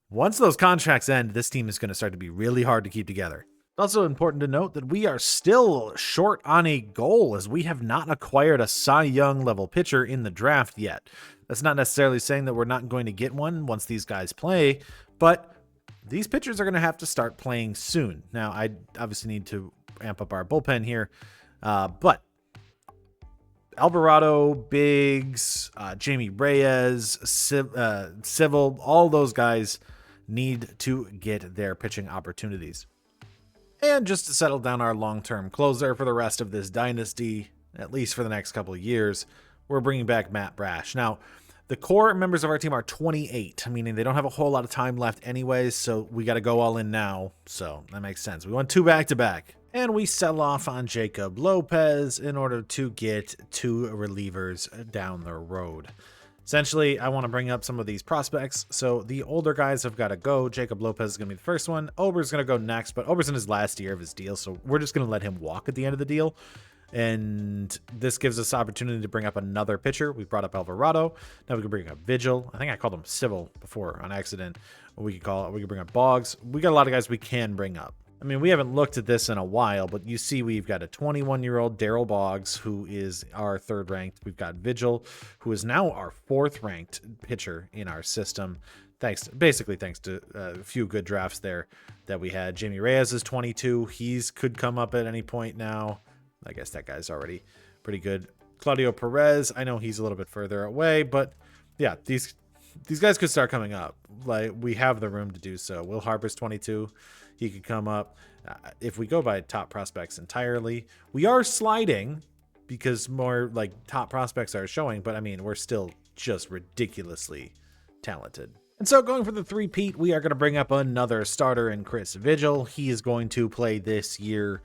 Once those contracts end, this team is going to start to be really hard to keep together. It's also important to note that we are still short on a goal, as we have not acquired a Cy Young level pitcher in the draft yet. That's not necessarily saying that we're not going to get one once these guys play, but these pitchers are going to have to start playing soon. Now, I obviously need to amp up our bullpen here, but Alvarado, Biggs, Jamie Reyes, Civil, all those guys need to get their pitching opportunities. And just to settle down our long-term closer for the rest of this dynasty, at least for the next couple of years, we're bringing back Matt Brash. Now, the core members of our team are 28, meaning they don't have a whole lot of time left anyways, so we got to go all in now, so that makes sense. We want 2 back-to-back. And we sell off on Jacob Lopez in order to get 2 relievers down the road. Essentially, I want to bring up some of these prospects. So the older guys have got to go. Jacob Lopez is going to be the first one. Ober's going to go next, but Ober's in his last year of his deal, so we're just going to let him walk at the end of the deal. And this gives us opportunity to bring up another pitcher. We brought up Alvarado. Now we can bring up Vigil. I think I called him Civil before on accident. We can bring up Boggs. We got a lot of guys we can bring up. I mean, we haven't looked at this in a while, but you see we've got a 21-year-old Daryl Boggs, who is our 3rd ranked. We've got Vigil, who is now our 4th ranked pitcher in our system. Thanks to a few good drafts there that we had. Jamie Reyes is 22. Could come up at any point now. I guess that guy's already pretty good. Claudio Perez, I know he's a little bit further away, but yeah, these guys could start coming up. Like, we have the room to do so. Will Harper's 22. He could come up. If we go by top prospects entirely, we are sliding because more like top prospects are showing, but I mean, we're still just ridiculously talented. And so going for the 3-peat, we are going to bring up another starter in Chris Vigil. He is going to play this year,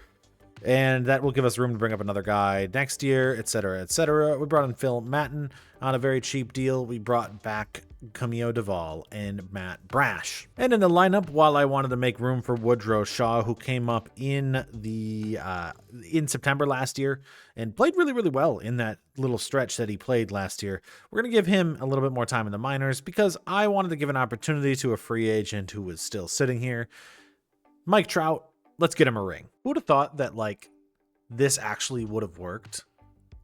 and that will give us room to bring up another guy next year, etc., etc. We brought in Phil Matten on a very cheap deal. We brought back Camille Duvall and Matt Brash. And in the lineup, while I wanted to make room for Woodrow Shaw, who came up in September last year and played really, really well in that little stretch that he played last year, we're going to give him a little bit more time in the minors because I wanted to give an opportunity to a free agent who was still sitting here. Mike Trout, let's get him a ring. Who would have thought that this actually would have worked?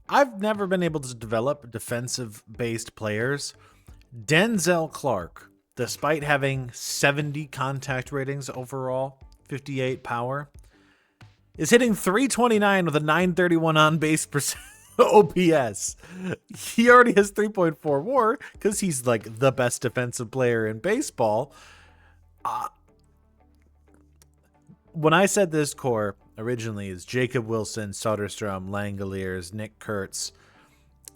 I've never been able to develop defensive-based players. Denzel Clarke, despite having 70 contact ratings overall, 58 power, is hitting .329 with a .931 on-base OPS. He already has 3.4 WAR because he's the best defensive player in baseball. When I said this core originally is Jacob Wilson, Soderstrom, Langeliers, Nick Kurtz,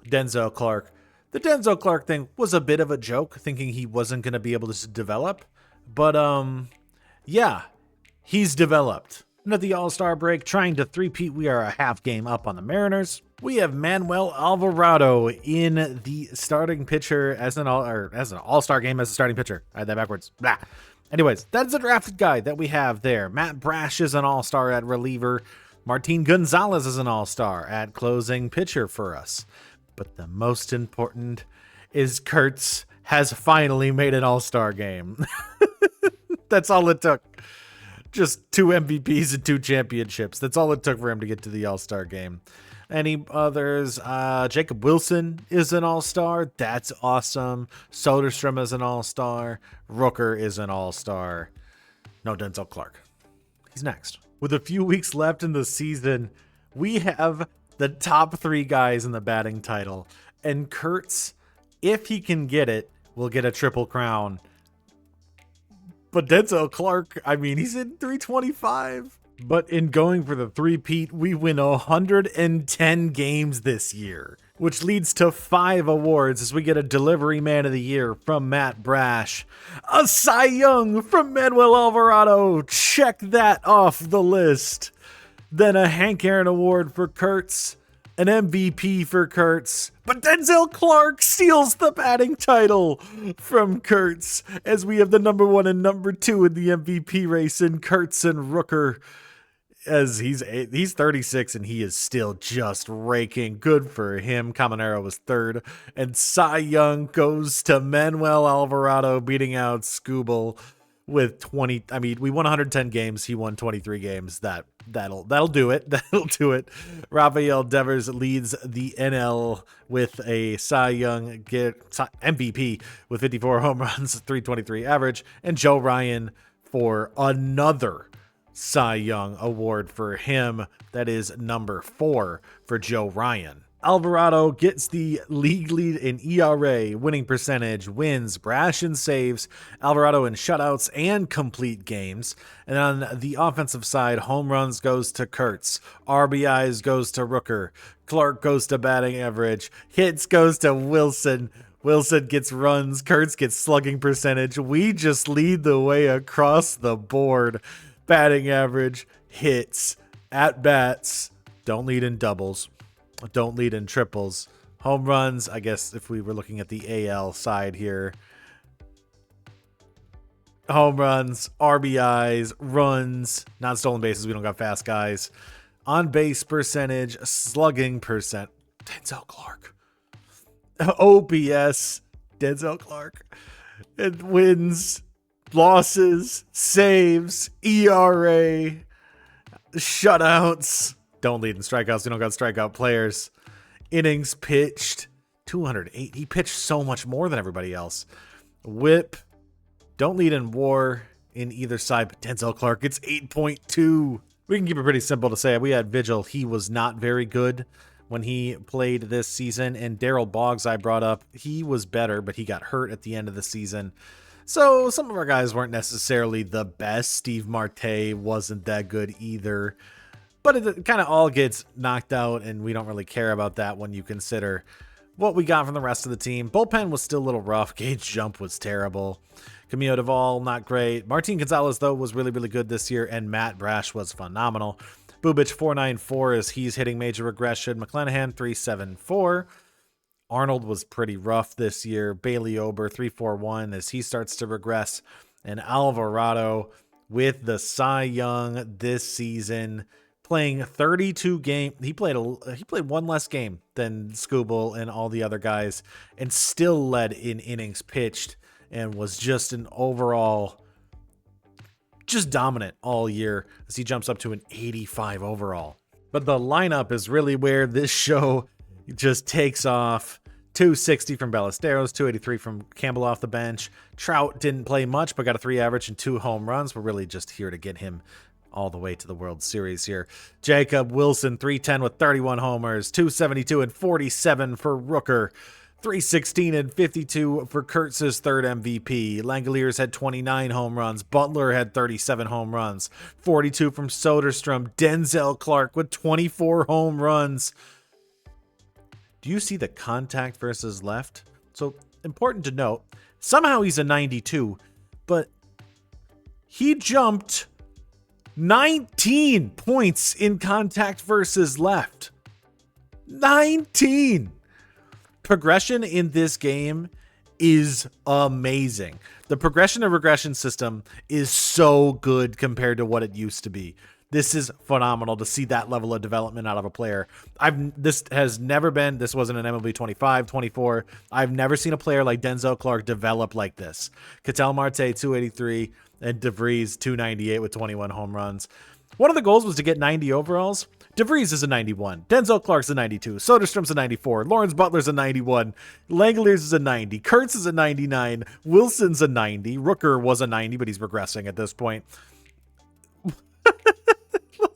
Denzel Clarke. The Denzel Clarke thing was a bit of a joke, thinking he wasn't going to be able to develop. But, yeah, he's developed. And at the All-Star break, trying to 3-peat, we are a half game up on the Mariners. We have Manuel Alvarado in the starting pitcher as an all-star game as a starting pitcher. I had that backwards. Blah. Anyways, that's a drafted guy that we have there. Matt Brash is an all-star at reliever. Martin Gonzalez is an all-star at closing pitcher for us. But the most important is Kurtz has finally made an all-star game. That's all it took. Just 2 MVPs and 2 championships. That's all it took for him to get to the all-star game. Any others? Jacob Wilson is an all-star. That's awesome. Soderstrom is an all-star. Rooker is an all-star. No Denzel Clarke. He's next. With a few weeks left in the season, we have the top 3 guys in the batting title. And Kurtz, if he can get it, will get a triple crown. But Denzel Clarke, I mean, he's in 325. But in going for the three-peat, we win 110 games this year, which leads to 5 awards as we get a Delivery Man of the Year from Matt Brash, a Cy Young from Manuel Alvarado, check that off the list, then a Hank Aaron Award for Kurtz, an MVP for Kurtz, but Denzel Clarke steals the batting title from Kurtz as we have the number 1 and number 2 in the MVP race in Kurtz and Rooker. As he's 36 and he is still just raking. Good for him. Caminero was 3rd. And Cy Young goes to Manuel Alvarado, beating out Scooble with 20. I mean, we won 110 games. He won 23 games. That'll do it. That'll do it. Rafael Devers leads the NL with a Cy Young MVP with 54 home runs, 323 average. And Joe Ryan for another Cy Young Award for him. That is number 4 for Joe Ryan. Alvarado gets the league lead in ERA, winning percentage, wins, Brash and saves, Alvarado in shutouts and complete games. And on the offensive side, home runs goes to Kurtz, RBIs goes to Rooker, Clarke goes to batting average, hits goes to Wilson. Wilson gets runs, Kurtz gets slugging percentage. We just lead the way across the board. Batting average, hits, at-bats, don't lead in doubles, don't lead in triples. Home runs, I guess if we were looking at the AL side here. Home runs, RBIs, runs, not stolen bases, we don't got fast guys. On base percentage, slugging percent, Denzel Clarke. OPS, Denzel Clarke. It wins, losses, saves, ERA, shutouts. Don't lead in strikeouts. We don't got strikeout players. Innings pitched, 208. He pitched so much more than everybody else. Whip. Don't lead in WAR in either side, but Denzel Clarke gets 8.2. We can keep it pretty simple to say we had Vigil. He was not very good when he played this season. And Daryl Boggs I brought up. He was better, but he got hurt at the end of the season. So some of our guys weren't necessarily the best. Steve Marte wasn't that good either. But it kind of all gets knocked out, and we don't really care about that when you consider what we got from the rest of the team. Bullpen was still a little rough. Gage Jump was terrible. Camilo Duvall, not great. Martin Gonzalez, though, was really, really good this year, and Matt Brash was phenomenal. Bubich 494 as he's hitting major regression. McClanahan 374. Arnold was pretty rough this year. Bailey Ober 341 as he starts to regress. And Alvarado with the Cy Young this season, playing 32 games. He played one less game than Scooble and all the other guys, and still led in innings pitched, and was just an overall just dominant all year as he jumps up to an 85 overall. But the lineup is really where this show just takes off. 260 from Ballesteros, 283 from Campbell off the bench. Trout didn't play much, but got a 3 average and 2 home runs. We're really just here to get him all the way to the World Series here. Jacob Wilson, 310 with 31 homers, 272 and 47 for Rooker, 316 and 52 for Kurtz's third MVP. Langeliers had 29 home runs. Butler had 37 home runs, 42 from Soderstrom. Denzel Clarke with 24 home runs. Do you see the contact versus left? So important to note, somehow he's a 92, but he jumped 19 points in contact versus left. 19. Progression in this game is amazing. The progression and regression system is so good compared to what it used to be. This is phenomenal to see that level of development out of a player. This wasn't an MLB 25, 24. I've never seen a player like Denzel Clarke develop like this. Ketel Marte 283 and DeVries 298 with 21 home runs. One of the goals was to get 90 overalls. DeVries is a 91. Denzel Clarke's a 92. Soderstrom's a 94. Lawrence Butler's a 91. Langeliers is a 90. Kurtz is a 99. Wilson's a 90. Rooker was a 90, but he's regressing at this point.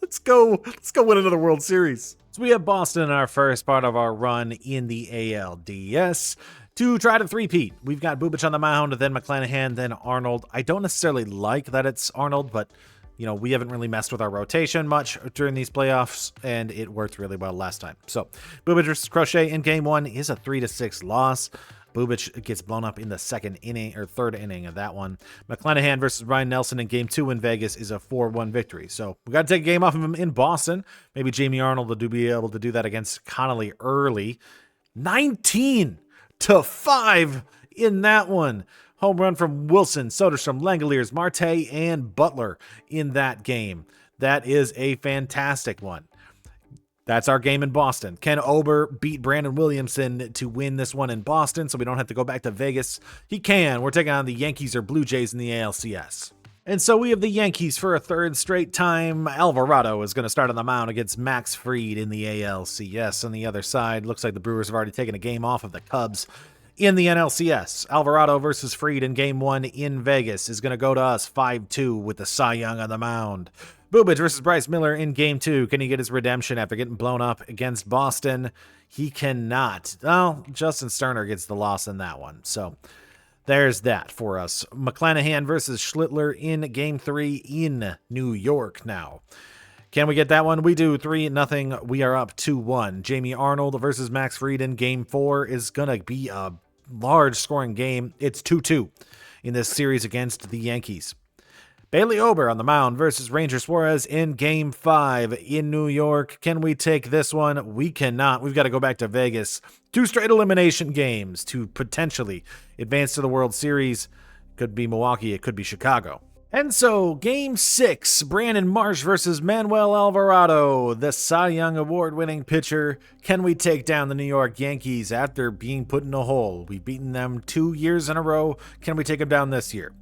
Let's go win another World Series. So we have Boston in our first part of our run in the ALDS. To try to three-peat, we've got Bubic on the mound, then McClanahan, then Arnold. I don't necessarily like that it's Arnold, but we haven't really messed with our rotation much during these playoffs, and it worked really well last time. So Bubic versus Crochet in game 1 is a 3-6 loss. Bubic gets blown up in the third inning of that one. McClanahan versus Ryan Nelson in game 2 in Vegas is a 4-1 victory. So we got to take a game off of him in Boston. Maybe Jamie Arnold will be able to do that against Connolly early. 19-5 in that one. Home run from Wilson, Soderstrom, Langeliers, Marte, and Butler in that game. That is a fantastic one. That's our game in Boston. Ken Ober beat Brandon Williamson to win this one in Boston, so we don't have to go back to Vegas. He can. We're taking on the Yankees or Blue Jays in the ALCS. And so we have the Yankees for a third straight time. Alvarado is going to start on the mound against Max Fried in the ALCS. On the other side, looks like the Brewers have already taken a game off of the Cubs in the NLCS. Alvarado versus Fried in game 1 in Vegas is going to go to us 5-2 with the Cy Young on the mound. Bubic versus Bryce Miller in game 2. Can he get his redemption after getting blown up against Boston? He cannot. Well, Justin Sterner gets the loss in that one. So there's that for us. McClanahan versus Schlittler in game 3 in New York now. Can we get that one? We do. 3-0. We are up 2-1. Jamie Arnold versus Max Fried in game 4 is going to be a large scoring game. It's 2-2 in this series against the Yankees. Bailey Ober on the mound versus Ranger Suarez in game 5 in New York. Can we take this one? We cannot. We've got to go back to Vegas. 2 straight elimination games to potentially advance to the World Series. Could be Milwaukee. It could be Chicago. And so, game 6, Brandon Marsh versus Manuel Alvarado, the Cy Young Award-winning pitcher. Can we take down the New York Yankees after being put in a hole? We've beaten them 2 years in a row. Can we take them down this year?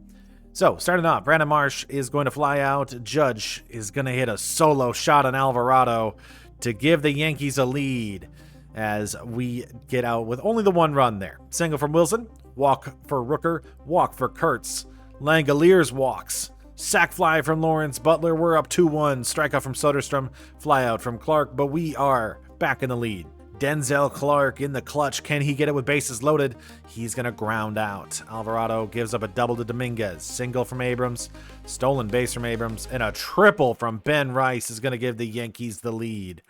So, starting off, Brandon Marsh is going to fly out. Judge is going to hit a solo shot on Alvarado to give the Yankees a lead as we get out with only the 1 run there. Single from Wilson, walk for Rooker, walk for Kurtz. Langeliers walks. Sac fly from Lawrence Butler. We're up 2-1. Strikeout from Soderstrom. Fly out from Clarke, but we are back in the lead. Denzel Clarke in the clutch. Can he get it with bases loaded? He's going to ground out. Alvarado gives up a double to Dominguez. Single from Abrams. Stolen base from Abrams. And a triple from Ben Rice is going to give the Yankees the lead.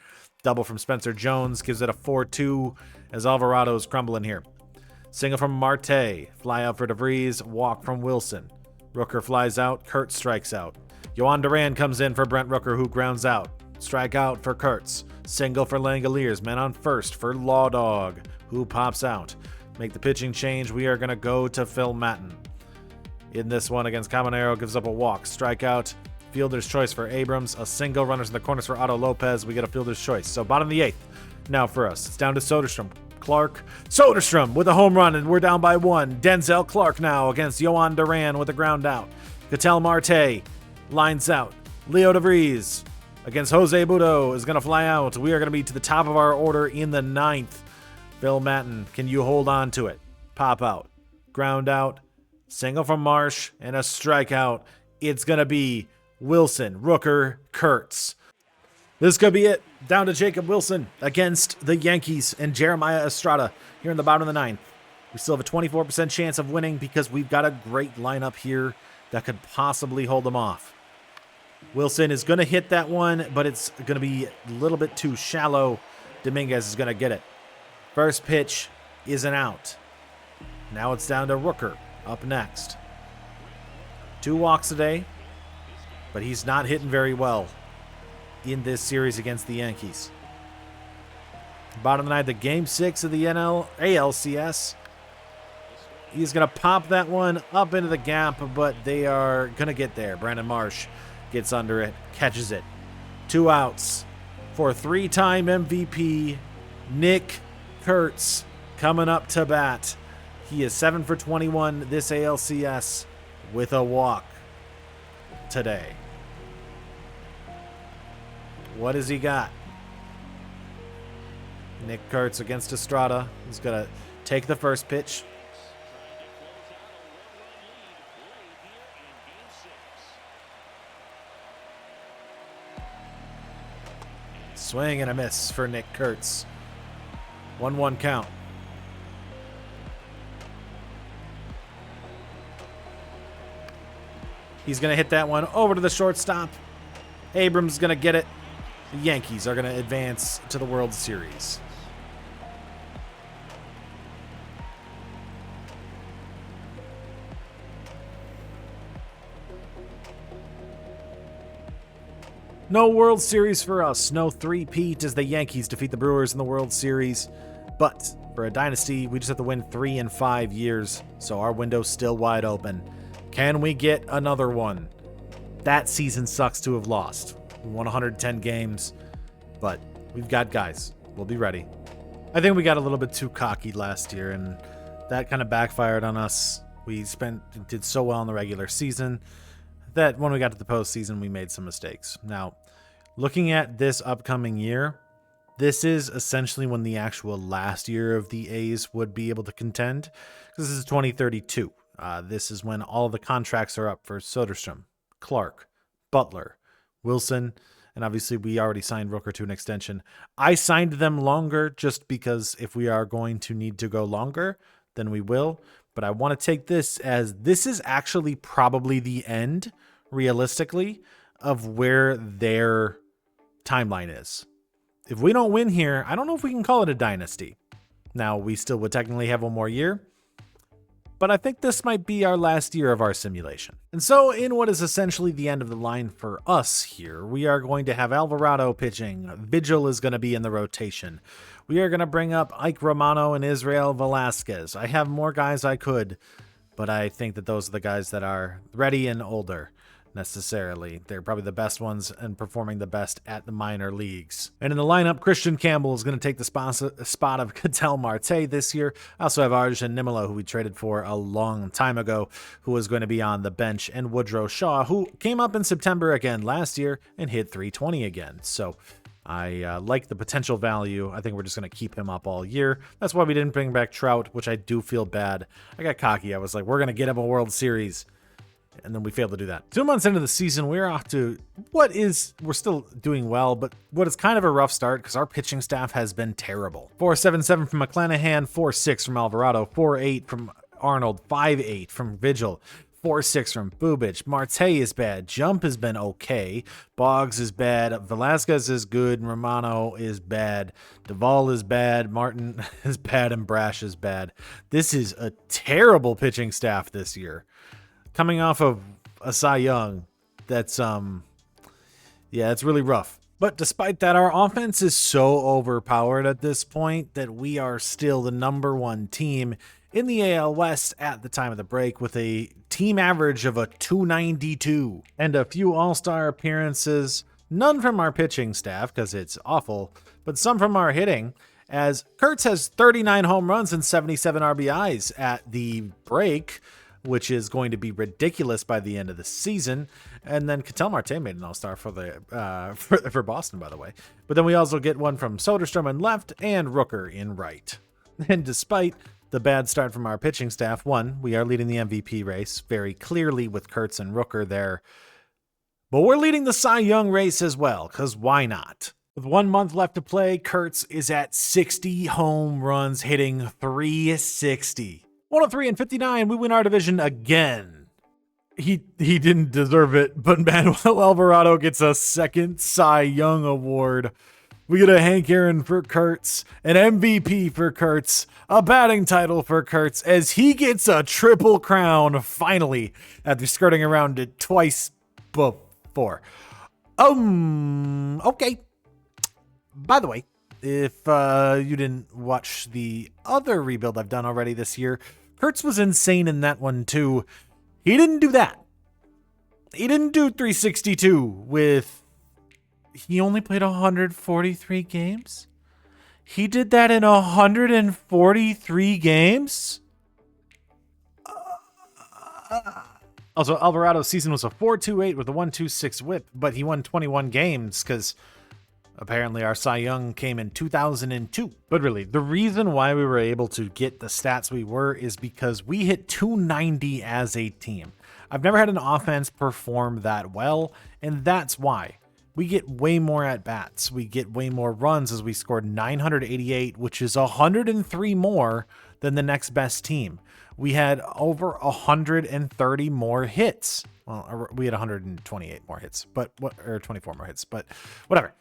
Double from Spencer Jones gives it a 4-2 as Alvarado's crumbling here. Single from Marte. Fly out for DeVries. Walk from Wilson. Rooker flies out. Kurtz strikes out. Yohan Duran comes in for Brent Rooker, who grounds out. Strike out for Kurtz. Single for Langeliers. Man on first for Law Dog, who pops out. Make the pitching change. We are going to go to Phil Maton. In this one against Caminero, gives up a walk. Strikeout. Fielder's choice for Abrams. A single. Runners in the corners for Otto Lopez. We get a fielder's choice. So bottom of the 8th. Now for us. It's down to Soderstrom. Clarke. Soderstrom with a home run, and we're down by 1. Denzel Clarke now against Yohan Duran with a ground out. Ketel Marte lines out. Leo De Vries against Jose Budo is going to fly out. We are going to be to the top of our order in the 9th. Phil Maton, can you hold on to it? Pop out. Ground out. Single from Marsh and a strikeout. It's going to be Wilson, Rooker, Kurtz. This could be it. Down to Jacob Wilson against the Yankees and Jeremiah Estrada here in the bottom of the 9th. We still have a 24% chance of winning because we've got a great lineup here that could possibly hold them off. Wilson is going to hit that one, but it's going to be a little bit too shallow. Dominguez is going to get it. First pitch is an out. Now it's down to Rooker up next. 2 walks today, but he's not hitting very well in this series against the Yankees. Bottom of the ninth, the game 6 of the ALCS. He's going to pop that one up into the gap, but they are going to get there. Brandon Marsh gets under it, catches it. 2 outs for 3-time MVP Nick Kurtz coming up to bat. He is 7 for 21 this ALCS with a walk today. What has he got? Nick Kurtz against Estrada. He's going to take the first pitch. Swing and a miss for Nick Kurtz. 1-1 count. He's going to hit that one over to the shortstop. Abrams going to get it. The Yankees are going to advance to the World Series. No World Series for us. No three-peat as the Yankees defeat the Brewers in the World Series. But for a dynasty, we just have to win 3 in 5 years. So our window's still wide open. Can we get another one? That season sucks to have lost. We won 110 games, but we've got guys. We'll be ready. I think we got a little bit too cocky last year, and that kind of backfired on us. We did so well in the regular season that when we got to the postseason, we made some mistakes. Now, looking at this upcoming year, this is essentially when the actual last year of the A's would be able to contend, because this is 2032. This is when all the contracts are up for Soderstrom, Clarke, Butler, Wilson, and obviously we already signed Rooker to an extension. I signed them longer just because if we are going to need to go longer, then we will. But I want to take this as this is actually probably the end, realistically, of where their timeline is. If we don't win here, I don't know if we can call it a dynasty. Now, we still would technically have one more year, but I think this might be our last year of our simulation. And so in what is essentially the end of the line for us here, we are going to have Alvarado pitching. Vigil is going to be in the rotation. We are going to bring up Ike Romano and Israel Velasquez. I have more guys I could, but I think that those are the guys that are ready and older. Necessarily. They're probably the best ones and performing the best at the minor leagues. And in the lineup, Christian Campbell is going to take the spot of Ketel Marte this year. I also have Arjun Nimmo, who we traded for a long time ago, who is going to be on the bench, and Woodrow Shaw, who came up in September again last year and hit 320 again. So I like the potential value. I think we're just going to keep him up all year. That's why we didn't bring back Trout, which I do feel bad. I got cocky. I was like, we're going to get him a World Series. And then we failed to do that. 2 months into the season, we're off to we're still doing well, but what is kind of a rough start because our pitching staff has been terrible. 4.77 from McClanahan, 4.6 from Alvarado, 4.8 from Arnold, 5.8 from Vigil, 4.6 from Bubich. Marte is bad. Jump has been okay. Boggs is bad. Velasquez is good. Romano is bad. Duvall is bad. Martin is bad. And Brash is bad. This is a terrible pitching staff this year. Coming off of a Cy Young, that's it's really rough. But despite that, our offense is so overpowered at this point that we are still the #1 team in the AL West at the time of the break with a team average of a 292 and a few all-star appearances, none from our pitching staff because it's awful, but some from our hitting, as Kurtz has 39 home runs and 77 RBIs at the break, which is going to be ridiculous by the end of the season. And then Ketel Marte made an all-star for for Boston, by the way. But then we also get one from Soderstrom in left and Rooker in right. And despite the bad start from our pitching staff, we are leading the MVP race very clearly with Kurtz and Rooker there. But we're leading the Cy Young race as well, because why not? With 1 month left to play, Kurtz is at 60 home runs, hitting 360. 103 and 59, we win our division again. He didn't deserve it, but Manuel Alvarado gets a second Cy Young award. We get a Hank Aaron for Kurtz, an MVP for Kurtz, a batting title for Kurtz, as he gets a triple crown, finally, after skirting around it twice before. Okay. By the way, If you didn't watch the other rebuild I've done already this year, Kurtz was insane in that one too. He didn't do that. He didn't do 362 with... He only played 143 games? He did that in 143 games? Also, Alvarado's season was a 4.28 with a 1.26 whip, but he won 21 games because apparently our Cy Young came in 2002. But really, the reason why we were able to get the stats we were is because we hit 290 as a team. I've never had an offense perform that well, and that's why. We get way more at-bats. We get way more runs as we scored 988, which is 103 more than the next best team. We had over 130 more hits. Well, we had 128 more hits, or 24 more hits, but whatever.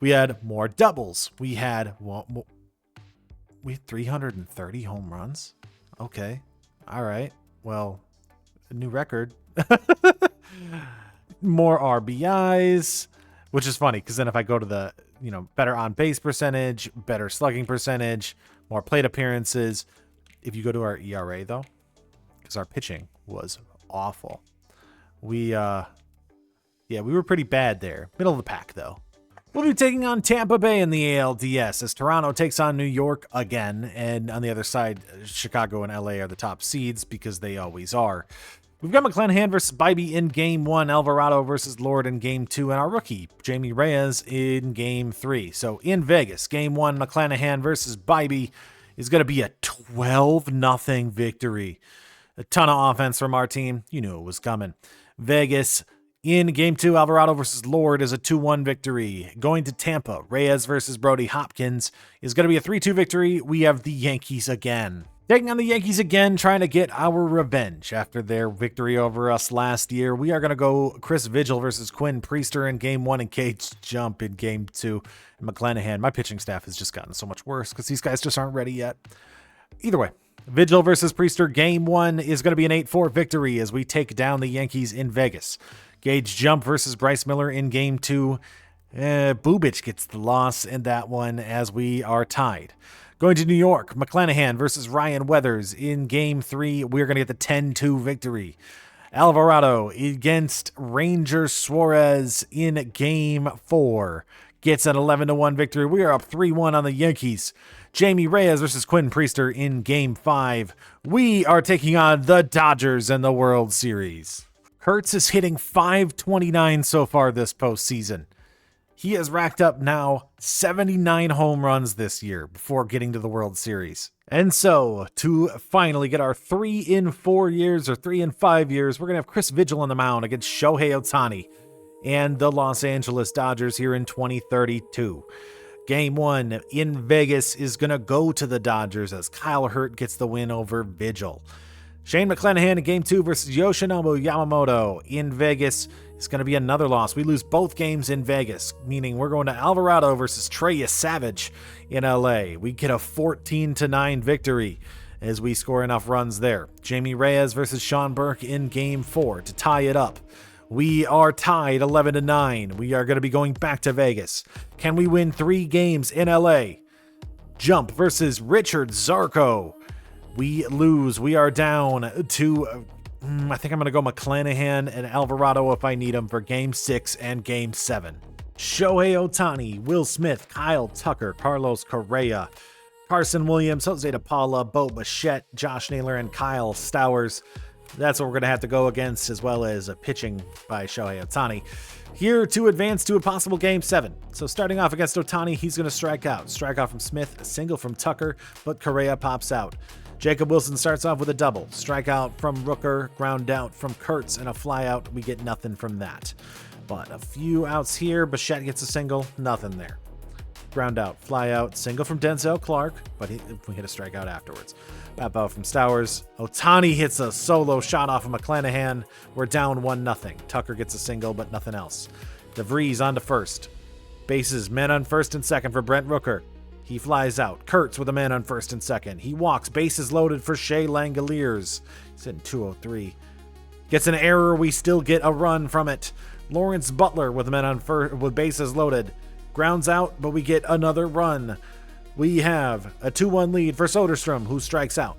We had more doubles. We had 330 home runs. Okay. All right. Well, a new record. More RBIs, which is funny because then if I go to the, better on base percentage, better slugging percentage, more plate appearances. If you go to our ERA though, because our pitching was awful. We were pretty bad there. Middle of the pack though. We'll be taking on Tampa Bay in the ALDS as Toronto takes on New York again. And on the other side, Chicago and LA are the top seeds because they always are. We've got McClanahan versus Bybee in Game 1, Alvarado versus Lord in Game 2, and our rookie, Jamie Reyes, in Game 3. So in Vegas, Game 1, McClanahan versus Bybee is going to be a 12-0 victory. A ton of offense from our team. You knew it was coming. Vegas, in Game 2, Alvarado versus Lord is a 2-1 victory. Going to Tampa, Reyes versus Brody Hopkins is going to be a 3-2 victory. We have the Yankees again. Taking on the Yankees again, trying to get our revenge after their victory over us last year. We are going to go Chris Vigil versus Quinn Priester in Game 1 and Cage Jump in Game 2. And McClanahan, my pitching staff has just gotten so much worse because these guys just aren't ready yet. Either way, Vigil versus Priester Game 1 is going to be an 8-4 victory as we take down the Yankees in Vegas. Gage Jump versus Bryce Miller in Game 2. Bubich gets the loss in that one as we are tied. Going to New York, McClanahan versus Ryan Weathers in Game 3. We're going to get the 10-2 victory. Alvarado against Ranger Suarez in Game 4. Gets an 11-1 victory. We are up 3-1 on the Yankees. Jamie Reyes versus Quinn Priester in Game 5. We are taking on the Dodgers in the World Series. Kurtz is hitting .529 so far this postseason. He has racked up now 79 home runs this year before getting to the World Series. And so, to finally get our 3 in 4 years or 3 in 5 years, we're going to have Chris Vigil on the mound against Shohei Ohtani and the Los Angeles Dodgers here in 2032. Game 1 in Vegas is going to go to the Dodgers as Kyle Hurt gets the win over Vigil. Shane McClanahan in Game 2 versus Yoshinobu Yamamoto in Vegas. It's going to be another loss. We lose both games in Vegas, meaning we're going to Alvarado versus Trey Savage in LA. We get a 14-9 victory as we score enough runs there. Jamie Reyes versus Sean Burke in Game 4 to tie it up. We are tied 11-9. We are going to be going back to Vegas. Can we win 3 games in LA? Jump versus Richard Zarco. We lose. We are down to... I think I'm going to go McClanahan and Alvarado if I need them for Game 6 and Game 7. Shohei Ohtani, Will Smith, Kyle Tucker, Carlos Correa, Carson Williams, Jose DePaula, Bo Bichette, Josh Naylor, and Kyle Stowers. That's what we're going to have to go against, as well as a pitching by Shohei Ohtani. Here to advance to a possible Game 7. So starting off against Ohtani, he's going to strike out. Strike out from Smith, a single from Tucker, but Correa pops out. Jacob Wilson starts off with a double. Strikeout from Rooker, ground out from Kurtz, and a flyout. We get nothing from that. But a few outs here. Bichette gets a single, nothing there. Ground out, flyout, single from Denzel Clarke, but we hit a strikeout afterwards. Bat out from Stowers. Ohtani hits a solo shot off of McClanahan. We're down 1-0. Tucker gets a single, but nothing else. DeVries on to first. Bases, men on first and second for Brent Rooker. He flies out. Kurtz with a man on first and second. He walks. Bases loaded for Shea Langeliers. He's hitting 203. Gets an error. We still get a run from it. Lawrence Butler with a man on first with bases loaded. grounds out, but we get another run. We have a 2-1 lead for Soderstrom, who strikes out.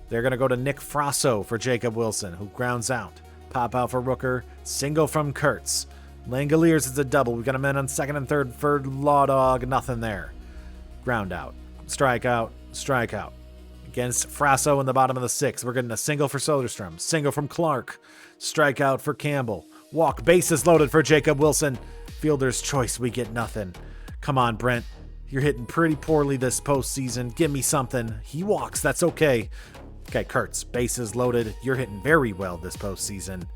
They're going to go to Nick Frasso for Jacob Wilson, who grounds out. Pop out for Rooker. Single from Kurtz. Langeliers is a double. We've got a man on second and third for Law Dog. Nothing there. Ground out. Strikeout. Strikeout. Against Frasso in the bottom of the sixth. We're getting a single for Soderstrom. Single from Clarke. Strikeout for Campbell. Walk. Bases loaded for Jacob Wilson. Fielder's choice. We get nothing. Come on, Brent. You're hitting pretty poorly this postseason. Give me something. He walks. That's okay. Okay, Kurtz. Bases loaded. You're hitting very well this postseason.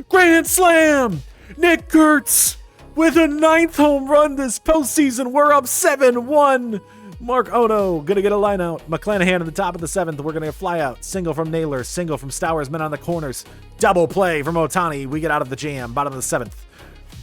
Grand slam! Nick Kurtz with a 9th home run this postseason. We're up 7-1. Mark Ono gonna get a line out. McClanahan in the top of the 7th. We're gonna get a fly out. Single from Naylor. Single from Stowers. Men on the corners. Double play from Ohtani. We get out of the jam. Bottom of the 7th.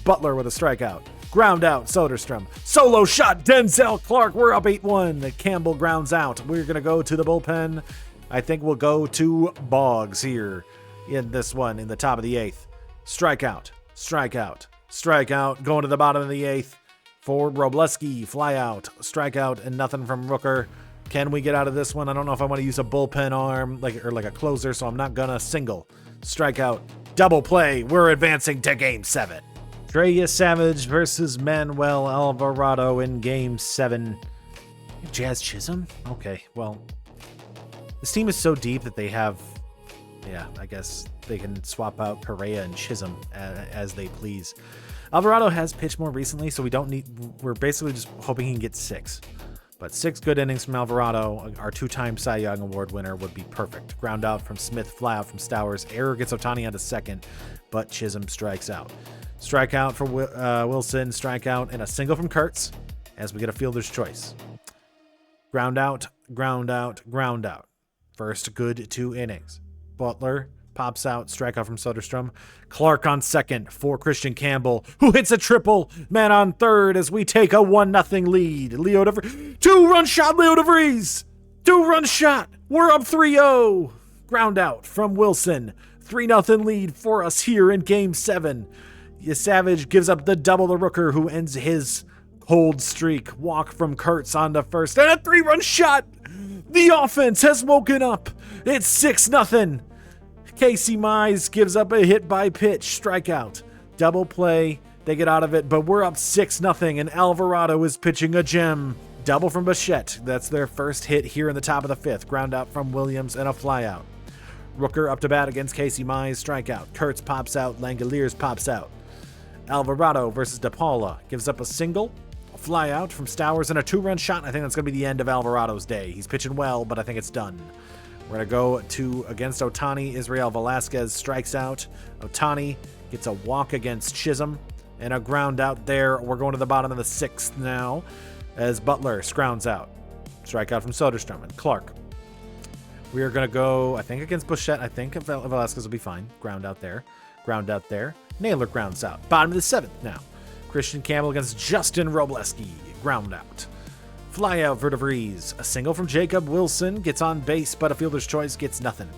Butler with a strikeout. Ground out. Soderstrom. Solo shot. Denzel Clarke. We're up 8-1. Campbell grounds out. We're gonna go to the bullpen. I think we'll go to Boggs here in this one in the top of the 8th. Strikeout. Strikeout. Strikeout. Going to the bottom of the 8th. For Robleski, fly out, strikeout, and nothing from Rooker. Can we get out of this one? I don't know if I want to use a bullpen arm or like a closer, so I'm not gonna. Single, strikeout, double play. We're advancing to Game 7. Trey Savage versus Manuel Alvarado in Game 7. Jazz Chisholm? Okay, well, this team is so deep that they have, I guess they can swap out Correa and Chisholm as they please. Alvarado has pitched more recently, so we're basically just hoping he can get 6. But 6 good innings from Alvarado, our 2-time Cy Young Award winner, would be perfect. Ground out from Smith, fly out from Stowers. Error gets Ohtani onto second, but Chisholm strikes out. Strikeout for Wilson, strikeout, and a single from Kurtz as we get a fielder's choice. Ground out, ground out, ground out. First good 2 innings. Butler pops out, strikeout from Soderstrom. Clarke on second for Christian Campbell, who hits a triple. Man on third as we take a 1-0 lead. Leo De Vries, 2-run shot, Leo De Vries. 2-run shot. We're up 3-0. Ground out from Wilson. 3-0 lead for us here in Game 7. Savage gives up the double to Rooker, who ends his cold streak. Walk from Kurtz on to first, and a 3-run shot. The offense has woken up. It's 6-0. Casey Mize gives up a hit by pitch, strikeout, double play. They get out of it, but we're up 6-0, and Alvarado is pitching a gem. Double from Bichette. That's their first hit here in the top of the 5th. Ground out from Williams and a flyout. Rooker up to bat against Casey Mize, strikeout. Kurtz pops out. Langeliers pops out. Alvarado versus DePaula gives up a single, a flyout from Stowers, and a 2-run shot. I think that's going to be the end of Alvarado's day. He's pitching well, but I think it's done. We're going to go against Ohtani. Israel Velasquez strikes out. Ohtani gets a walk against Chisholm and a ground out there. We're going to the bottom of the 6th now as Butler scrounds out. Strikeout from Soderstrom and Clarke. We are going to go, I think, against Bichette. I think Velasquez will be fine. Ground out there. Ground out there. Naylor grounds out. Bottom of the 7th now. Christian Campbell against Justin Robleski. Ground out. Fly out for DeVries. A single from Jacob Wilson gets on base, but a fielder's choice gets nothing.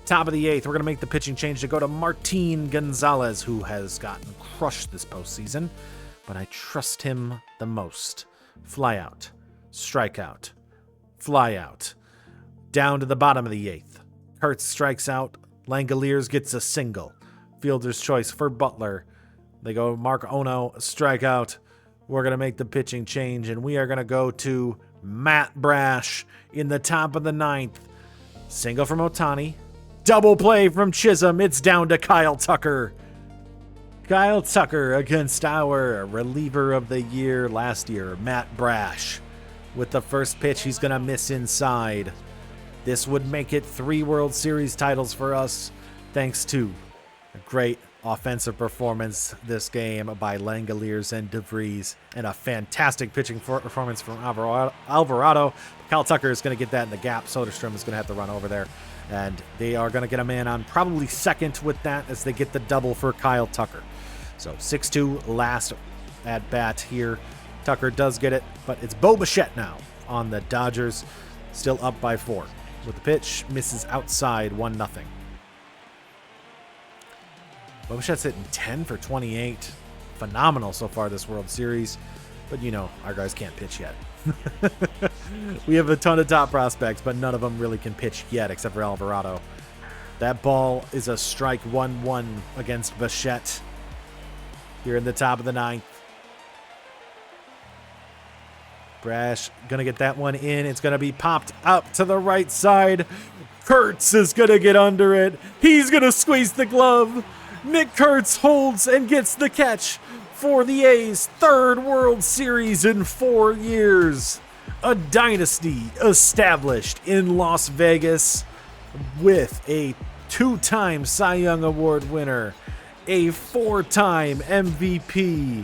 Top of the 8th, we're going to make the pitching change to go to Martin Gonzalez, who has gotten crushed this postseason, but I trust him the most. Fly out. Strikeout. Fly out. Down to the bottom of the 8th. Kurtz strikes out. Langeliers gets a single. Fielder's choice for Butler. They go Mark Ono, strikeout. We're going to make the pitching change, and we are going to go to Matt Brash in the top of the 9th. Single from Ohtani. Double play from Chisholm. It's down to Kyle Tucker. Kyle Tucker against our reliever of the year last year, Matt Brash. With the first pitch, he's going to miss inside. This would make it 3 World Series titles for us, thanks to a great offensive performance this game by Langeliers and DeVries, and a fantastic pitching performance from Alvarado. Kyle Tucker is going to get that in the gap. Soderstrom is going to have to run over there, and they are going to get a man on probably second with that as they get the double for Kyle Tucker. So 6-2 last at bat here. Tucker does get it, but it's Bo Bichette now on the Dodgers, still up by 4. With the pitch, misses outside, 1-0. Bo Bichette's hitting 10 for 28. Phenomenal so far this World Series. But you know, our guys can't pitch yet. We have a ton of top prospects, but none of them really can pitch yet, except for Alvarado. That ball is a strike 1-1 against Bichette here in the top of the ninth. Brash gonna get that one in. It's gonna be popped up to the right side. Kurtz is gonna get under it. He's gonna squeeze the glove. Nick Kurtz holds and gets the catch for the A's third World Series in 4 years. A dynasty established in Las Vegas with a 2-time Cy Young Award winner, a 4-time MVP,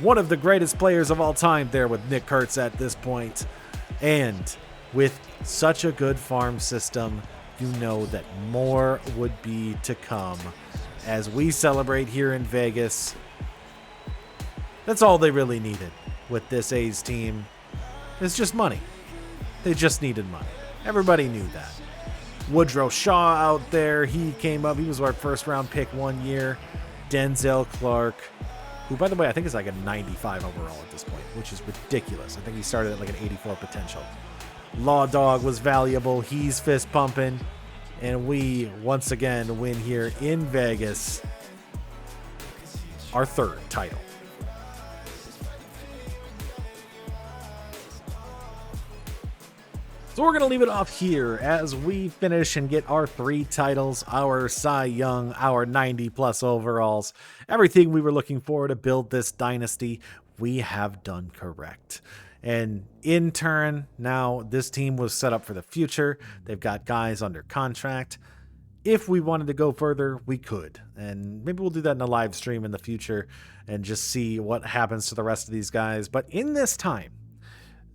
one of the greatest players of all time there with Nick Kurtz at this point. And with such a good farm system, you know that more would be to come as we celebrate here in Vegas. That's all they really needed with this A's team. It's just money. They just needed money. Everybody knew that. Woodrow Shaw out there, he came up. He was our first round pick 1 year. Denzel Clarke, who, by the way, I think is like a 95 overall at this point, which is ridiculous. I think he started at like an 84 potential. Law Dog was valuable. He's fist pumping. And we, once again, win here in Vegas our third title. So we're going to leave it off here as we finish and get our 3 titles, our Cy Young, our 90-plus overalls. Everything we were looking for to build this dynasty, we have done correct. And in turn, now this team was set up for the future. They've got guys under contract. If we wanted to go further, we could. And maybe we'll do that in a live stream in the future and just see what happens to the rest of these guys. But in this time,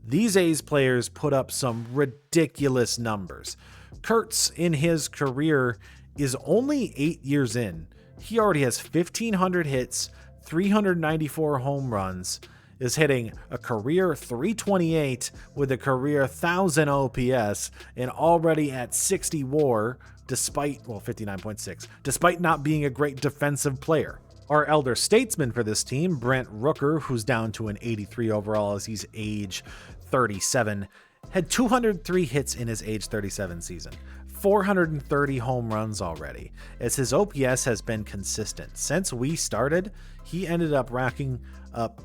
these A's players put up some ridiculous numbers. Kurtz, in his career, is only 8 years in. He already has 1,500 hits, 394 home runs, is hitting a career 328 with a career 1,000 OPS, and already at 60 WAR, despite, 59.6, despite not being a great defensive player. Our elder statesman for this team, Brent Rooker, who's down to an 83 overall as he's age 37, had 203 hits in his age 37 season, 430 home runs already, as his OPS has been consistent. Since we started, he ended up racking up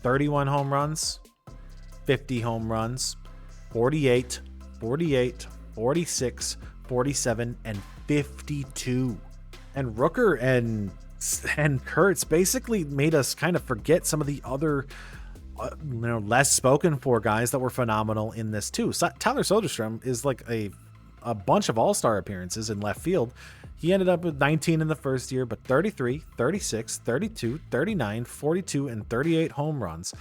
31 home runs, 50 home runs, 48, 48, 46, 47, and 52. And Rooker and Kurtz basically made us kind of forget some of the other less spoken for guys that were phenomenal in this too. Tyler Soderstrom is like a bunch of all-star appearances in left field. He ended up with 19 in the first year, but 33, 36, 32, 39, 42, and 38 home runs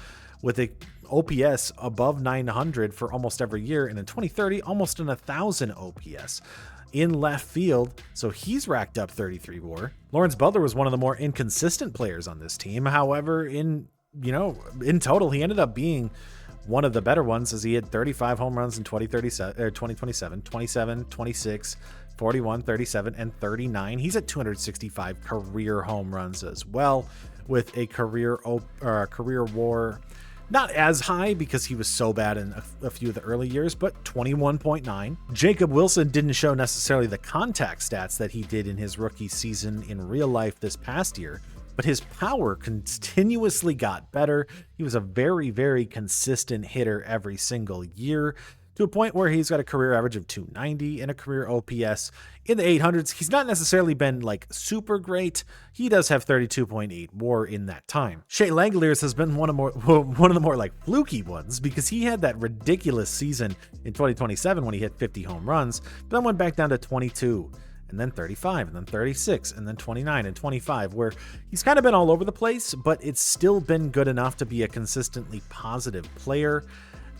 with a OPS above 900 for almost every year. And in 2030, almost an 1,000 OPS in left field. So he's racked up 33 WAR. Lawrence Butler was one of the more inconsistent players on this team. However, in total, he ended up being one of the better ones as he had 35 home runs in 2027, 27, 26, 41, 37, and 39. He's at 265 career home runs as well, with a career WAR not as high because he was so bad in a few of the early years, but 21.9. Jacob Wilson didn't show necessarily the contact stats that he did in his rookie season in real life this past year, but his power continuously got better. He was a very, very consistent hitter every single year, to a point where he's got a career average of 290 and a career OPS in the 800s. He's not necessarily been like super great. He does have 32.8 WAR in that time. Shea Langeliers has been one of the more like fluky ones, because he had that ridiculous season in 2027 when he hit 50 home runs, but then went back down to 22. And then 35, and then 36, and then 29 and 25, where he's kind of been all over the place, but it's still been good enough to be a consistently positive player.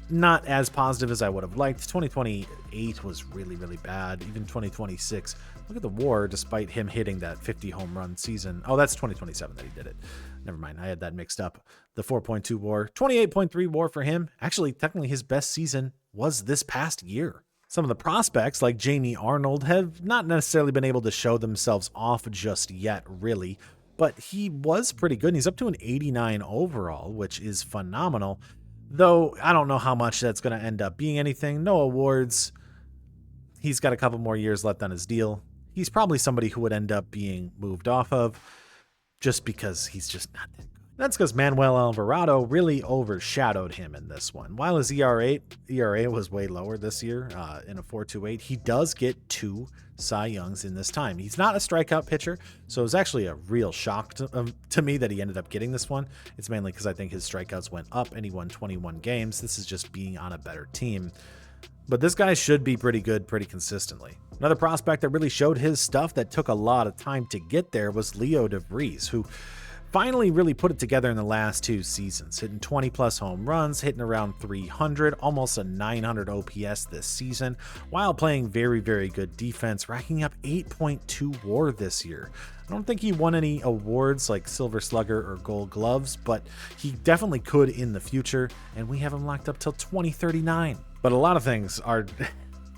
Not as positive as I would have liked. 2028 was really, really bad. Even 2026. Look at the WAR, despite him hitting that 50 home run season. Oh, that's 2027 that he did it. Never mind. I had that mixed up. The 4.2 WAR. 28.3 WAR for him. Actually, technically his best season was this past year. Some of the prospects, like Jamie Arnold, have not necessarily been able to show themselves off just yet, really. but he was pretty good. And he's up to an 89 overall, which is phenomenal. Though I don't know how much that's going to end up being anything. No awards. He's got a couple more years left on his deal. He's probably somebody who would end up being moved off of just because he's just not that good. That's because Manuel Alvarado really overshadowed him in this one. While his ERA was way lower this year in a 4.28, he does get 2 Cy Youngs in this time. He's not a strikeout pitcher, so it was actually a real shock to me that he ended up getting this one. It's mainly because I think his strikeouts went up and he won 21 games. This is just being on a better team. But this guy should be pretty good pretty consistently. Another prospect that really showed his stuff that took a lot of time to get there was Leo De Vries, who finally really put it together in the last 2 seasons, hitting 20 plus home runs, hitting around 300, almost a 900 OPS this season, while playing very, very good defense, racking up 8.2 WAR this year. I don't think he won any awards like Silver Slugger or Gold Gloves, but he definitely could in the future, and we have him locked up till 2039. But a lot of things are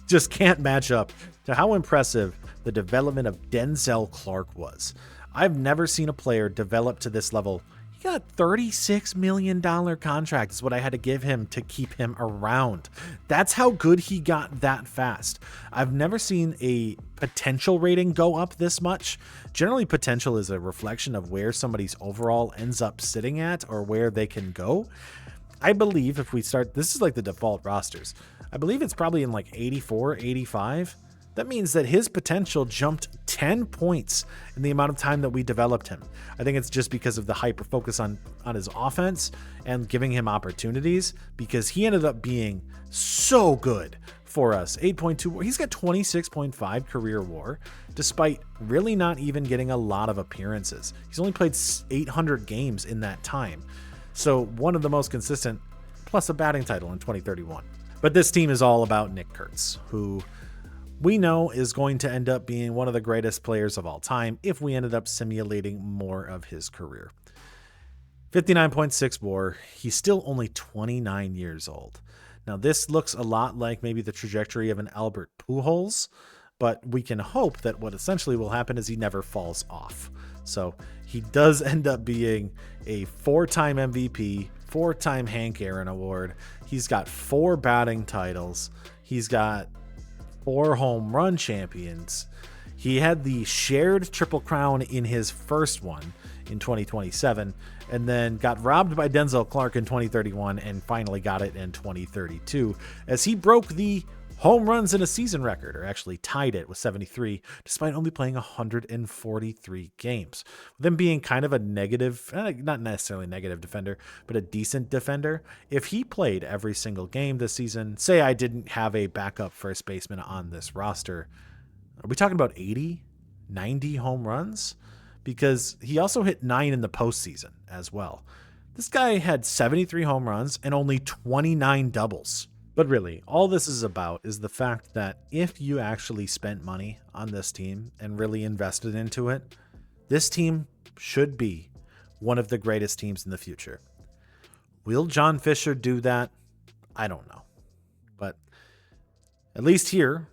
just can't match up to how impressive the development of Denzel Clarke was. I've never seen a player develop to this level. He got a $36 million contract is what I had to give him to keep him around. That's how good he got that fast. I've never seen a potential rating go up this much. Generally, potential is a reflection of where somebody's overall ends up sitting at or where they can go. I believe if we start, this is like the default rosters. I believe it's probably in like 84, 85. That means that his potential jumped 10 points in the amount of time that we developed him. I think it's just because of the hyper focus on his offense and giving him opportunities, because he ended up being so good for us. 8.2, he's got 26.5 career WAR, despite really not even getting a lot of appearances. He's only played 800 games in that time. So one of the most consistent, plus a batting title in 2031. But this team is all about Nick Kurtz, who we know is going to end up being one of the greatest players of all time if we ended up simulating more of his career. 59.6 WAR. He's still only 29 years old. Now, this looks a lot like maybe the trajectory of an Albert Pujols, but we can hope that what essentially will happen is he never falls off. So he does end up being a 4-time MVP, 4-time Hank Aaron Award. He's got 4 batting titles. He's got 4 home run champions. He had the shared Triple Crown in his first one in 2027, and then got robbed by Denzel Clarke in 2031 and finally got it in 2032 as he broke the home runs in a season record, or actually tied it with 73, despite only playing 143 games. With him being kind of a negative, not necessarily negative defender, but a decent defender. If he played every single game this season, say I didn't have a backup first baseman on this roster, are we talking about 80, 90 home runs? Because he also hit 9 in the postseason as well. This guy had 73 home runs and only 29 doubles. But really, all this is about is the fact that if you actually spent money on this team and really invested into it, this team should be one of the greatest teams in the future. Will John Fisher do that? I don't know. But at least here,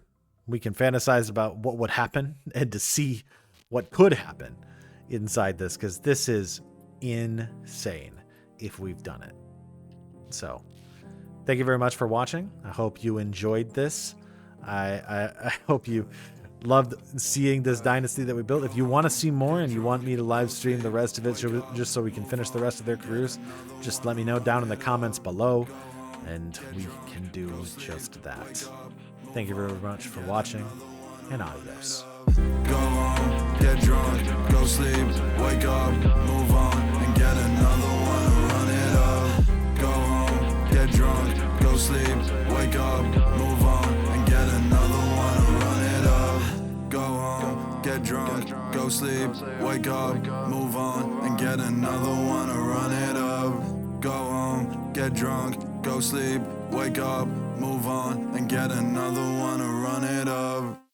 we can fantasize about what would happen and to see what could happen inside this, because this is insane if we've done it. So thank you very much for watching. I hope you enjoyed this. I hope you loved seeing this dynasty that we built. If you want to see more and you want me to live stream the rest of it just so we can finish the rest of their careers, just let me know down in the comments below and we can do just that. Thank you very much for watching, and adios. Go home, get drunk, go sleep, wake up, move on, and get another one, run it up. Go home, get drunk, go sleep, wake up, move on, and get another one, run it up. Go home, get drunk, go sleep, wake up, move on, and get another one, run it up. Go home, get drunk, go sleep, wake up, move on, and get another one, run it up.